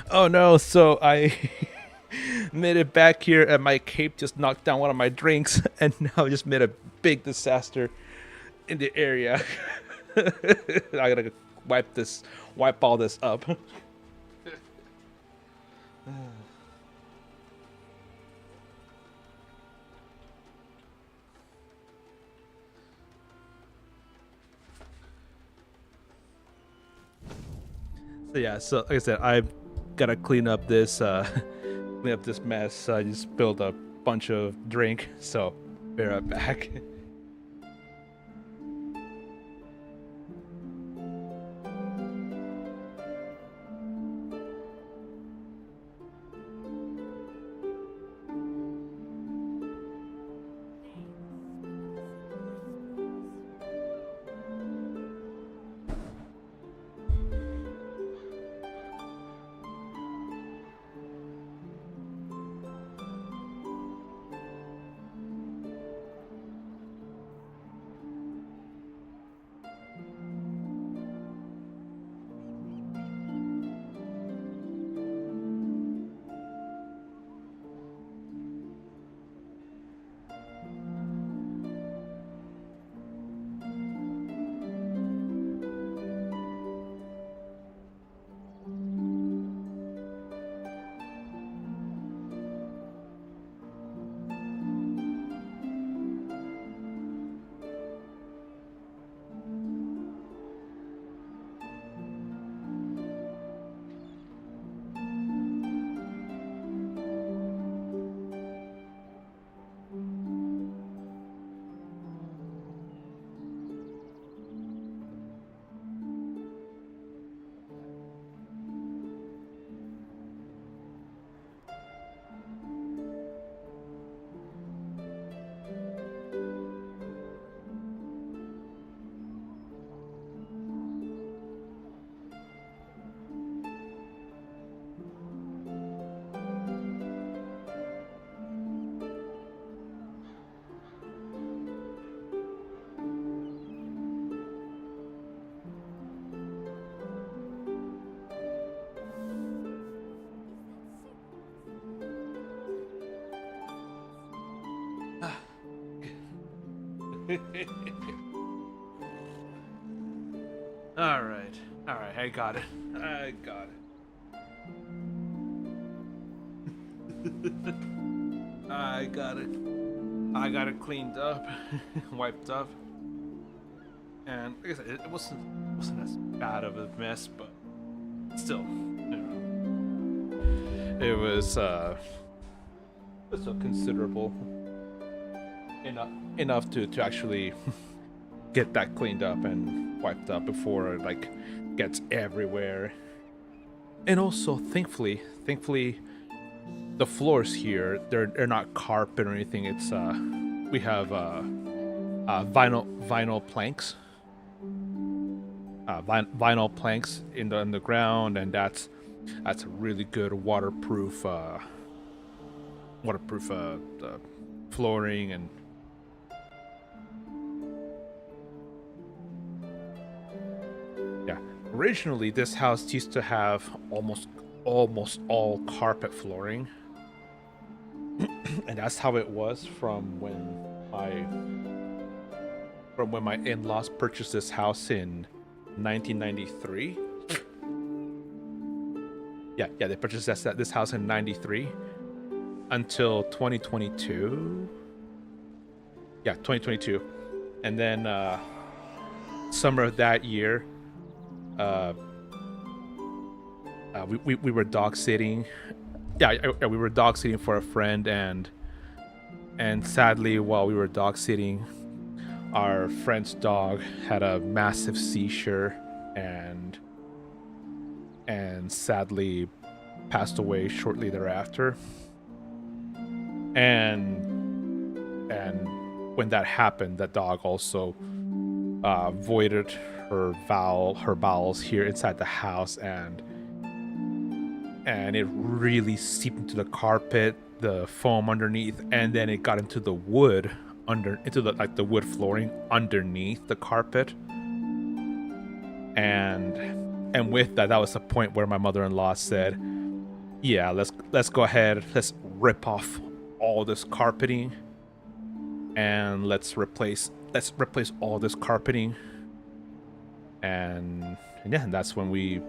Oh no, so I made it back here and my cape just knocked down one of my drinks and now just made a big disaster in the area. I gotta wipe all this up. So yeah, so like I said, I gotta clean up this clean up this mess. I just spilled a bunch of drink, so be right back. All right, I got it. I got it. I got it cleaned up, wiped up, and like I said, it wasn't as bad of a mess, but still, it was still considerable enough to actually get that cleaned up and wiped up before it like gets everywhere. And also, thankfully, the floors here they're not carpet or anything. It's we have vinyl planks, vinyl planks in the ground, and that's a really good waterproof flooring. And yeah, originally this house used to have almost all carpet flooring. And that's how it was from when my in-laws purchased this house in 1993. Yeah, they purchased this house in 93 until 2022. Yeah, 2022. And then summer of that year, we were dog sitting. Yeah, we were dog sitting for a friend, and sadly, while we were dog sitting, our friend's dog had a massive seizure and sadly passed away shortly thereafter. And when that happened, that dog also voided her bowels here inside the house, and it really seeped into the carpet, the foam underneath, and then it got into the wood into the wood flooring underneath the carpet. And with that was the point where my mother-in-law said, Yeah, let's go ahead. Let's rip off all this carpeting, and let's replace all this carpeting. And yeah, that's when we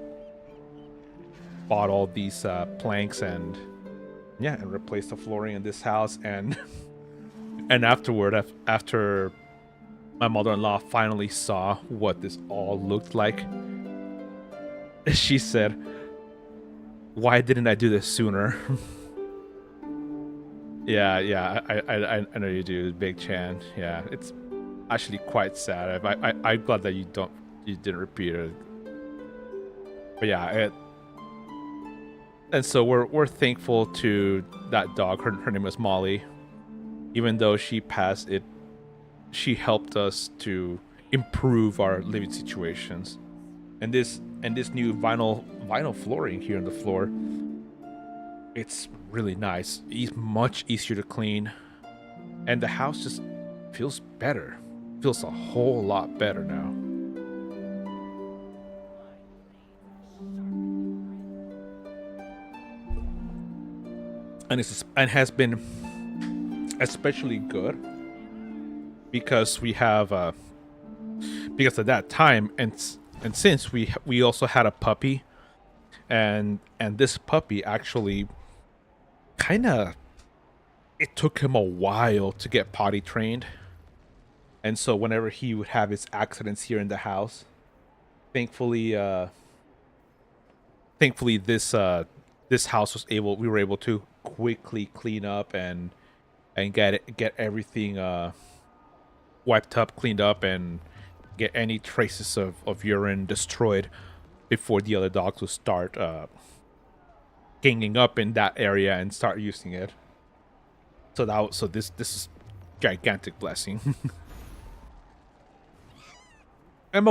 bought all these planks and yeah, and replaced the flooring in this house. And and afterward, after my mother-in-law finally saw what this all looked like, she said, "Why didn't I do this sooner?" Yeah, I know you do, Big Chan. Yeah, it's actually quite sad. I'm glad that you didn't repeat it. But yeah, and so we're thankful to that dog. Her name was Molly. Even though she passed, she helped us to improve our living situations. And this new vinyl flooring here on the floor, it's really nice. It's much easier to clean, and the house just feels better. Feels a whole lot better now. And has been especially good because we have because at that time and since we also had a puppy, and this puppy actually kind of, it took him a while to get potty trained. And so whenever he would have his accidents here in the house, thankfully this house we were able to quickly clean up and get everything wiped up, cleaned up, and get any traces of urine destroyed before the other dogs would start ganging up in that area and start using it. So this is gigantic blessing. And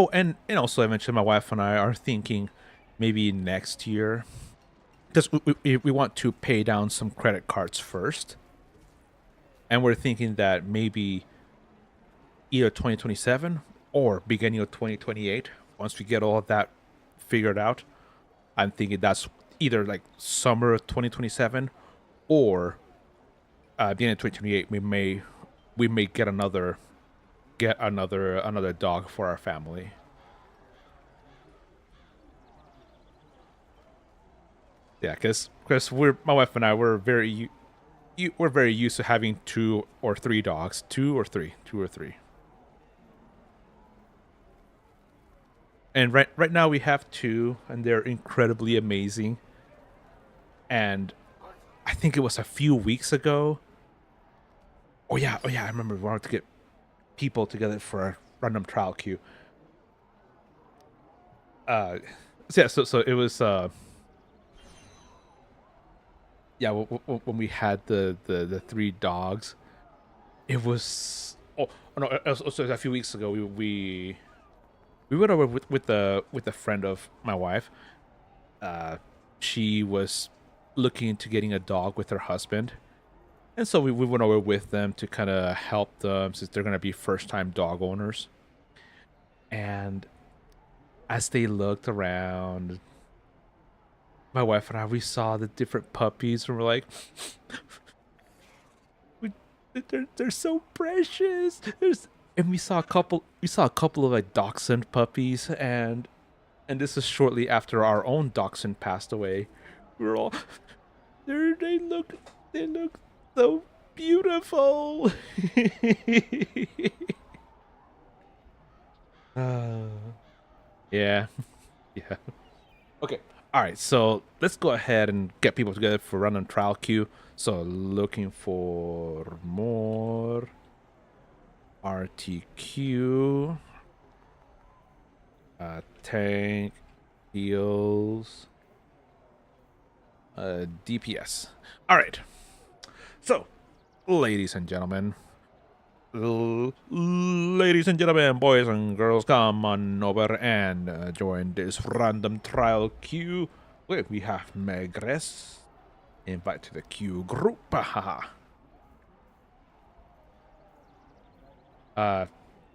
also eventually my wife and I are thinking maybe next year, because we want to pay down some credit cards first, and we're thinking that maybe either 2027 or beginning of 2028, once we get all of that figured out. I'm thinking that's either like summer of 2027 or beginning of 2028. We may get another dog for our family. Yeah, because my wife and I, we're very used to having two or three dogs, two or three. And right now we have two, and they're incredibly amazing. And I think it was a few weeks ago. Oh yeah, I remember we wanted to get people together for a random trial queue. So yeah, so it was yeah, when we had the three dogs, it was no, it was also a few weeks ago. We went over with a friend of my wife. She was looking into getting a dog with her husband, and so we went over with them to kind of help them since they're gonna be first time dog owners. And as they looked around, my wife and I, we saw the different puppies, and we're like, we, they're so precious. And we saw a couple of like dachshund puppies, and this is shortly after our own dachshund passed away. We were all, they look so beautiful. uh, yeah, yeah. Okay. All right. So let's go ahead and get people together for random trial queue. So looking for more RTQ, tank, heals, DPS. All right. So, ladies and gentlemen, boys and girls, come on over and join this random trial queue. Wait, we have Megres. Invite to the queue group. Haha. I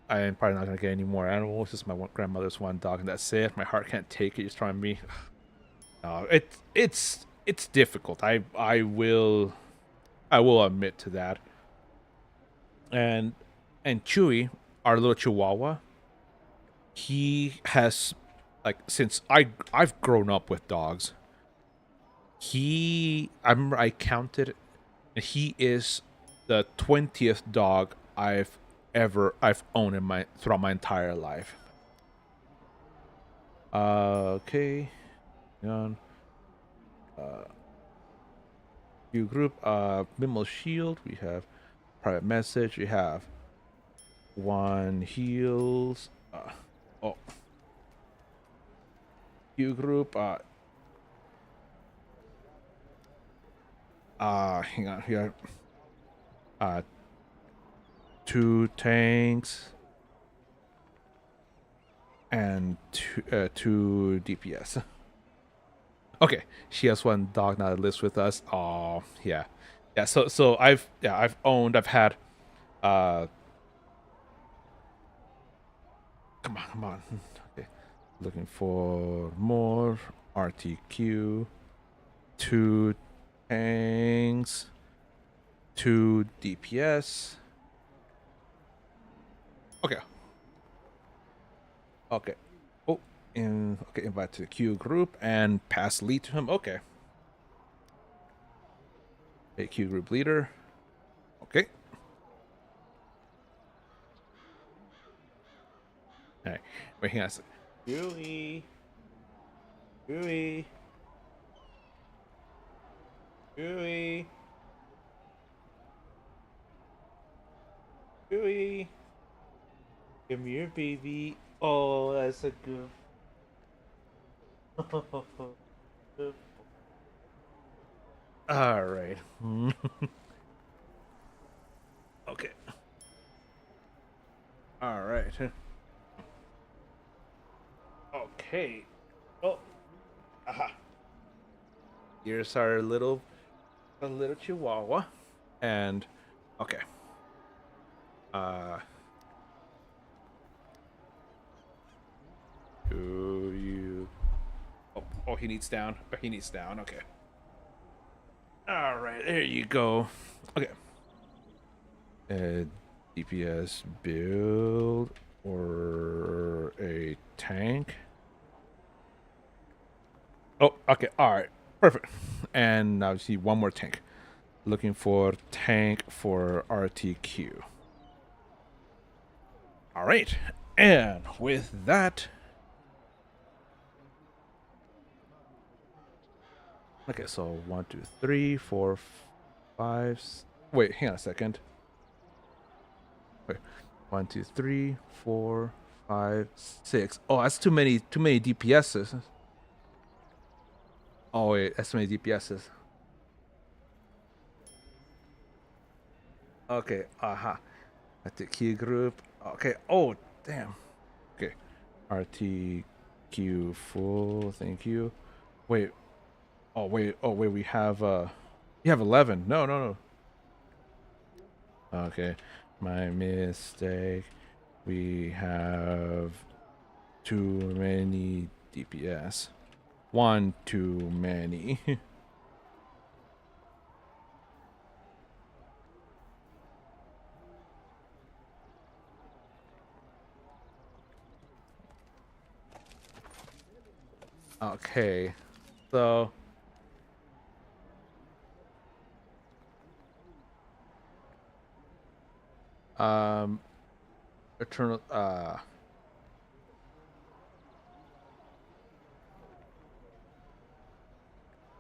am probably not gonna get any more animals. This is my grandmother's one dog, and that's it. My heart can't take it. Just trying me. It's it's difficult. I will admit to that. And Chewy, our little Chihuahua, he has like since I've grown up with dogs. I remember I counted, and he is the 20th dog I've owned in my throughout my entire life. Okay. Hang on. View group, minimal shield, we have private message, we have one heals, oh, view group, hang on here, two tanks and two DPS. Okay, she has one dog now that lives with us. Oh, yeah, yeah. So I've I've had, uh, come on. Okay, looking for more RTQ, two tanks, two DPS. Okay. Okay. Oh, okay, invite to the queue group and pass lead to him. Okay. A queue group leader. Okay. All right. Wait, hang on a second. Gooey. Gooey. Gooey. Gooey. Come here, baby. Oh, that's a good. All right. Okay. All right. Okay. Oh. Aha. Here's our little chihuahua. And okay. Do you oh, he needs down. Oh, he needs down. Okay. All right, there you go. Okay. DPS build or a tank. Oh, okay. All right. Perfect. And now see one more tank. Looking for tank for RTQ. All right. And with that, okay, so 1, 2, 3, 4, 5. Wait, hang on a second. Wait, 1, 2, 3, 4, 5, 6. Oh, that's too many DPSs. Oh wait, that's too many DPSs. Okay, At the key group. Okay. Oh, damn. Okay. RTQ full. Thank you. Wait. Oh wait. Oh wait. We have You have 11. No, no, no. Okay. My mistake. We have too many DPS. One too many. Okay. So eternal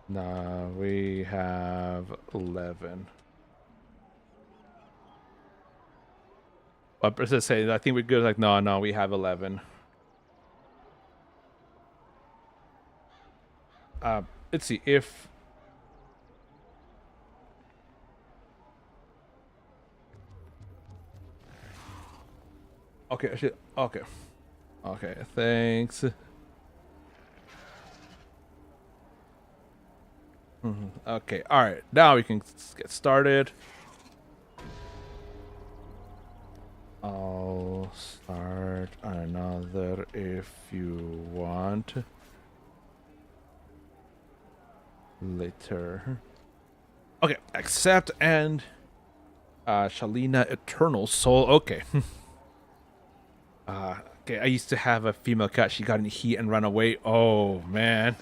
nah, we have 11. But just say I think we're good. Like no, we have 11. Let's see if okay, okay. Okay, thanks. Okay, all right. Now we can get started. I'll start another if you want. later. Okay, accept and Shalina Eternal Soul. Okay. Okay, I used to have a female cat. She got in heat and ran away. Oh man.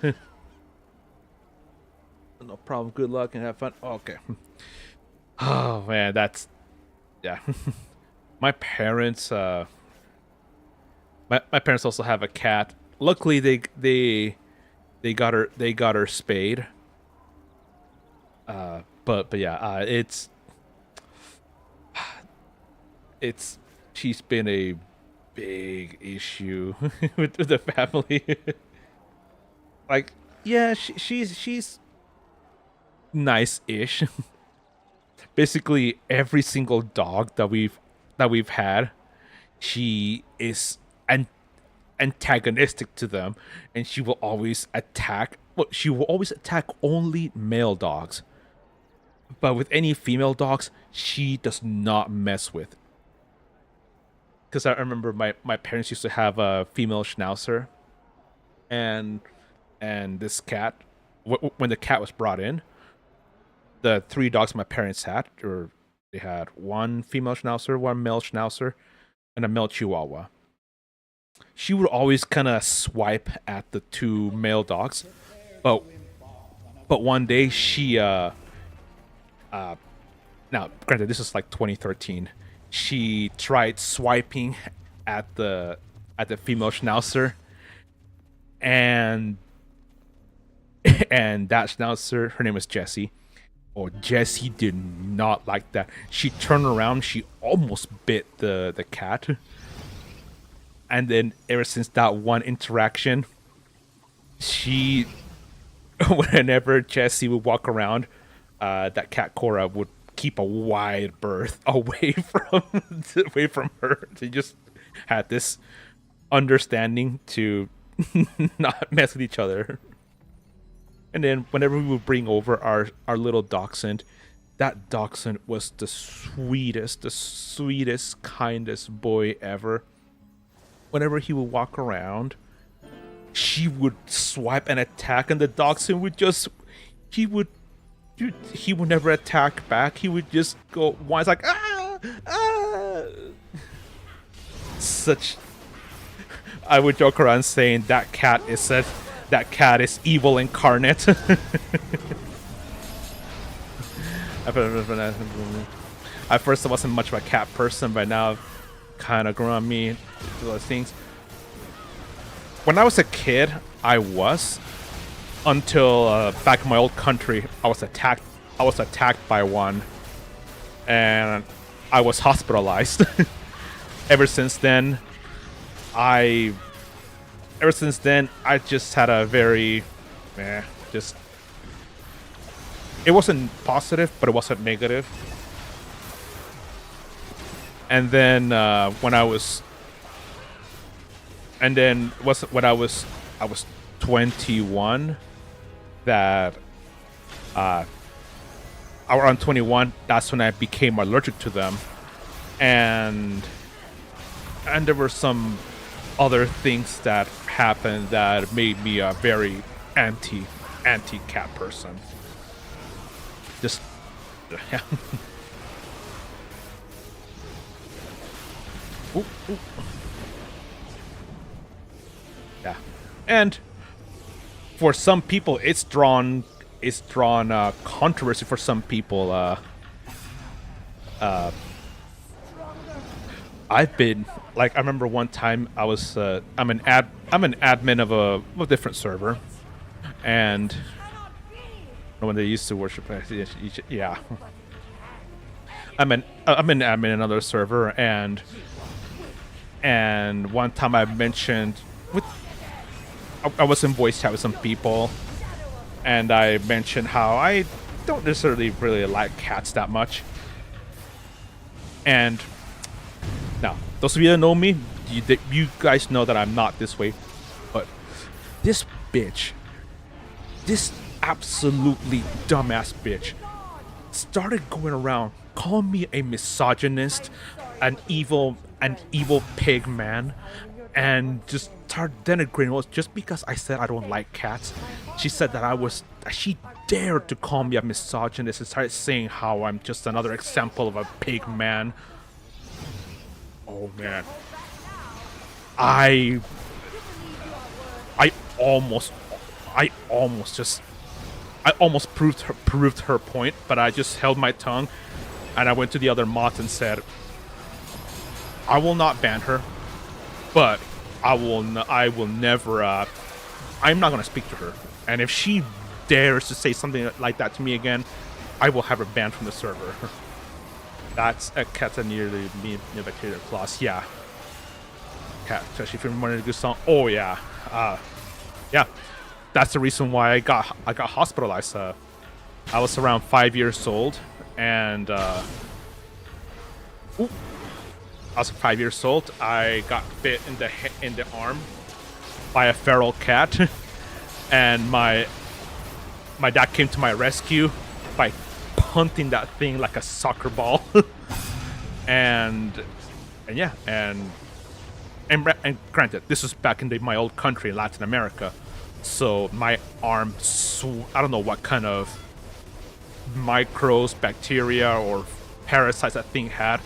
No problem. Good luck and have fun. Okay. Oh man, that's yeah. My parents my parents also have a cat. Luckily they got her spayed. But yeah, it's she's been a big issue with the family. Like, yeah, she's nice-ish. Basically, every single dog that we've had, she is antagonistic to them, and she will always attack. Well, she will always attack only male dogs. But with any female dogs, she does not mess with. Because I remember my parents used to have a female schnauzer, and this cat. When the cat was brought in, the 3 dogs my parents had, or they had one female schnauzer, one male schnauzer, and a male chihuahua. She would always kind of swipe at the 2 male dogs, but one day she now granted this is like 2013, she tried swiping at the female schnauzer, and that schnauzer, her name was Jessie. Oh, Jessie did not like that. She turned around, she almost bit the cat. And then ever since that one interaction, she whenever Jessie would walk around, that cat Cora would keep a wide berth away from her. They just had this understanding to not mess with each other. And then whenever we would bring over our little dachshund, that dachshund was the sweetest, kindest boy ever. Whenever he would walk around, she would swipe and attack, and the dachshund would just, he would never attack back. He would just go whines like, ah, ah. Such, I would joke around saying that cat is evil incarnate. At first I wasn't much of a cat person, but now I've kind of grown on me to those things. When I was a kid, I was, until back in my old country, I was attacked by one, and I was hospitalized. Ever since then, I just had a very, just, it wasn't positive, but it wasn't negative. And then when I was 21, that around 21, that's when I became allergic to them, and there were some other things that happened that made me a very anti cat person. Just yeah. Ooh, ooh. Yeah, and for some people, it's drawn controversy. For some people, I've been like, I remember one time I was I'm an admin of a different server, and when they used to worship, yeah, I'm an admin in another server, and one time I mentioned I was in voice chat with some people, and I mentioned how I don't necessarily really like cats that much. And now, those of you that know me, you guys know that I'm not this way. But this bitch, this absolutely dumbass bitch, started going around calling me a misogynist, an evil pig man, and just started denigrating us just because I said I don't like cats. She said that she dared to call me a misogynist and started saying how I'm just another example of a pig man. Oh man. I almost proved her point, but I just held my tongue and I went to the other mods and said, I will not ban her, but I will never I'm not gonna speak to her, and if she dares to say something like that to me again, I will have her banned from the server. That's a cat nearly me bacteria class. Yeah, cat, especially if you're running a good song. Oh yeah, yeah, that's the reason why I got hospitalized. I was around 5 years old, and ooh, I was 5 years old. I got bit in the arm by a feral cat, and my dad came to my rescue by punting that thing like a soccer ball. and yeah, and granted, this was back in my old country, Latin America, so my arm, I don't know what kind of microbes, bacteria, or parasites that thing had,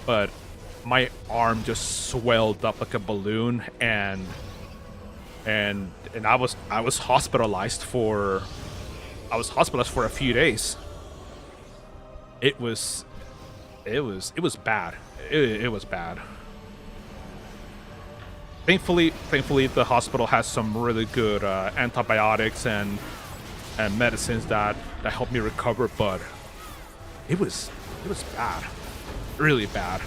but my arm just swelled up like a balloon, and I was hospitalized for a few days. It was bad. It was bad. Thankfully, the hospital has some really good antibiotics and medicines that helped me recover, but it was bad, really bad.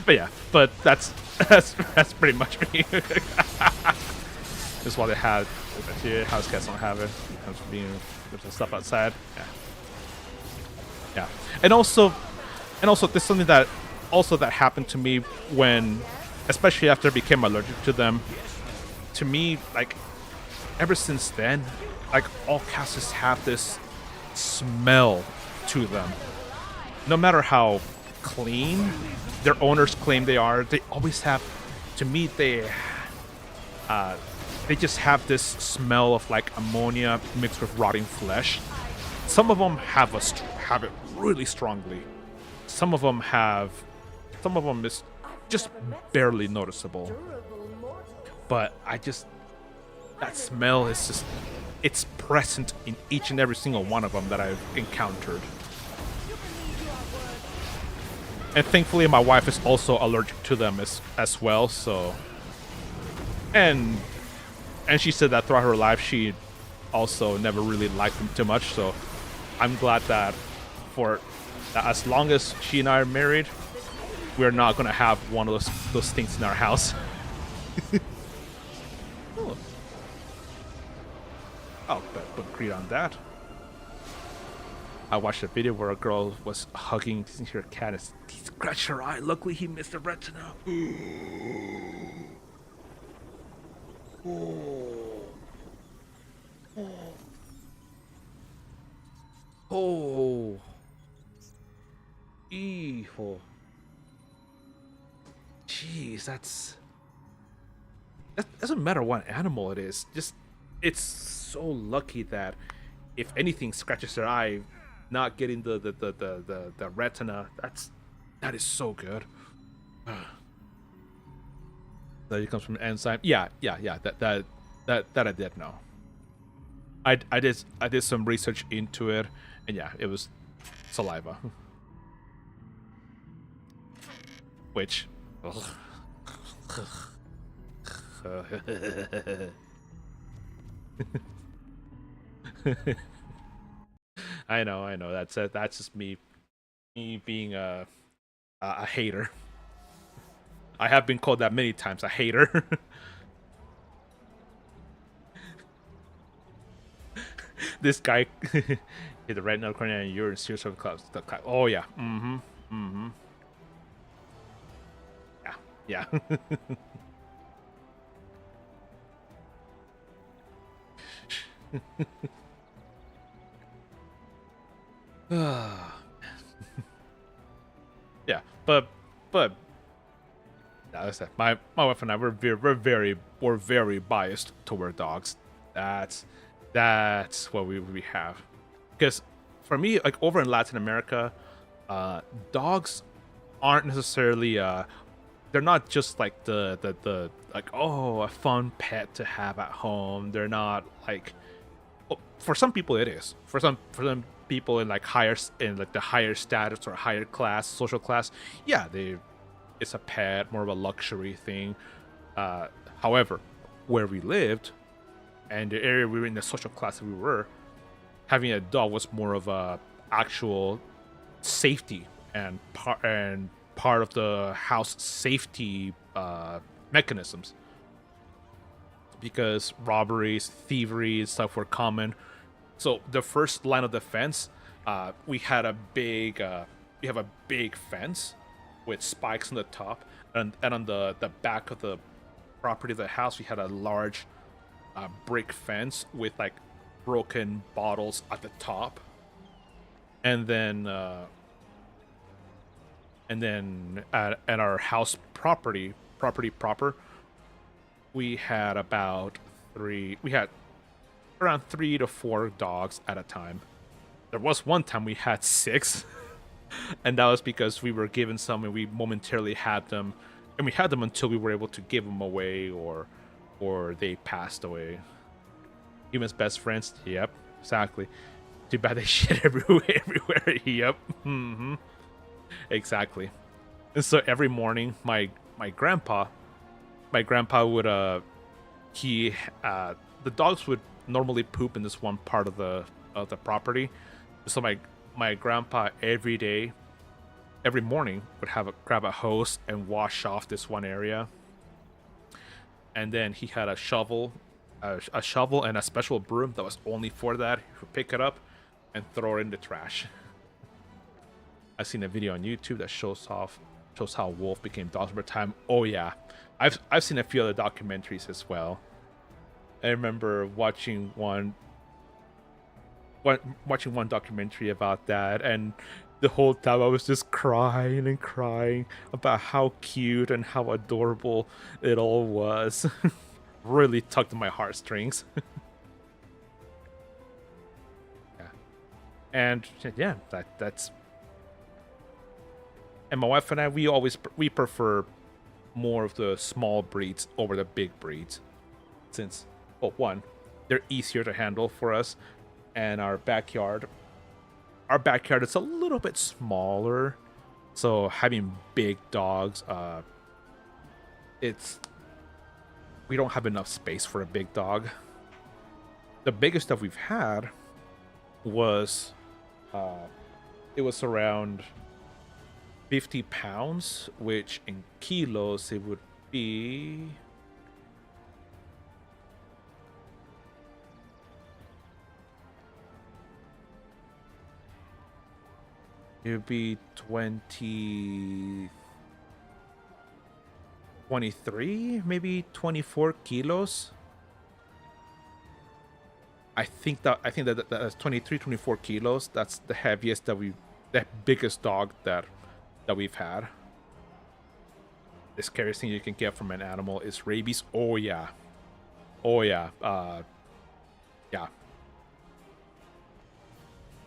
But yeah, that's pretty much me. That's why they had house cats don't have it. Comes from being there's some stuff outside. Yeah, and also there's something that happened to me when, especially after I became allergic to them. To me, like, ever since then, like, all cats just have this smell to them. No matter how clean their owners claim they are, they always have, to me, they just have this smell of like ammonia mixed with rotting flesh. Some of them have it really strongly. Some of them is just barely noticeable. But that smell is just, it's present in each and every single one of them that I've encountered. And thankfully my wife is also allergic to them as well, so, and she said that throughout her life she also never really liked them too much, so I'm glad that as long as she and I are married, we're not gonna have one of those things in our house. Oh. I'll put greed on that. I watched a video where a girl was hugging her cat and he scratched her eye. Luckily, he missed the retina. Oh. Hijo. Jeez, that doesn't matter what animal it is. Just, it's so lucky that if anything scratches their eye, not getting the retina, that is so good. That it comes from enzyme. Yeah. That I did know. I did some research into it, and yeah, it was saliva. Which, I know. That's just me being a hater. I have been called that many times, a hater. This guy hit the right nut corner and you're in serious of clubs. Oh yeah. Yeah. Yeah, but like I said, my wife and I we're very biased toward dogs. That's what we have. Because for me, like over in Latin America, dogs aren't necessarily they're not just like the like, oh, a fun pet to have at home. They're not like, well, for some people it is. For some people in like in like the higher status or higher class, social class, yeah, they it's a pet, more of a luxury thing. However, where we lived and the area we were in, the social class that we were, having a dog was more of a actual safety and part of the house safety mechanisms, because robberies, thievery, and stuff were common. So the first line of defense, we had a big, we have a big fence with spikes on the top, and on the back of the property of the house, we had a large brick fence with like broken bottles at the top, and then at our house property proper, we had around 3 to 4 dogs at a time. There was one time we had 6, and that was because we were given some and we momentarily had them, and we had them until we were able to give them away or they passed away. Humans' best friends. Yep, exactly. Too bad they shit everywhere. Yep. Exactly. And so every morning, my grandpa would he the dogs would normally poop in this one part of the property. So my grandpa every morning would grab a hose and wash off this one area. And then he had a shovel and a special broom that was only for that. He would pick it up and throw it in the trash. I've seen a video on YouTube that shows how wolf became dogs over time. Oh yeah, I've seen a few other documentaries as well. I remember watching one documentary about that, and the whole time I was just crying and crying about how cute and how adorable it all was. Really tugged at my heartstrings. Yeah, and yeah, that's. And my wife and I, we prefer more of the small breeds over the big breeds, since, well, one, they're easier to handle for us, and our backyard is a little bit smaller, so having big dogs, we don't have enough space for a big dog. The biggest stuff we've had was, it was around 50 pounds, which in kilos it would be it would be 23, maybe 24 kilos. I think that's 23, 24 kilos. That's the heaviest the biggest dog that we've had. The scariest thing you can get from an animal is rabies. Oh yeah. Yeah.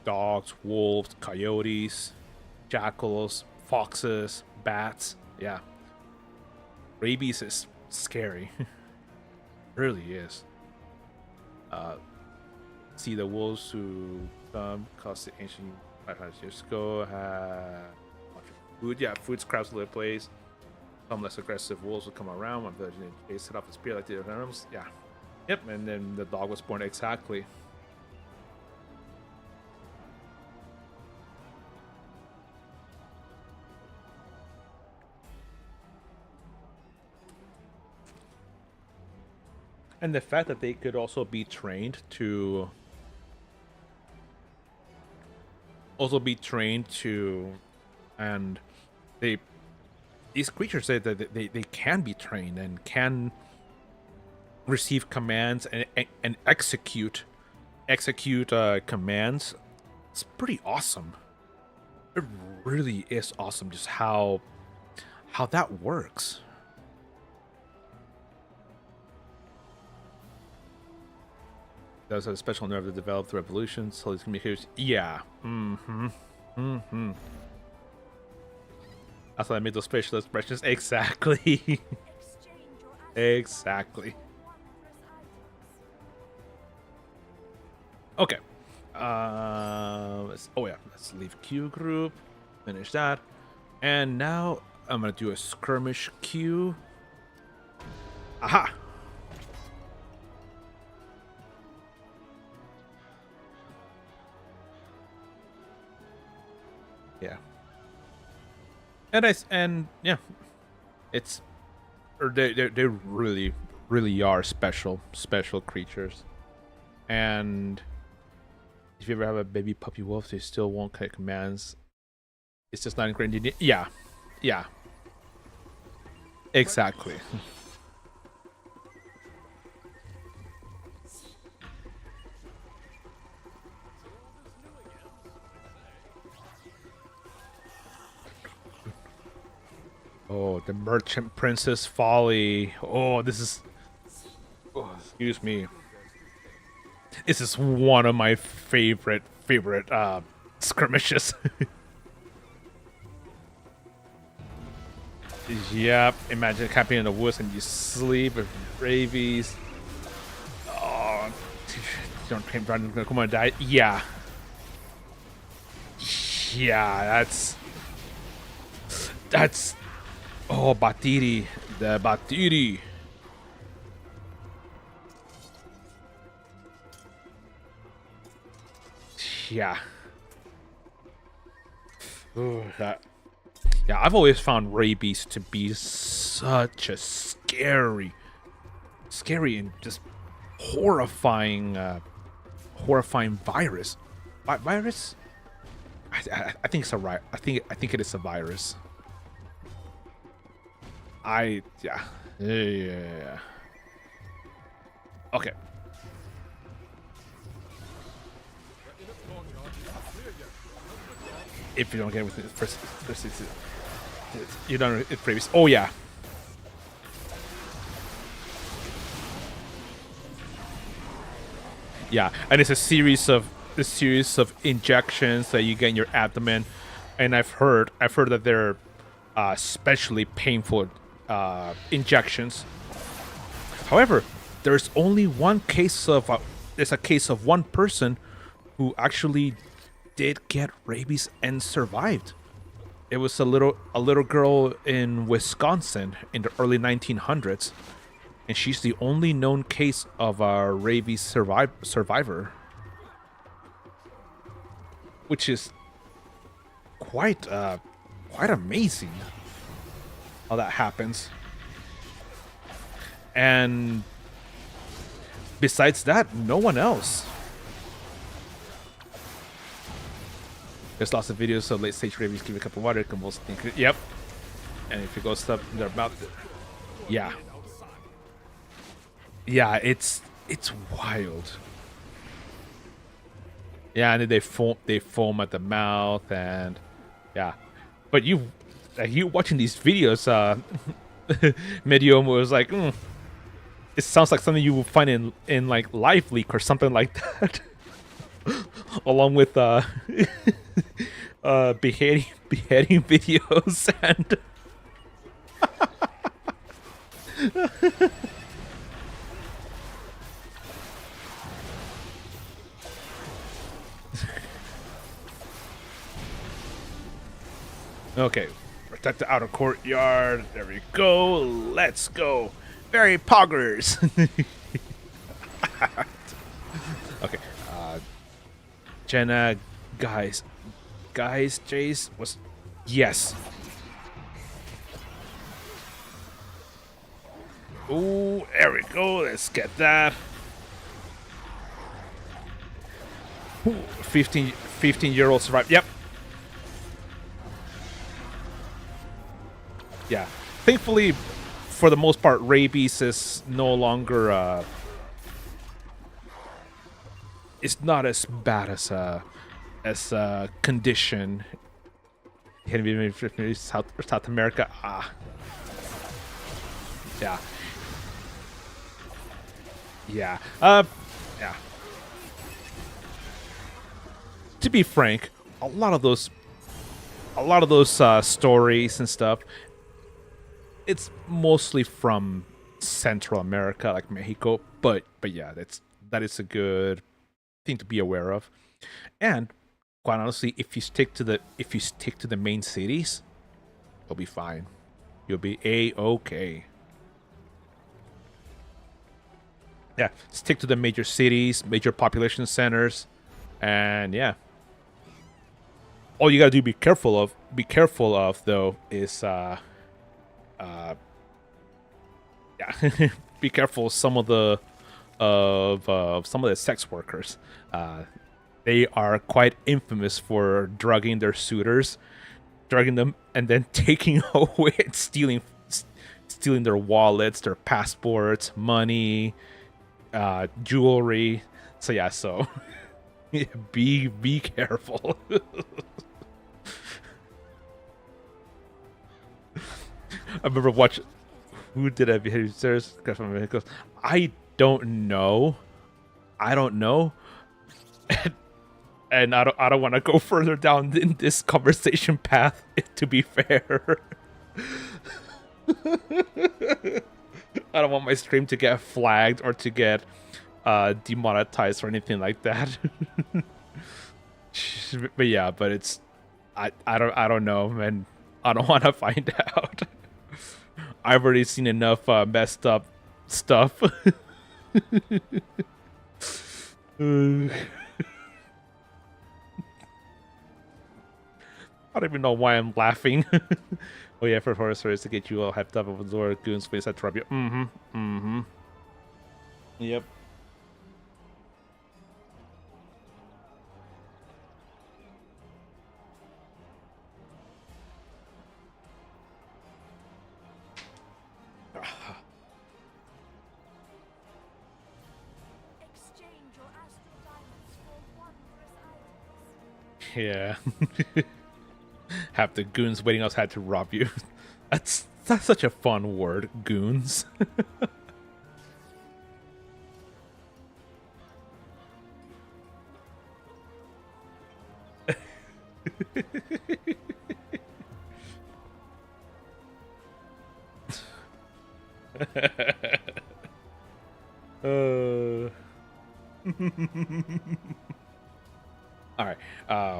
Dogs, wolves, coyotes, jackals, foxes, bats. Yeah. Rabies is scary. Really is. See the wolves who cost the ancient 500 years ago had food. Yeah, food scraps all over the place. Some less aggressive wolves would come around when village and chase it off the spear like the other animals. Yeah. Yep, and then the dog was born. Exactly. And the fact that they could also be trained to and these creatures say that they can be trained and can receive commands and execute execute commands. It's pretty awesome. It really is awesome just how that works. That's a special nerve that developed through evolution, so these communicators. Yeah. That's why I made those facial expressions. Exactly. Exchange your assets Exactly. for wondrous items. Okay. Let's leave queue group. Finish that. And now I'm gonna do a skirmish queue. Aha! Yeah. And yeah, it's they really are special creatures. And if you ever have a baby puppy wolf, they still won't get commands. It's just not ingrained in. Yeah, yeah, exactly. Oh, the Merchant Princess Folly. Oh, this is. Oh, excuse me. This is one of my favorite skirmishes. Yep. Imagine camping in the woods and you sleep with rabies. Oh, don't camp around and come on, die. Yeah. Yeah, that's. Oh, Batiri, the Batiri. Yeah. Ooh, yeah, I've always found rabies to be such a scary and just horrifying virus. Virus? I think it's a right. I think it is a virus. Yeah. Okay. If you don't get it with the first you don't it previous. Oh yeah. Yeah, and it's a series of injections that you get in your abdomen, and I've heard that they're especially painful injections. However, there's only one case of there's a case of one person who actually did get rabies and survived. It was a little girl in Wisconsin in the early 1900s, and she's the only known case of a rabies survivor, which is quite amazing how that happens. And besides that, no one else. There's lots of videos of late stage rabies. Give it a cup of water, convulse. Yep. And if it goes up in their mouth, yeah. Yeah, it's wild. Yeah, and then they foam at the mouth, and yeah. But you watching these videos, Medium was like, it sounds like something you would find in like Live Leak or something like that. Along with beheading videos and okay, protect the outer courtyard. There we go. Let's go. Very poggers. Okay. Jenna, guys, Jace was, yes. Ooh, there we go. Let's get that. Ooh, 15-year-old survived. Yep. Yeah. Thankfully, for the most part, rabies is no longer it's not as bad as condition in South America. Yeah. Yeah. Yeah. To be frank, a lot of those stories and stuff, it's mostly from Central America, like Mexico. But yeah, that is a good thing to be aware of. And quite honestly, if you stick to the main cities, you'll be fine. You'll be a-okay. Yeah, stick to the major cities, major population centers, and yeah. All you gotta do be careful of though is yeah, be careful of some of the sex workers. They are quite infamous for drugging their suitors, drugging them, and then taking away and stealing their wallets, their passports, money, jewelry. So yeah, so be careful. I remember watching. Who did I be? I don't know. And I don't want to go further down in this conversation path. To be fair, I don't want my stream to get flagged or to get demonetized or anything like that. But yeah, but it's I don't know, and I don't want to find out. I've already seen enough messed up stuff. I don't even know why I'm laughing. Oh yeah, for horror stories to get you all hyped up with Zora Goons face at Trubia. Yep. Exchange your astral diamonds for wondrous items. Yeah. Have the goons waiting outside to rob you. That's such a fun word, goons. All right.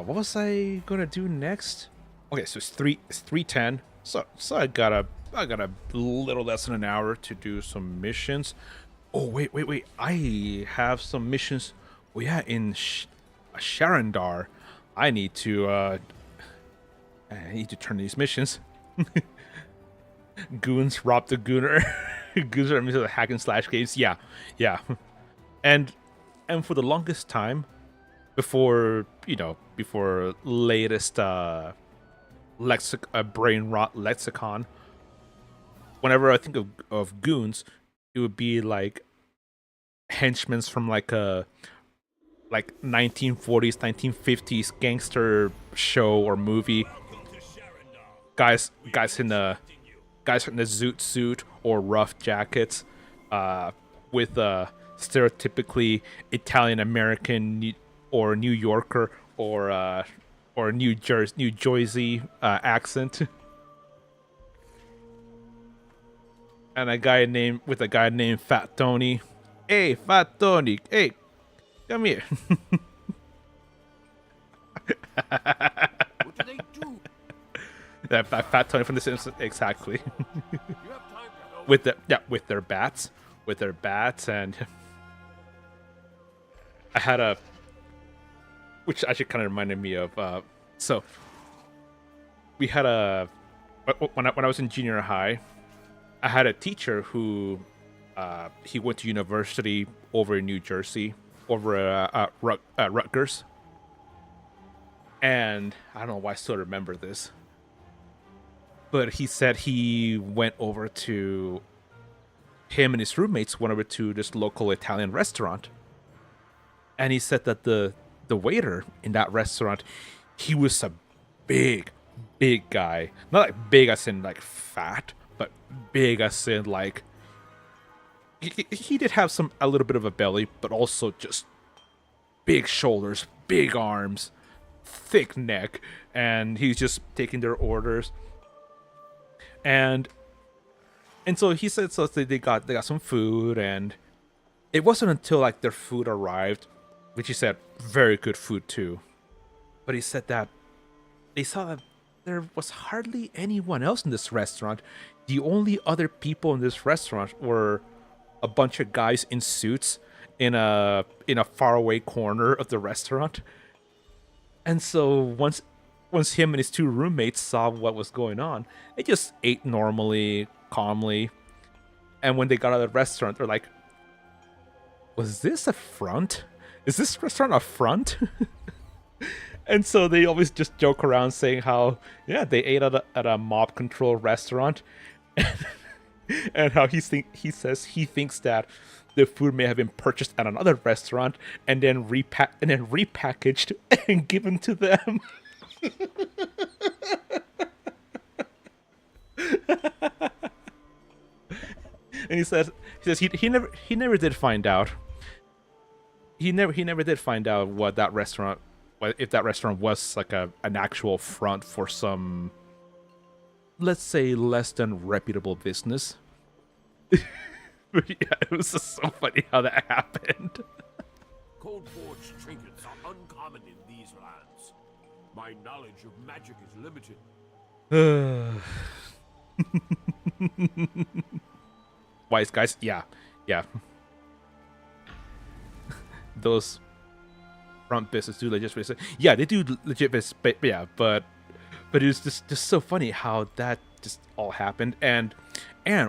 What was I gonna do next? Okay, so it's 3:10. So I got a little less than an hour to do some missions. Oh wait. I have some missions. Oh yeah, in Sharandar. I need to turn these missions. Goons robbed the gooner. Goons are into the hack and slash games. Yeah. And for the longest time, before latest brain rot lexicon, whenever I think of goons, it would be like henchmen from like a 1940s 1950s gangster show or movie. Guys in the zoot suit or rough jackets, with stereotypically Italian American or New Yorker or New Jersey accent, and a guy named Fat Tony. Hey, Fat Tony, hey, come here. What do they do? That Fat Tony from The Simpsons, exactly. You have time to know. with their bats, and I had a, which actually kind of reminded me of. So we had when I was in junior high, I had a teacher who he went to university over in New Jersey, over at Rutgers, and I don't know why I still remember this. But he said he went over to, him and his roommates went over to this local Italian restaurant. And he said that the waiter in that restaurant, he was a big, big guy. Not like big as in like fat, but big as in like he did have a little bit of a belly, but also just big shoulders, big arms, thick neck, and he's just taking their orders. And so he said so they got some food, and it wasn't until like their food arrived, which he said very good food too. But he said that they saw that there was hardly anyone else in this restaurant. The only other people in this restaurant were a bunch of guys in suits in a faraway corner of the restaurant. And so once him and his two roommates saw what was going on, they just ate normally, calmly. And when they got out of the restaurant, they're like, "Was this a front? Is this restaurant a front?" And so they always just joke around saying how, yeah, they ate at a mob control restaurant, and how he says he thinks that the food may have been purchased at another restaurant and then repackaged and given to them. And he says he never did find out. He never did find out what that restaurant, if that restaurant was like an actual front for some, let's say, less than reputable business. But yeah, it was just so funny how that happened. Cold forged trinkets are uncommon in these lands. My knowledge of magic is limited. Wise guys, yeah. Those front business do legit business. Yeah, they do legit business, but yeah, but it's just so funny how that just all happened. And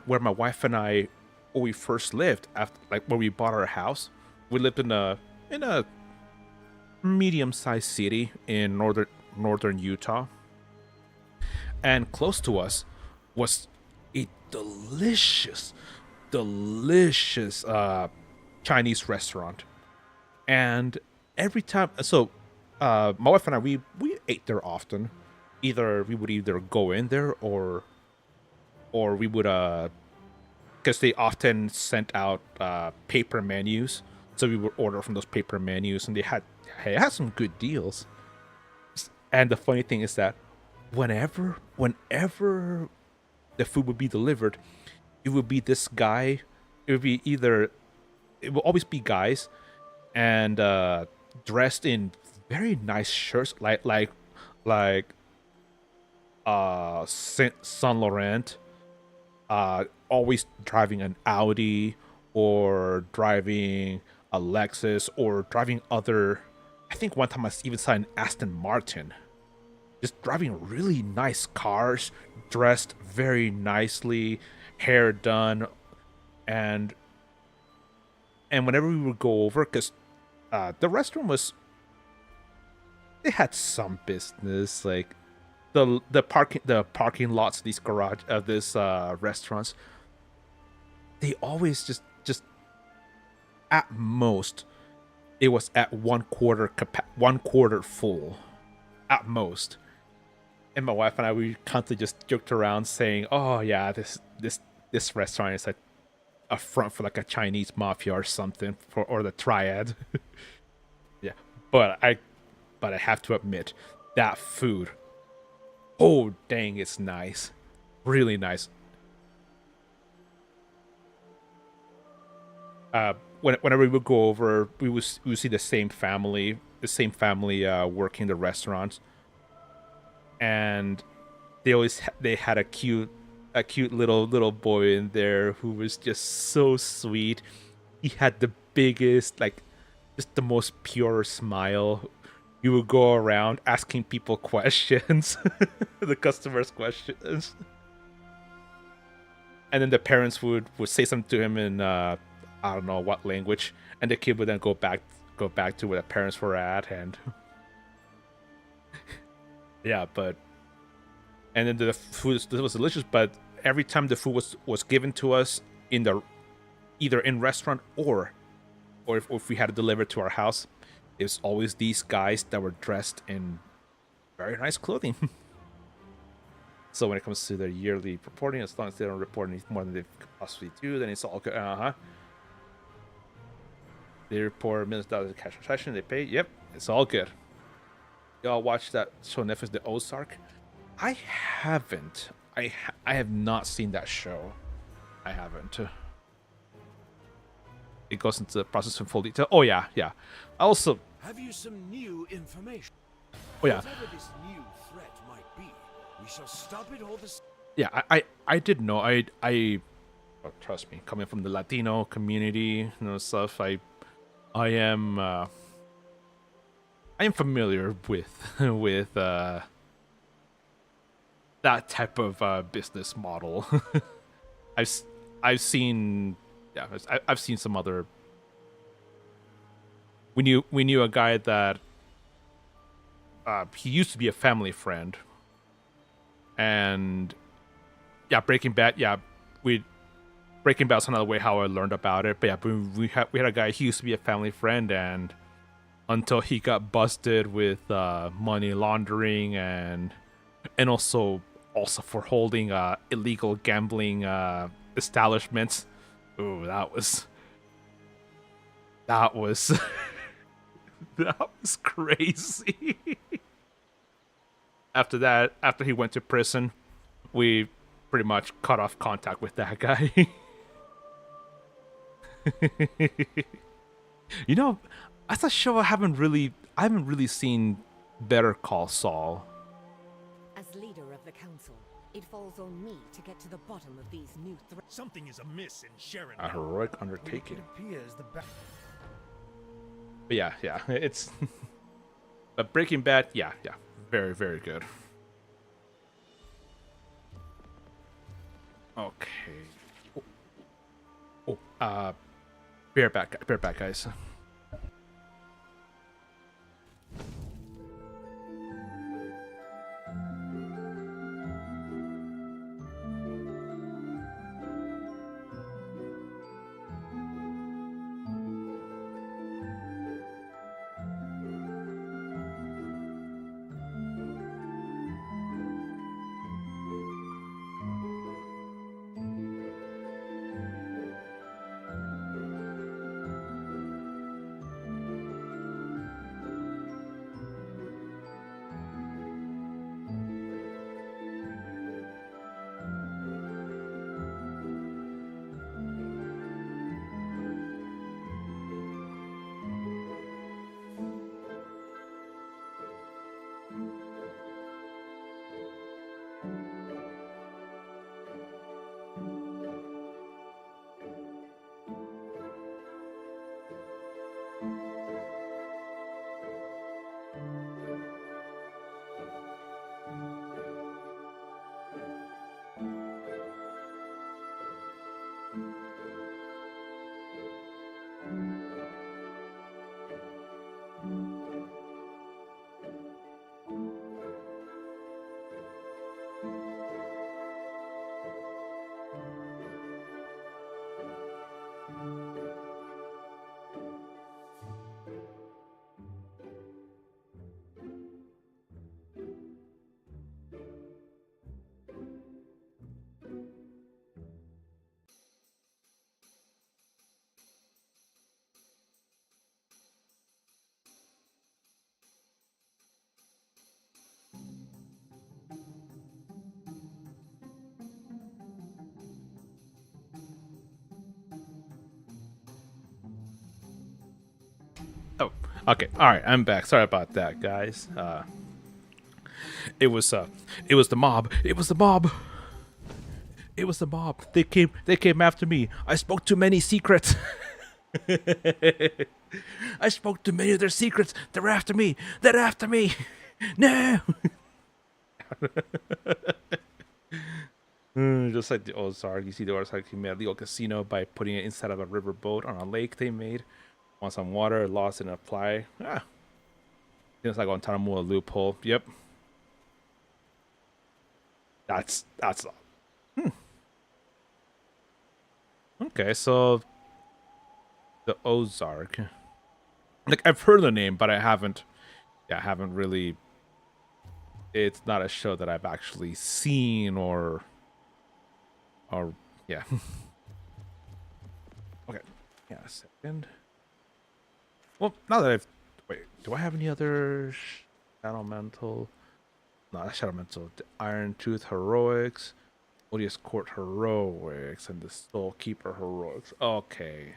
where my wife and I, when we first lived, after like when we bought our house, we lived in a medium-sized city in northern Utah, and close to us was a delicious Chinese restaurant. And every time, so my wife and I, we ate there often. Either we would either go in there or we would because they often sent out paper menus, so we would order from those paper menus, and they had some good deals. And the funny thing is that whenever the food would be delivered, it would be this guy. It will always be guys, and dressed in very nice shirts, like Saint Laurent, always driving an Audi or driving a Lexus or driving other. I think one time I even saw an Aston Martin. Just driving really nice cars, dressed very nicely, hair done, and whenever we would go over, because the restaurant they had some business, like the parking lots, these garage of this restaurants, they always just at most it was at one quarter full at most. And my wife and I, we constantly just joked around saying, "Oh yeah, this restaurant is like a front for like a Chinese mafia or something, or the triad." Yeah, but I have to admit that food, oh dang, it's nice, really nice. Whenever we would go over, we would see the same family working the restaurant, and they had a cute little boy in there who was just so sweet. He had the biggest, like, just the most pure smile. You would go around asking people questions, the customers' questions, and then the parents would say something to him in I don't know what language, and the kid would then go back to where the parents were at, and yeah, and then the food was delicious. But every time the food was given to us either in restaurant or if we had it delivered to our house, It's always these guys that were dressed in very nice clothing. So when it comes to their yearly reporting, as long as they don't report any more than they could possibly do, then it's all good. They report millions of dollars in cash transaction. They pay. Yep, it's all good. Y'all watch that show on Netflix, The Ozark? I haven't. I have not seen that show. I haven't. It goes into the process in full detail. Oh yeah, yeah. I also, Have you some new information? oh yeah, Whatever this new threat might be, we shall stop it all the same. yeah. I did know. Oh, trust me, coming from the Latino community, stuff. I am familiar with with that type of business model. I've seen, yeah, I've seen some other. We knew a guy that he used to be a family friend, and yeah, Breaking Bad. Yeah, Breaking Bad's another way how I learned about it. But yeah, we had a guy. He used to be a family friend, and until he got busted with money laundering and also for holding illegal gambling establishments. Ooh, that was that was crazy. After that, after he went to prison, we pretty much cut off contact with that guy. You know, that's a show I haven't really seen. Better Call Saul. As leader of the council, it falls on me to get to the bottom of these new threats. Something is amiss in Sharon. A heroic undertaking. appears the But yeah, it's. But Breaking Bad, yeah, very, very good. Okay. Bear back, guys. Oh, okay. All right, I'm back. Sorry about that, guys. It was the mob. It was the mob. It was the mob. They came after me. I spoke too many secrets. I spoke too many of their secrets. They're after me. They're after me. No. Just like the Ozark, you see the Ozark made a legal casino by putting it inside of a riverboat on a lake they made. Want some water, lost and apply. It's like Guantanamo, a loophole. Yep. That's Okay, so the Ozark. Like I've heard the name, but I haven't. Yeah, I haven't really. It's not a show that I've actually seen or yeah. Okay, yeah, a second. Well, now that I've wait, do I have any other Shadow Mental? No, not Shadow Mental. The Iron Tooth Heroics, Odious Court Heroics, and the Soul Keeper Heroics. Okay.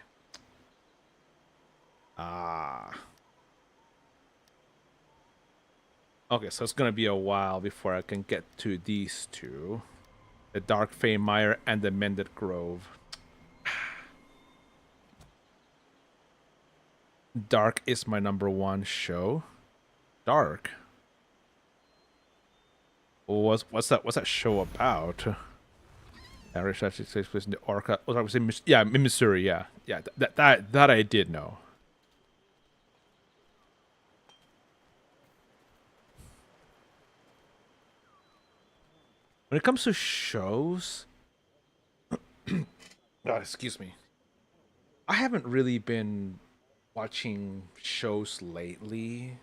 Ah. Okay, so it's gonna be a while before I can get to these two. The Dark Fame Mire and the Mended Grove. Dark is my #1 show. Dark. What's that show about? Average actually takes place in the Orca. Oh, I was in yeah, in Missouri. Yeah, yeah. That I did know. When it comes to shows, oh, excuse me, I haven't really been watching shows lately.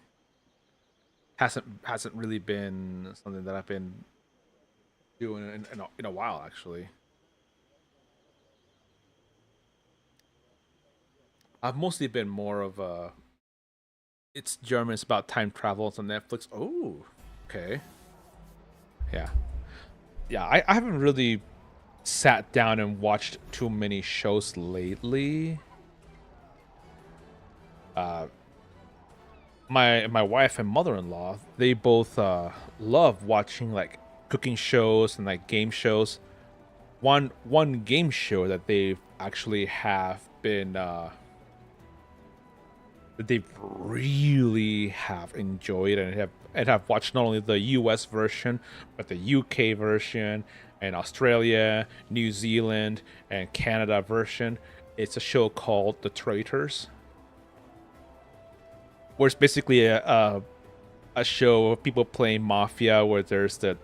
Hasn't really been something that I've been doing in a while, actually. I've mostly been more of a. It's German. It's about time travel. It's on Netflix. Oh, okay. Yeah, yeah. I haven't really sat down and watched too many shows lately. My wife and mother-in-law, they both love watching like cooking shows and like game shows. One game show that they actually have been that they really have enjoyed and have watched not only the US version but the UK version and Australia, New Zealand, and Canada version. It's a show called The Traitors, where it's basically a show of people playing mafia, where there's the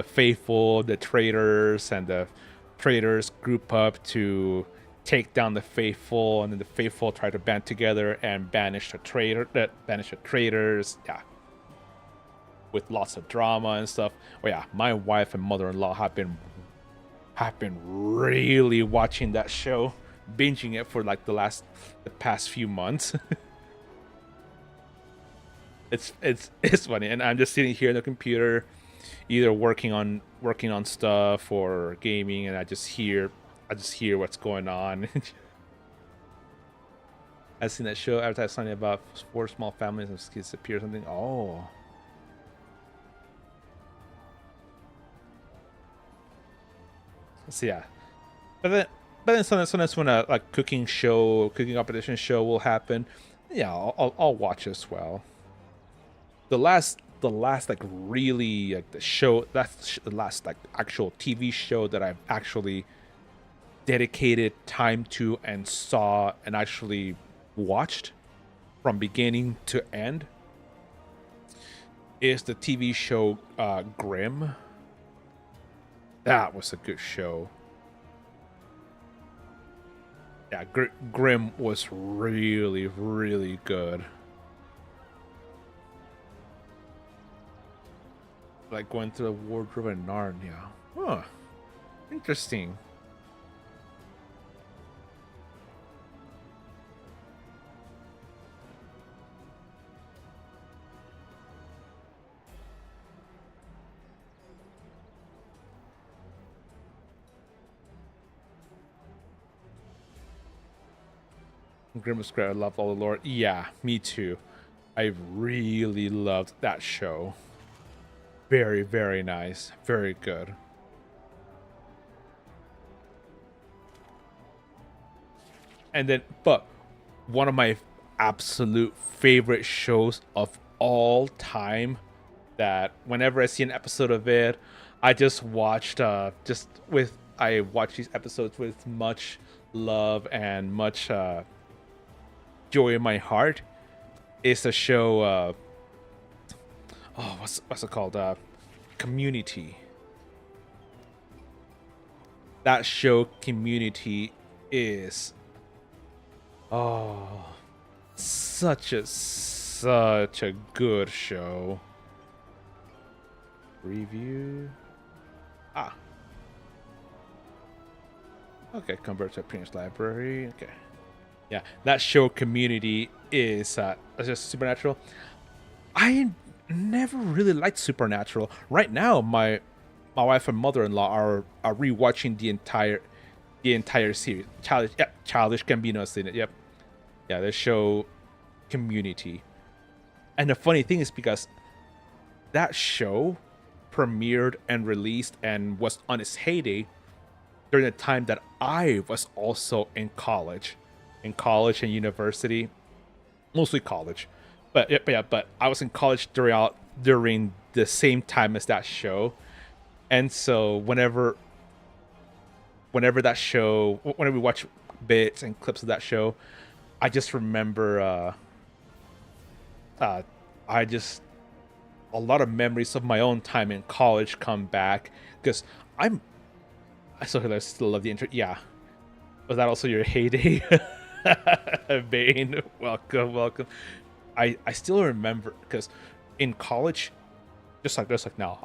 faithful, the traitors, and the traitors group up to take down the faithful, and then the faithful try to band together and banish the traitors. Yeah, with lots of drama and stuff. Well, yeah, my wife and mother-in-law have been really watching that show, binging it for like the past few months. It's funny, and I'm just sitting here in the computer, either working on stuff or gaming, and I just hear what's going on. I've seen that show advertised something about 4 small families and kids appear something. Oh, so yeah, but then sometimes when a like cooking competition show will happen, yeah, I'll watch as well. The last like really like the last like actual TV show that I've actually dedicated time to and saw and actually watched from beginning to end is the TV show Grimm. That was a good show. Yeah, Grimm was really, really good. Like going through the wardrobe in Narnia. Huh. Interesting. Grimm was great. I loved all the lore. Yeah, me too. I really loved that show. Very, very nice. Very good. And then, but one of my absolute favorite shows of all time, that whenever I see an episode of it, I just watched I watch these episodes with much love and much joy in my heart, is the show oh, what's it called? Community. That show Community is, oh, such a good show. Review. Ah. Okay, convert to appearance library. Okay. Yeah, that show Community is just Supernatural. I never really liked Supernatural. Right now, my wife and mother-in-law are rewatching the entire series. Childish Gambino's in it. Yep. Yeah, the show Community. And the funny thing is because that show premiered and released and was on its heyday during the time that I was also in college and university, mostly college. But I was in college during the same time as that show. And so whenever we watch bits and clips of that show, I just remember a lot of memories of my own time in college come back because I still love the intro. Yeah, was that also your heyday? Bane, welcome. I still remember because in college, just like now,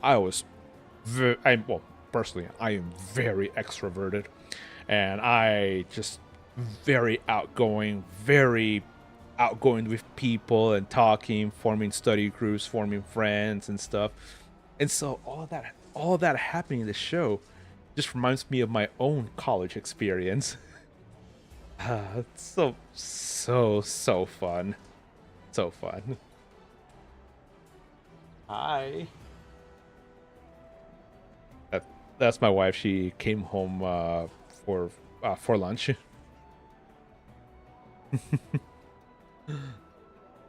personally, I am very extroverted, and I just very outgoing with people and talking, forming study groups, forming friends and stuff. And so all that happening in the show just reminds me of my own college experience. It's so fun. So fun. Hi. That's my wife. She came home for lunch.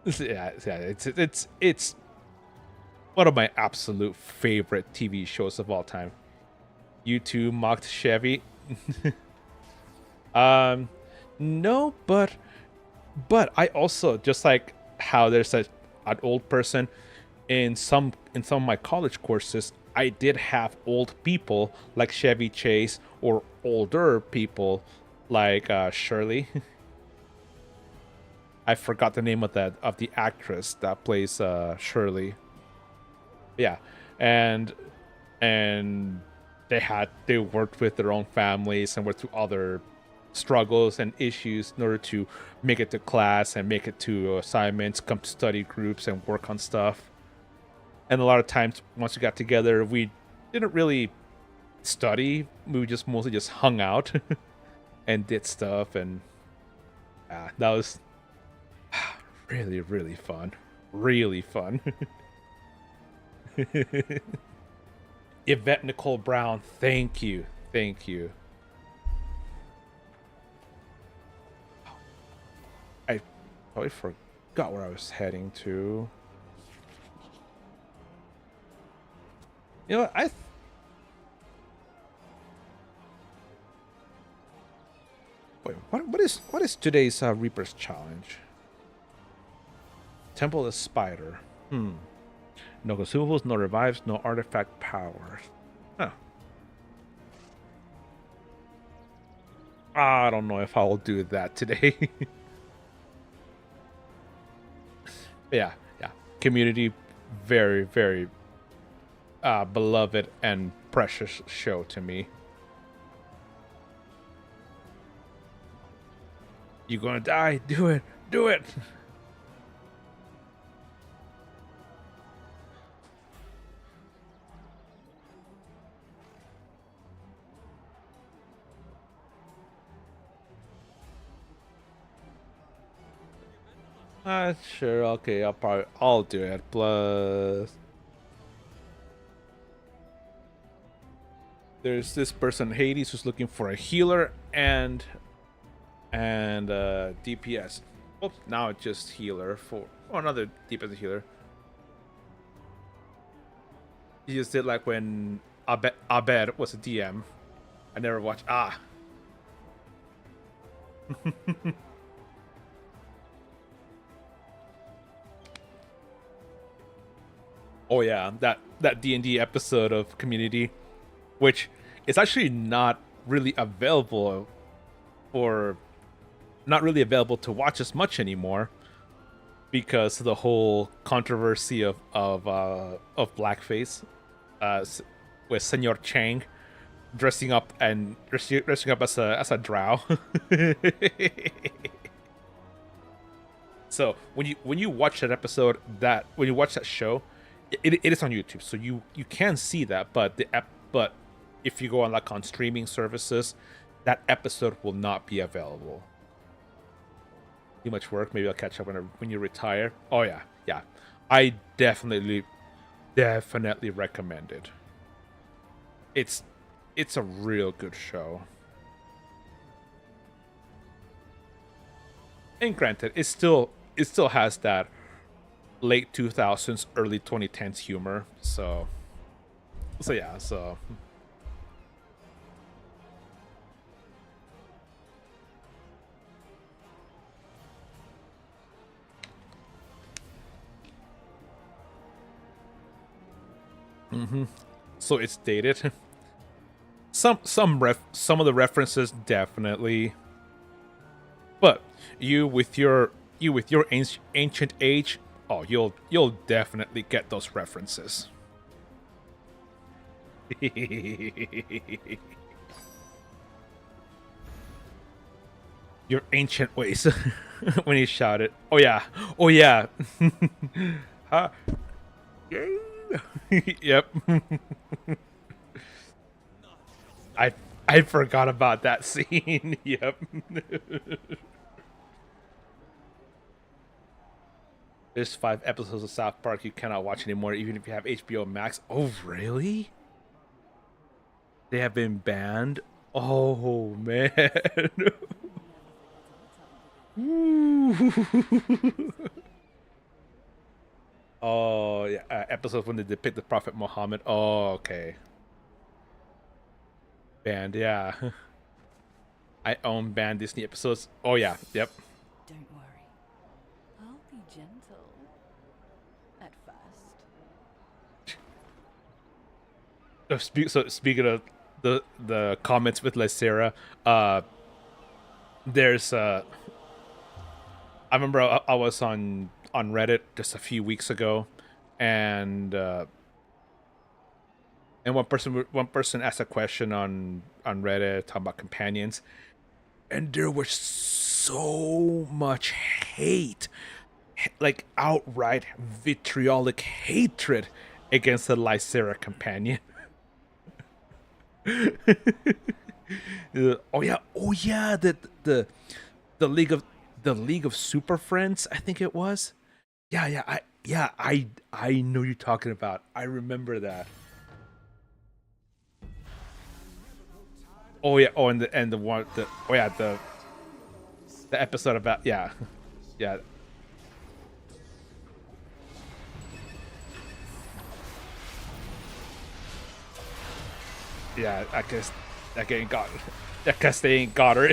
It's one of my absolute favorite TV shows of all time. You two mocked Chevy. No, but I also, just like how there's an old person in some of my college courses, I did have old people like Chevy Chase or older people like Shirley. I forgot the name of the actress that plays Shirley. Yeah, and they worked with their own families and went through other struggles and issues in order to make it to class and make it to assignments, come to study groups and work on stuff. And a lot of times, once we got together, we didn't really study. We just mostly just hung out and did stuff, and that was really fun. Really fun. Yvette Nicole Brown, thank you. I probably forgot where I was heading to. You know what? Wait, what is today's Reaper's challenge? Temple of the Spider. No consumables, no revives, no artifact powers. Huh. I don't know if I will do that today. yeah. Community, very beloved and precious show to me. You gonna die? Do it. Sure, okay, I'll do it. Plus, there's this person, Hades, who's looking for a healer and DPS. Well, now it's just healer another DPS healer. He just did like when Abed was a DM. I never watched. Oh yeah, that D&D episode of Community, which is actually not really available to watch as much anymore. because of the whole controversy of blackface, with Senor Chang dressing up as a drow. So when you watch that episode, when you watch that show, it is on YouTube, so you can see that. But if you go on on streaming services, that episode will not be available. Too much work. Maybe I'll catch up when you retire. Oh yeah, yeah. I definitely recommend it. It's a real good show. And granted, it still has that late 2000s, early 2010s humor. So yeah. So. So it's dated. Some of the references definitely, but you with your ancient age, oh, you'll definitely get those references. Your ancient ways. When he shouted, "Oh yeah, oh yeah." Huh? Yep. I forgot about that scene. Yep. There's 5 episodes of South Park you cannot watch anymore, even if you have HBO Max. Oh, really? They have been banned? Oh, man. Oh, yeah. Episodes when they depict the Prophet Muhammad. Oh, okay. Banned, yeah. I own banned Disney episodes. Oh, yeah. Yep. Don't worry. I'll be gentle. At first. So speaking of the comments with Lysera, there's I remember I was on Reddit just a few weeks ago, and one person asked a question on Reddit talking about companions, and there was so much hate, like outright vitriolic hatred against the Lysera companion. Oh yeah, the League of Super Friends, I think it was. I know you're talking about. I remember that. Oh yeah. Oh, and the one the oh yeah the episode about yeah. Yeah, I guess they ain't got her.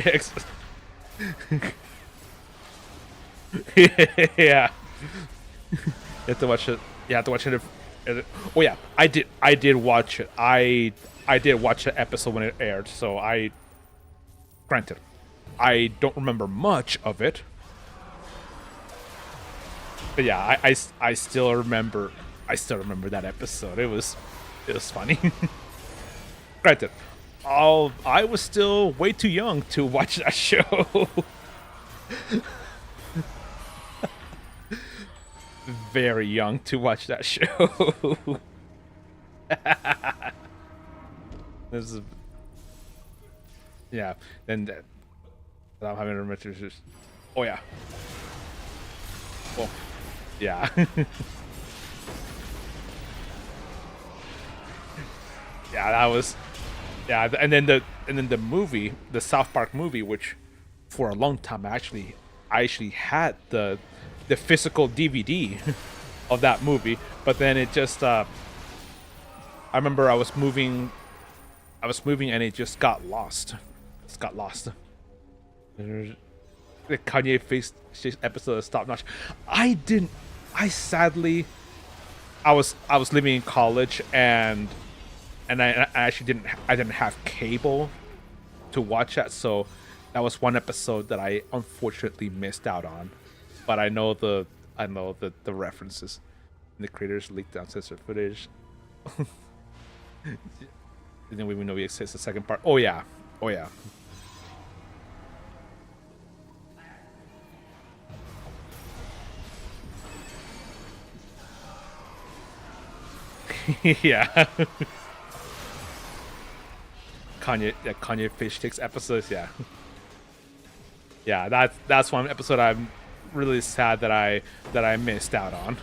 Yeah. You have to watch it. You have to watch it. Oh yeah, I did watch it. I did watch the episode when it aired. So granted, I don't remember much of it. But yeah, I still remember. I still remember that episode. It was funny. Granted, I was still way too young to watch that show. Very young to watch that show. This is, yeah. Then I'm having to remember. Oh yeah. Oh yeah. Yeah, that was. Yeah, and then the movie, the South Park movie, which for a long time I actually had the physical DVD of that movie, but then it just I remember I was moving and it just got lost. It's got lost. The Kanye face episode of Stop Notch. I was living in college, and I actually didn't have cable to watch that, so that was one episode that I unfortunately missed out on. But I know I know the references. The creators leaked uncensored footage. And then we know we exist the second part. Oh yeah. Oh yeah. Yeah. Kanye fish sticks episodes, yeah. Yeah, that's one episode I'm really sad that I missed out on.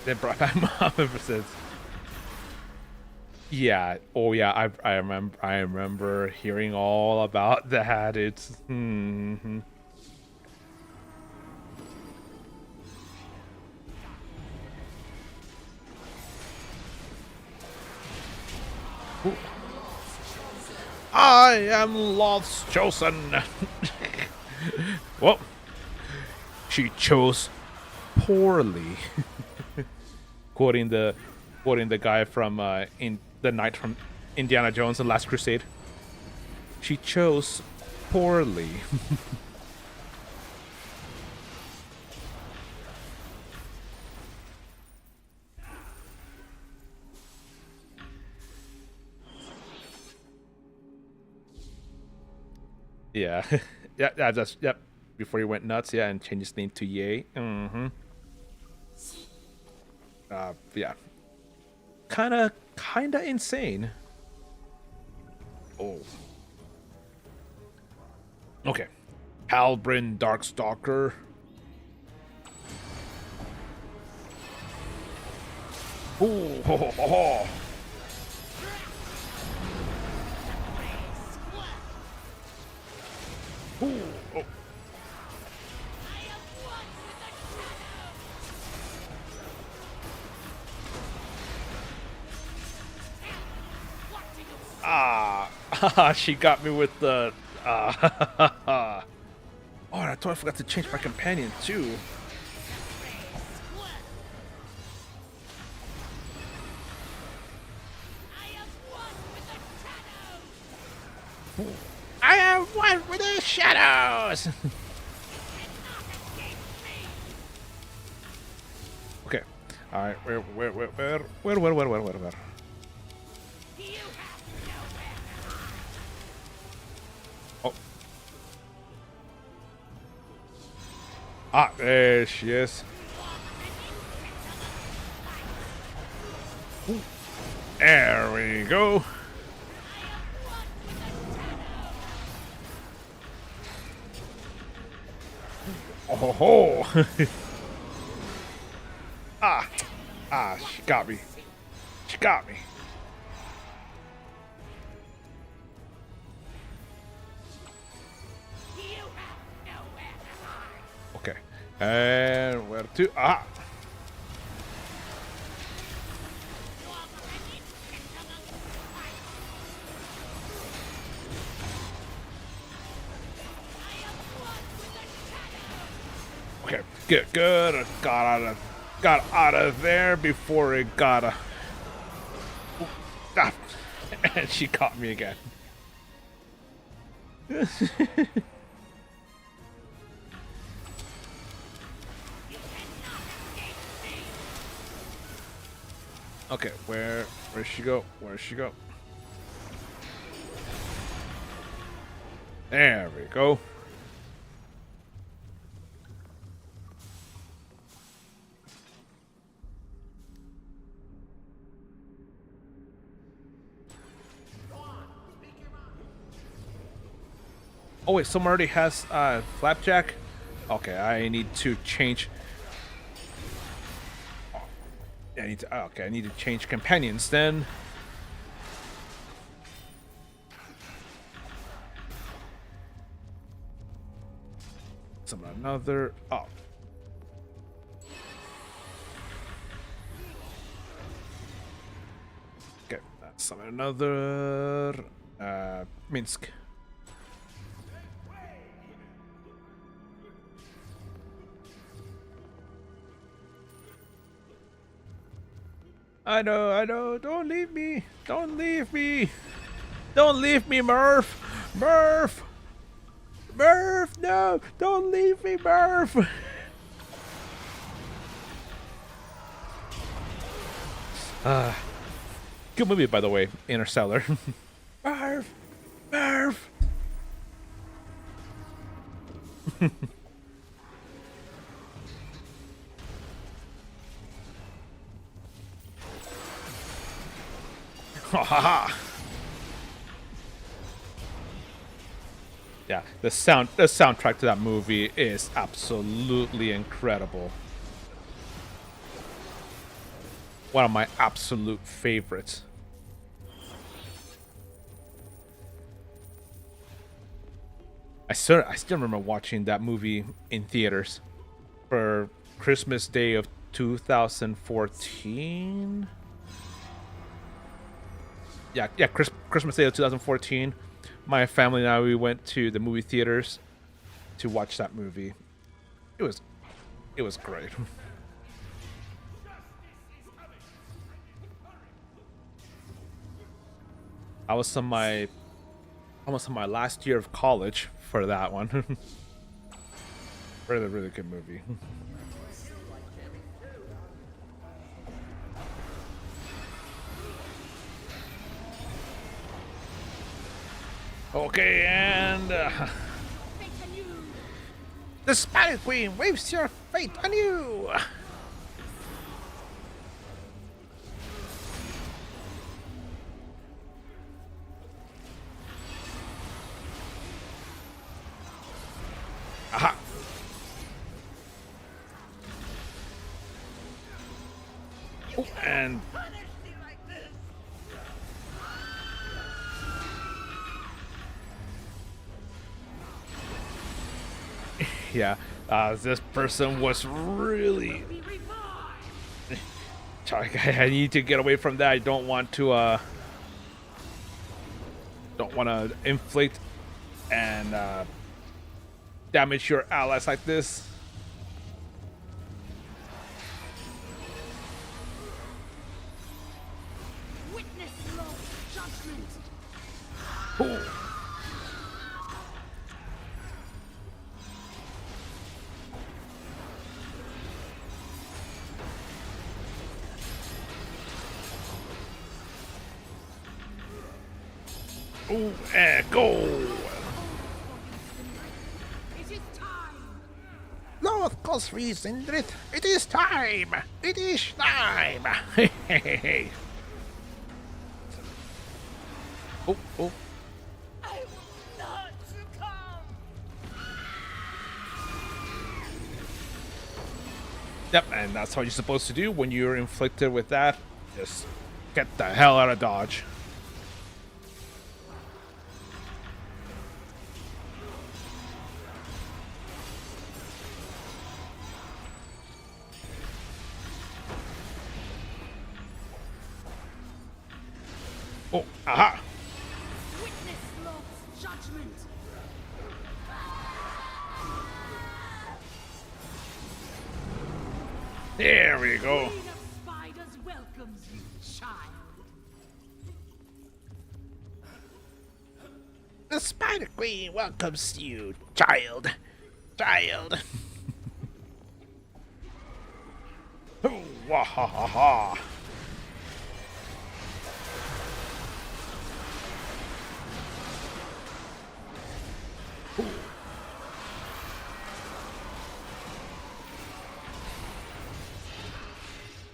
They brought back Muhammad episodes. Yeah. Oh yeah. I remember hearing all about that. It's. I am love's chosen. Well, she chose poorly. quoting the guy from in the knight from Indiana Jones and Last Crusade. She chose poorly. Yeah. Yeah, that's yep. Before he went nuts, yeah, and changed his name to Ye. Yeah. Kinda insane. Oh. Okay. Halbrand Darkstalker. Ooh, ho, ho, ho, ho. Ooh, oh. Ah, she got me with the. Oh, I totally forgot to change my companion too. I am one with the shadows. Okay. All right. Where? Oh. Ah, there she is. Ooh. There we go. Oh ho! She got me. She got me. Okay. And where to? Ah! Okay, good. Got out of there before it got a. Ah, and she caught me again. Okay, where'd she go? Where'd she go? There we go. Oh wait, someone already has Flapjack? Okay, I need to change. I need to change companions then. Summon another. Oh. Okay, summon another. Minsk. I know, I know. Don't leave me. Don't leave me. Don't leave me, Murph. Murph. Murph, no. Don't leave me, Murph. Good movie, by the way, Interstellar. Murph. Murph. Ha ha ha. Yeah, the soundtrack to that movie is absolutely incredible. One of my absolute favorites. I still remember watching that movie in theaters for Christmas Day of 2014. Yeah, Christmas Day of 2014. My family and I, we went to the movie theaters to watch that movie. It was great. I was on my last year of college for that one. Really, really good movie. Okay, and the Spider Queen waves your fate on you. Aha. Oh, and yeah, this person was really. I need to get away from that. I don't want to inflict and damage your allies like this. Witness Lord's judgment. Ooh. Ooh, and go! It is time. Lord Cosby Sindrith, it is time! It is time! Oh, oh. I will not succumb! Yep, and that's what you're supposed to do when you're inflicted with that. Just get the hell out of Dodge. Oh, aha! Witness Lord's judgment. There we go. Queen of Spiders welcomes you, child. The Spider Queen welcomes you, child. Child. Oh, wah ha ha ha.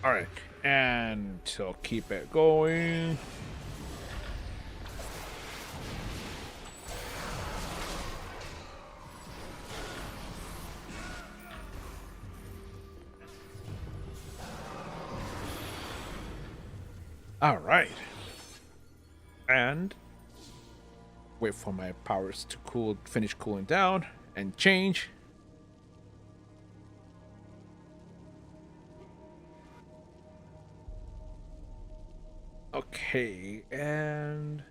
All right, and so keep it going. All right, and wait for my powers to finish cooling down and change. Okay, and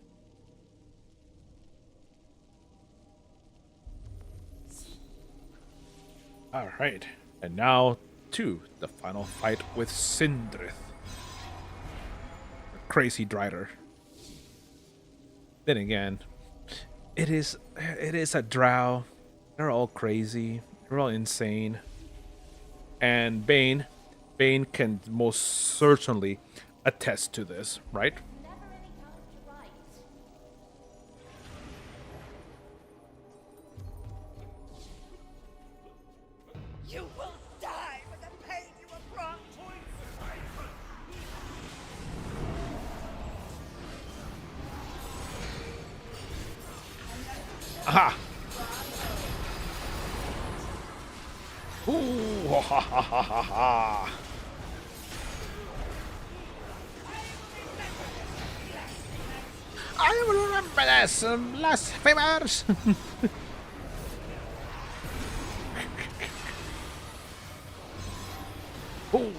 all right, and now to the final fight with Sindrith. crazy Drider. Then again, it is a drow. They're all crazy. They're all insane. And Bane can most certainly attest to this, right? Never any count right. You will die for the pain you have brought. Aha! Ooh, ha ha ha ha ha ha! I will remember this, blasphemers! Ooh.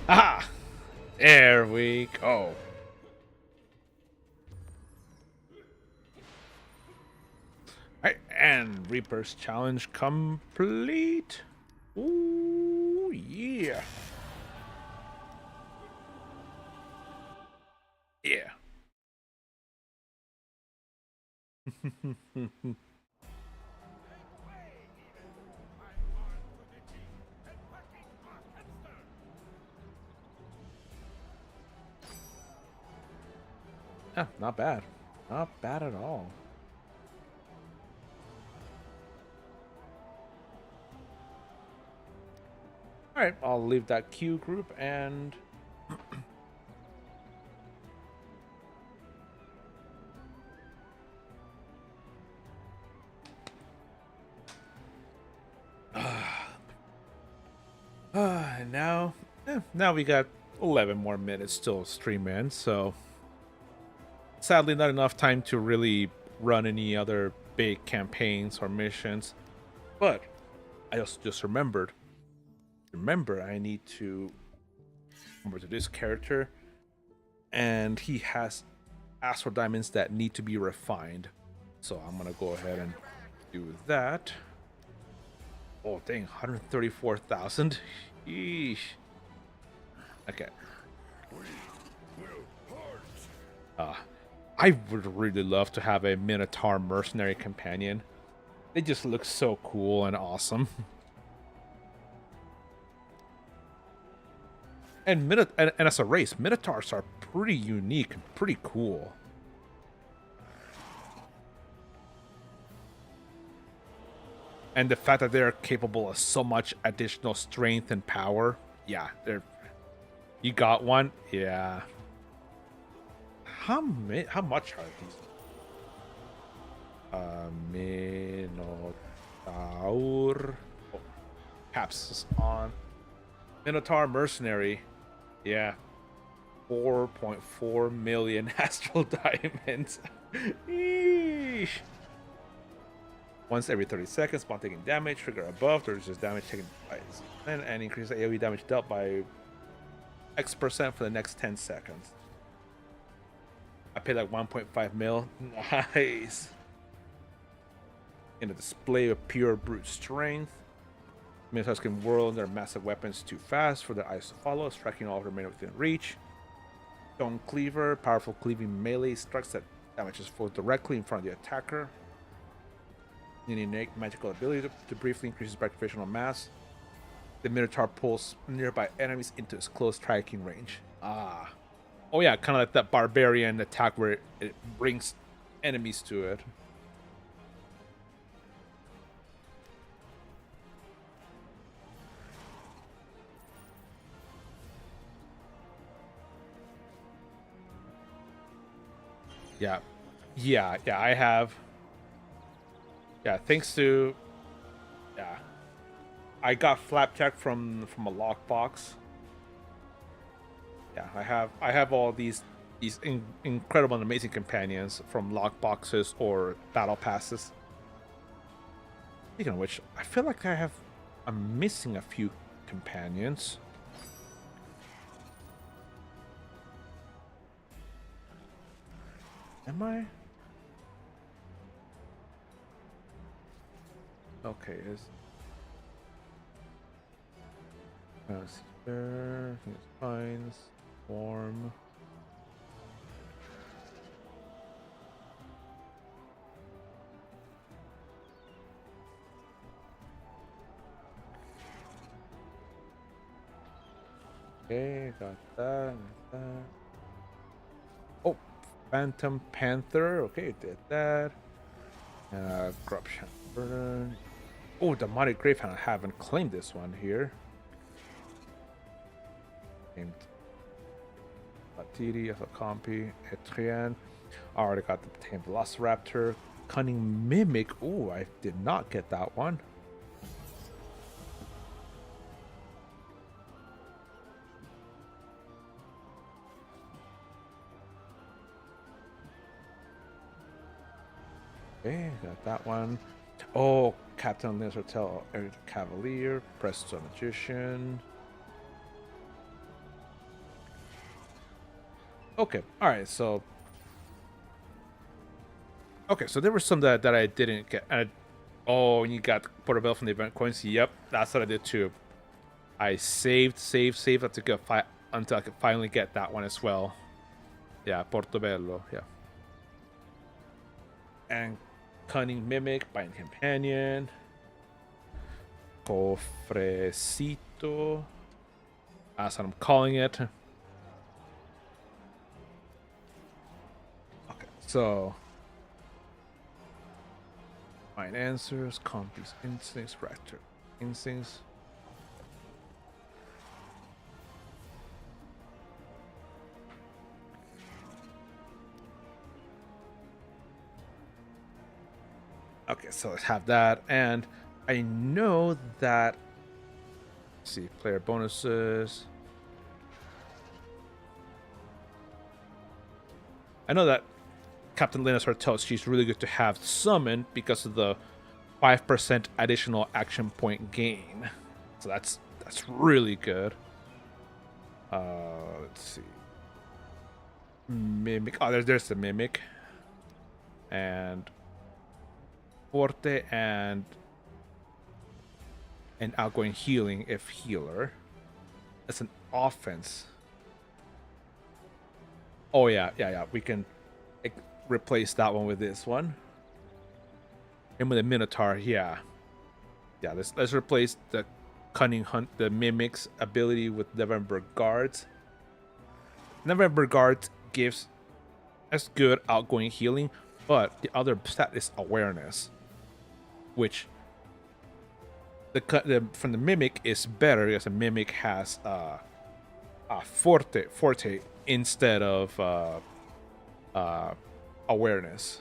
Aha! There we go. Alright, and Reaper's challenge complete. Ooh, yeah. Yeah. Yeah, not bad. Not bad at all. Alright, I'll leave that Q group and... and now we got 11 more minutes till stream ends, so... Sadly, not enough time to really run any other big campaigns or missions. But I also just remembered. Remember, I need to remember to this character, and he has astral diamonds that need to be refined. So I'm gonna go ahead and do that. Oh dang, 134,000. Yeesh. Okay. I would really love to have a Minotaur mercenary companion. They just look so cool and awesome. And as a race, Minotaurs are pretty unique and pretty cool. And the fact that they're capable of so much additional strength and power, yeah, they're... You got one? Yeah. How much are these? Minotaur. Oh, Caps is on. Minotaur mercenary. Yeah. 4.4 million astral diamonds. Eesh. Once every 30 seconds, spawn taking damage, trigger above, there's just damage taken by and increase the AoE damage dealt by X% for the next 10 seconds. I paid like 1.5 mil. Nice. In a display of pure brute strength. Minotaurs can whirl their massive weapons too fast for their eyes to follow, striking all remain within reach. Stone Cleaver, powerful cleaving melee strikes that damages foes directly in front of the attacker. An innate magical ability to briefly increase gravitational mass. The Minotaur pulls nearby enemies into its close striking range. Ah. Oh yeah, kind of like that barbarian attack where it brings enemies to it. Yeah, I have. Yeah, thanks to... Yeah. I got Flapjack from a lockbox. Yeah, I have all these incredible and amazing companions from lockboxes or battle passes. Speaking of which, I feel like I'm missing a few companions. Am I? Okay, is there, spines, warm. Okay, got that. Oh, Phantom Panther. Okay, did that. Corruption Burden. Oh, Demonic Gravehound. I haven't claimed this one here. Named Batiri, Compi, Etrian. Already got the Tamed Velociraptor. Cunning Mimic. Oh, I did not get that one. Okay, got that one. Oh, Captain Linus Hotel, Eric Cavalier, Presto Magician. Okay, alright, so. Okay, so there were some that I didn't get. Oh, you got Portobello from the event coins. Yep, that's what I did too. I saved until I could finally get that one as well. Yeah, Portobello, yeah. And Cunning Mimic, Binding Companion, Cofrecito, that's what I'm calling it. Okay, so Find Answers, Compy's Instincts, Raptor Instincts. Okay, so let's have that, and I know that. Let's see, player bonuses. I know that Captain Linus Hortel, she's really good to have summoned because of the 5% additional action point gain. So that's really good. Let's see. Mimic. Oh, there's the Mimic. And Forte and Outgoing Healing if healer. That's an offense. Oh yeah. We can replace that one with this one. And with the Minotaur, yeah. Let's replace the Cunning Hunt, the Mimic's ability with November Guards. November Guards gives as good outgoing healing, but the other stat is awareness, which from the Mimic is better because the Mimic has Forte instead of awareness.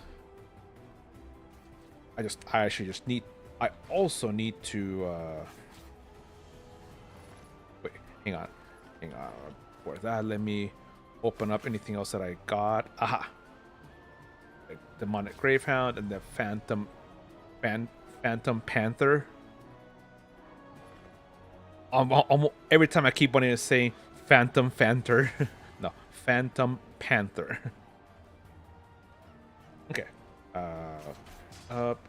I also need to wait, hang on. For that, let me open up anything else that I got. Aha. The Demonic Gravehound and the Phantom Panther. Every time I keep wanting to say Phantom Panther. No, Phantom Panther. Okay. Up.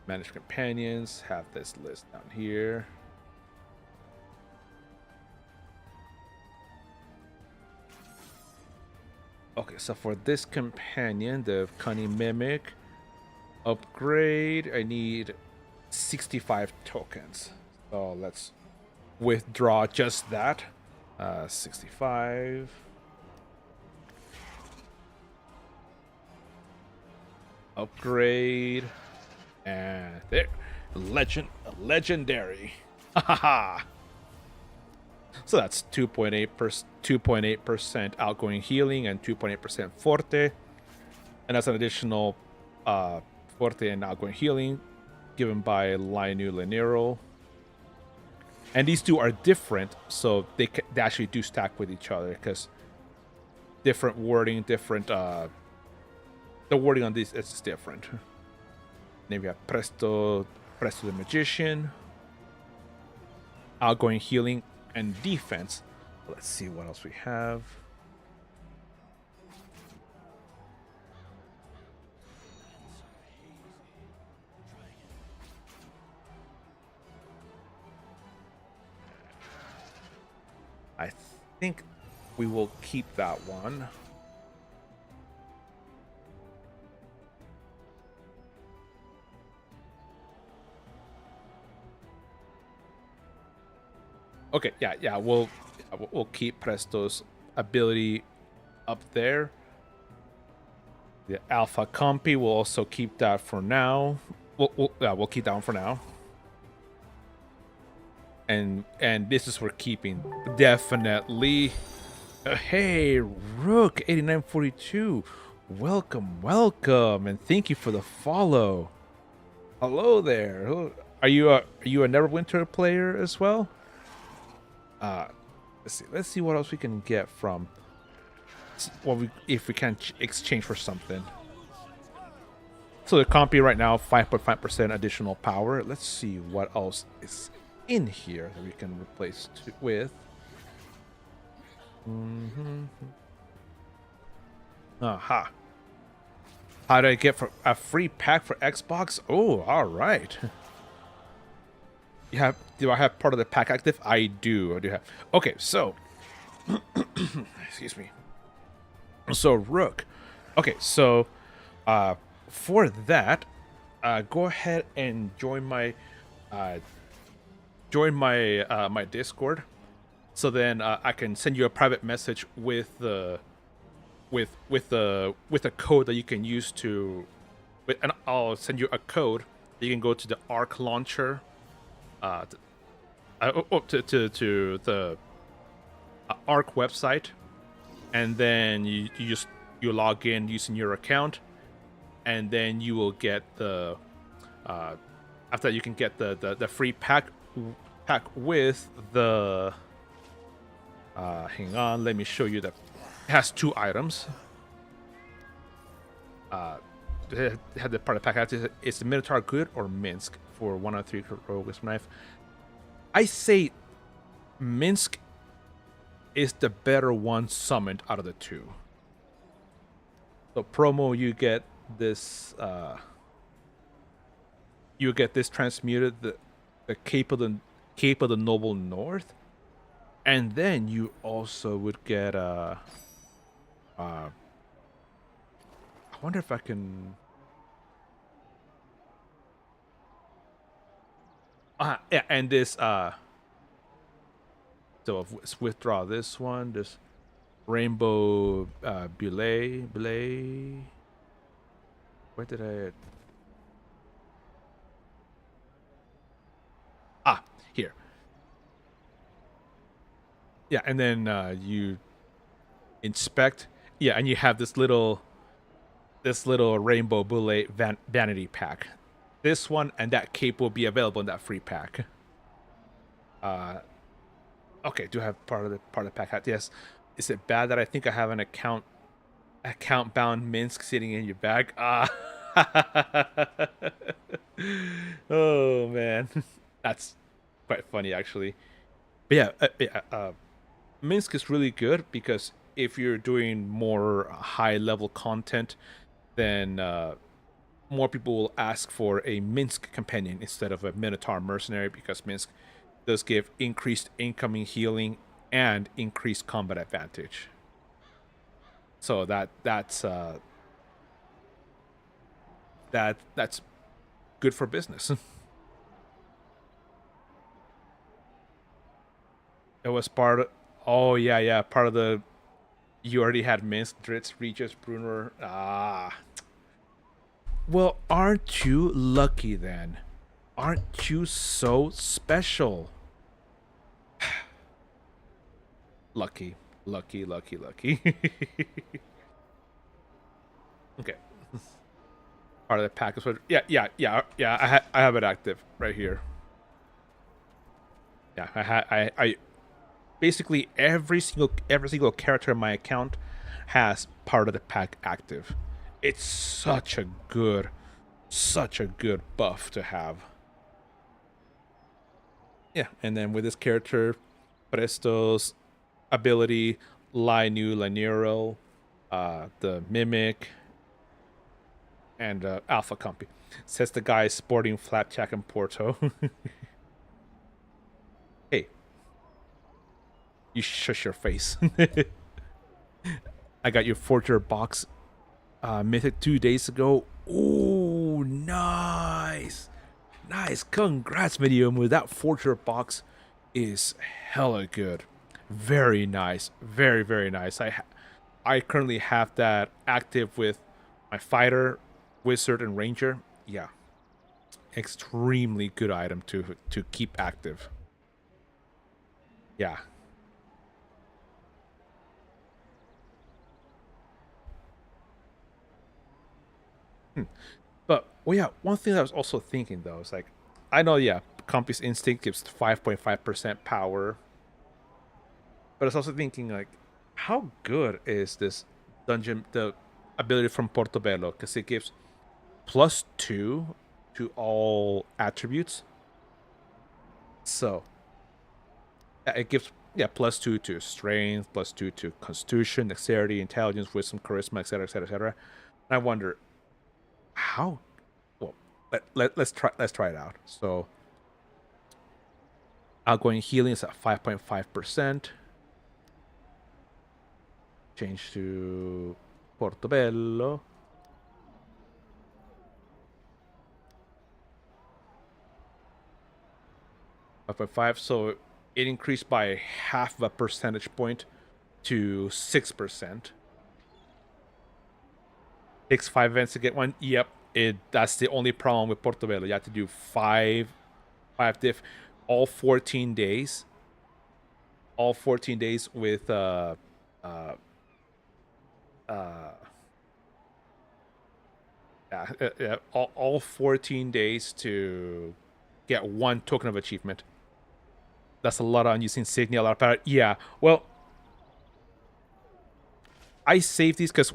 Manage companions. Have this list down here. Okay, so for this companion, the Cunning Mimic upgrade, I need 65 tokens. So let's withdraw just that. 65. Upgrade. And there. Legendary. Ha. So that's 2.8% outgoing healing and 2.8% Forte. And that's an additional Forte and outgoing healing given by Lineu Lanero. And these two are different, so they actually do stack with each other because different wording, the wording on these is different. Then we have Presto the Magician, outgoing healing and defense. Let's see what else we have. I think we will keep that one. Okay, yeah, we'll keep Presto's ability up there. The Alpha Compy, we'll also keep that for now. We'll keep that one for now. And this is for keeping, definitely. Hey, Rook 8942, welcome, and thank you for the follow. Hello there. Are you a Neverwinter player as well? Let's see what else we can get from. If we can exchange for something. So the compy right now 5.5% additional power. Let's see what else is in here that we can replace with. Aha. How do I get for a free pack for Xbox? Oh, all right. Do I have part of the pack active? I do have. Okay, so excuse me. So Rook. Okay, so for that, go ahead and join my my Discord. So then I can send you a private message with the with a code that you can use to, and I'll send you a code that you can go to the Arc launcher, to the Arc website, and then you log in using your account, and then you will get the after that you can get the free pack with the hang on, let me show you that it has 2 items. It had the part of the pack. It's the Minotaur Good or Minsk for 1 out of 3 rogue wisp knife. I say Minsk is the better one summoned out of the 2. So promo, you get this transmuted, the Cape of the Noble North, and then you also would get I wonder if I can. Yeah, and this so let's withdraw this one. This Rainbow Belay. Where did I? Here. Yeah, and then you inspect. Yeah, and you have this little Rainbow Belay vanity pack. This one and that cape will be available in that free pack. Okay, do I have part of the pack? Yes. Is it bad that I think I have an account bound Minsk sitting in your bag? Oh man, that's quite funny actually. But yeah, Minsk is really good because if you're doing more high level content, then more people will ask for a Minsk companion instead of a Minotaur mercenary, because Minsk does give increased incoming healing and increased combat advantage. So that's good for business. It was part of. Oh yeah, part of the. You already had Minsk, Dritz, Regis, Brunner. Well, aren't you lucky then? Aren't you so special? Lucky. Okay. Part of the package. Yeah. I have it active right here. Yeah, I basically every single character in my account has part of the pack active. It's such a good buff to have. Yeah, and then with this character, Presto's ability, Lanero, the Mimic, and Alpha Compy. Says the guy sporting Flapjack and Porto. Hey. You shush your face. I got your Forger box mythic 2 days ago. Ooh, nice. Nice. Congrats, Medium. That Forger box is hella good. Very nice. Very, very nice. I currently have that active with my fighter, wizard, and ranger. Yeah. Extremely good item to keep active. Yeah. But well, yeah. One thing that I was also thinking though is like, I know, yeah, Compass Instinct gives 5.5% power, but I was also thinking like, how good is this dungeon? The ability from Portobello, because it gives +2 to all attributes. So it gives, yeah, +2 to strength, +2 to constitution, dexterity, intelligence, wisdom, charisma, etc., etc., etc. And I wonder how. Well, let's try it out. So outgoing healing is at 5.5%. Change to Portobello. 5.5. So it increased by half of a percentage point to 6%. Takes 5 events to get one. Yep. That's the only problem with Portobello. You have to do five diff all 14 days. All 14 days with uh yeah, all 14 days to get one token of achievement. That's a lot on using insignia, a lot of power. Yeah, well, I save these because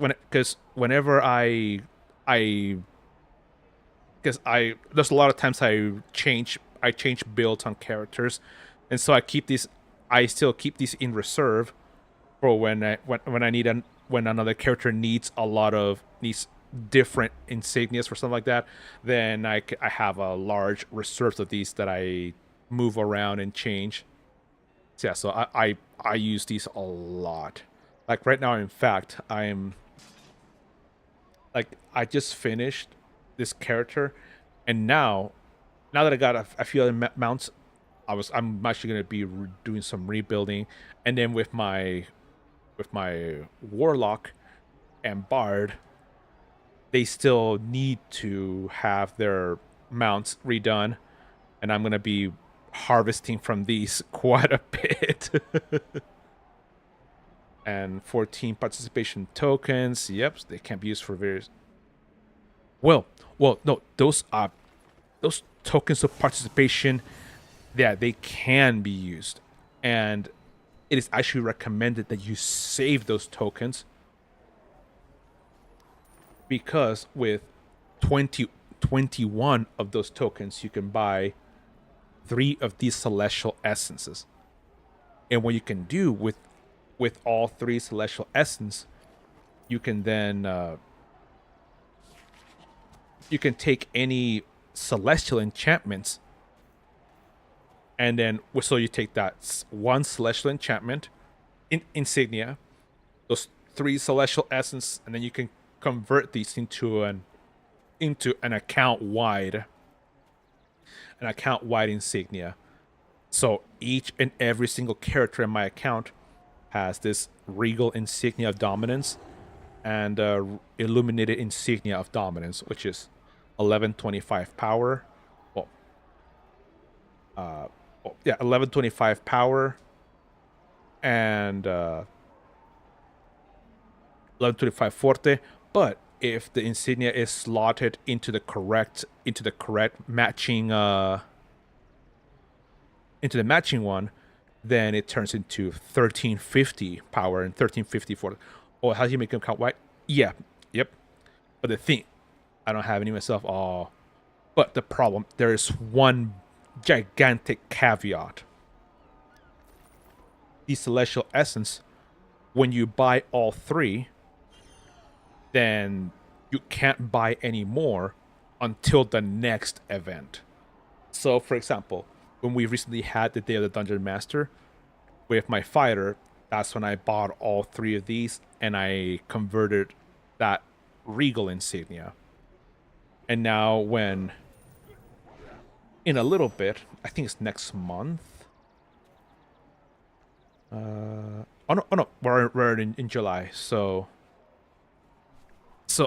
whenever I because I there's a lot of times I change builds on characters, and so I still keep these in reserve for when I need when another character needs a lot of these different insignias or something like that. Then I have a large reserve of these that I move around and change. So yeah, so I use these a lot. Like right now, in fact, I just finished this character, and now that I got a few other mounts, I'm actually gonna be doing some rebuilding, and then with my warlock and bard, they still need to have their mounts redone, and I'm gonna be harvesting from these quite a bit. And 14 participation tokens. Yep, they can be used for various. Well, no, those tokens of participation. Yeah, they can be used, and it is actually recommended that you save those tokens because with 21 of those tokens, you can buy 3 of these celestial essences. And what you can do with all 3 celestial essence, you can then you can take any celestial enchantments, and then so you take that one celestial enchantment insignia, those 3 celestial essence, and then you can convert these into an account wide insignia. So each and every single character in my account has this regal insignia of dominance and illuminated insignia of dominance, which is 1125 power. Well, 1125 power and 1125 forte. But if the insignia is slotted into the correct matching into the matching one, then it turns into 1350 power and 1350 forte. Oh, how do you make them count white? Yeah, yep. But the thing, I don't have any myself. Oh, but the problem, there is one gigantic caveat. The celestial essence, when you buy all 3, then you can't buy any more until the next event. So, for example, when we recently had the Day of the Dungeon Master, with my fighter, that's when I bought all 3 of these and I converted that regal insignia. And now when in a little bit, I think it's next month. Oh no, we're in July. So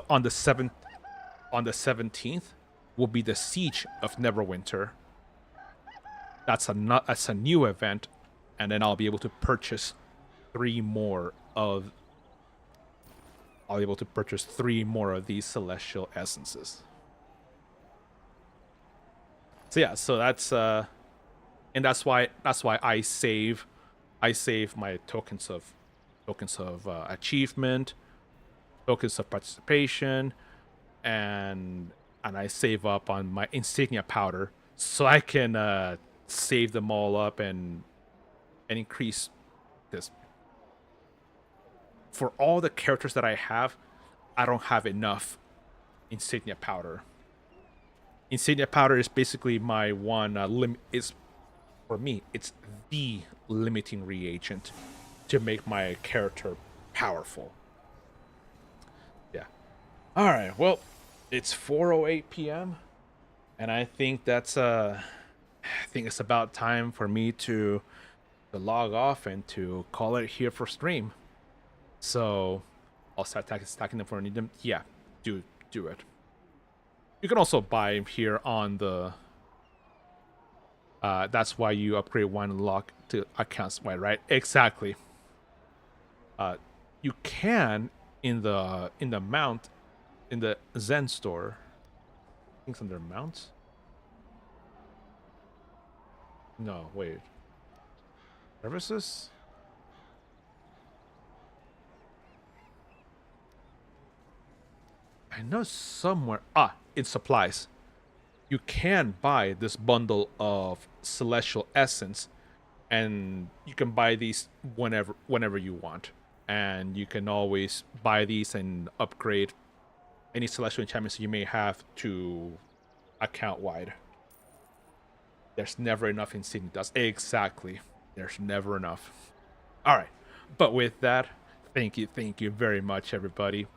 on the 17th will be the Siege of Neverwinter. That's a new event, and then I'll be able to purchase 3 more of these celestial essences. So yeah, so that's and that's why I save my tokens of achievement, tokens of participation, and I save up on my insignia powder so I can save them all up and increase this. For all the characters that I have, I don't have enough insignia powder. Insignia powder is basically my one for me, it's the limiting reagent to make my character powerful. Yeah. All right. Well, it's 4:08 p.m. and I think it's about time for me to log off and to call it here for stream. So I'll start stacking them for I need them. Yeah, do it. You can also buy here on the. That's why you upgrade one lock to accounts wide, right? Exactly. You can in the mount in the Zen store. I think it's under mounts. No, wait. Services. I know somewhere. In supplies. You can buy this bundle of celestial essence, and you can buy these whenever you want. And you can always buy these and upgrade any celestial enchantments you may have to account wide. There's never enough insignia dust. Exactly. There's never enough. All right. But with that, thank you very much, everybody.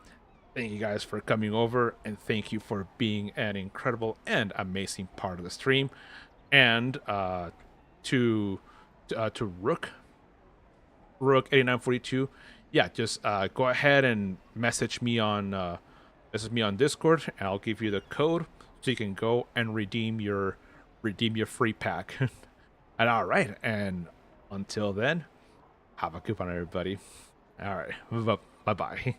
Thank you guys for coming over, and thank you for being an incredible and amazing part of the stream. And to Rook 8942, yeah, just go ahead and message me on Discord, and I'll give you the code so you can go and redeem your free pack. And all right, and until then, have a good one, everybody. All right, bye bye.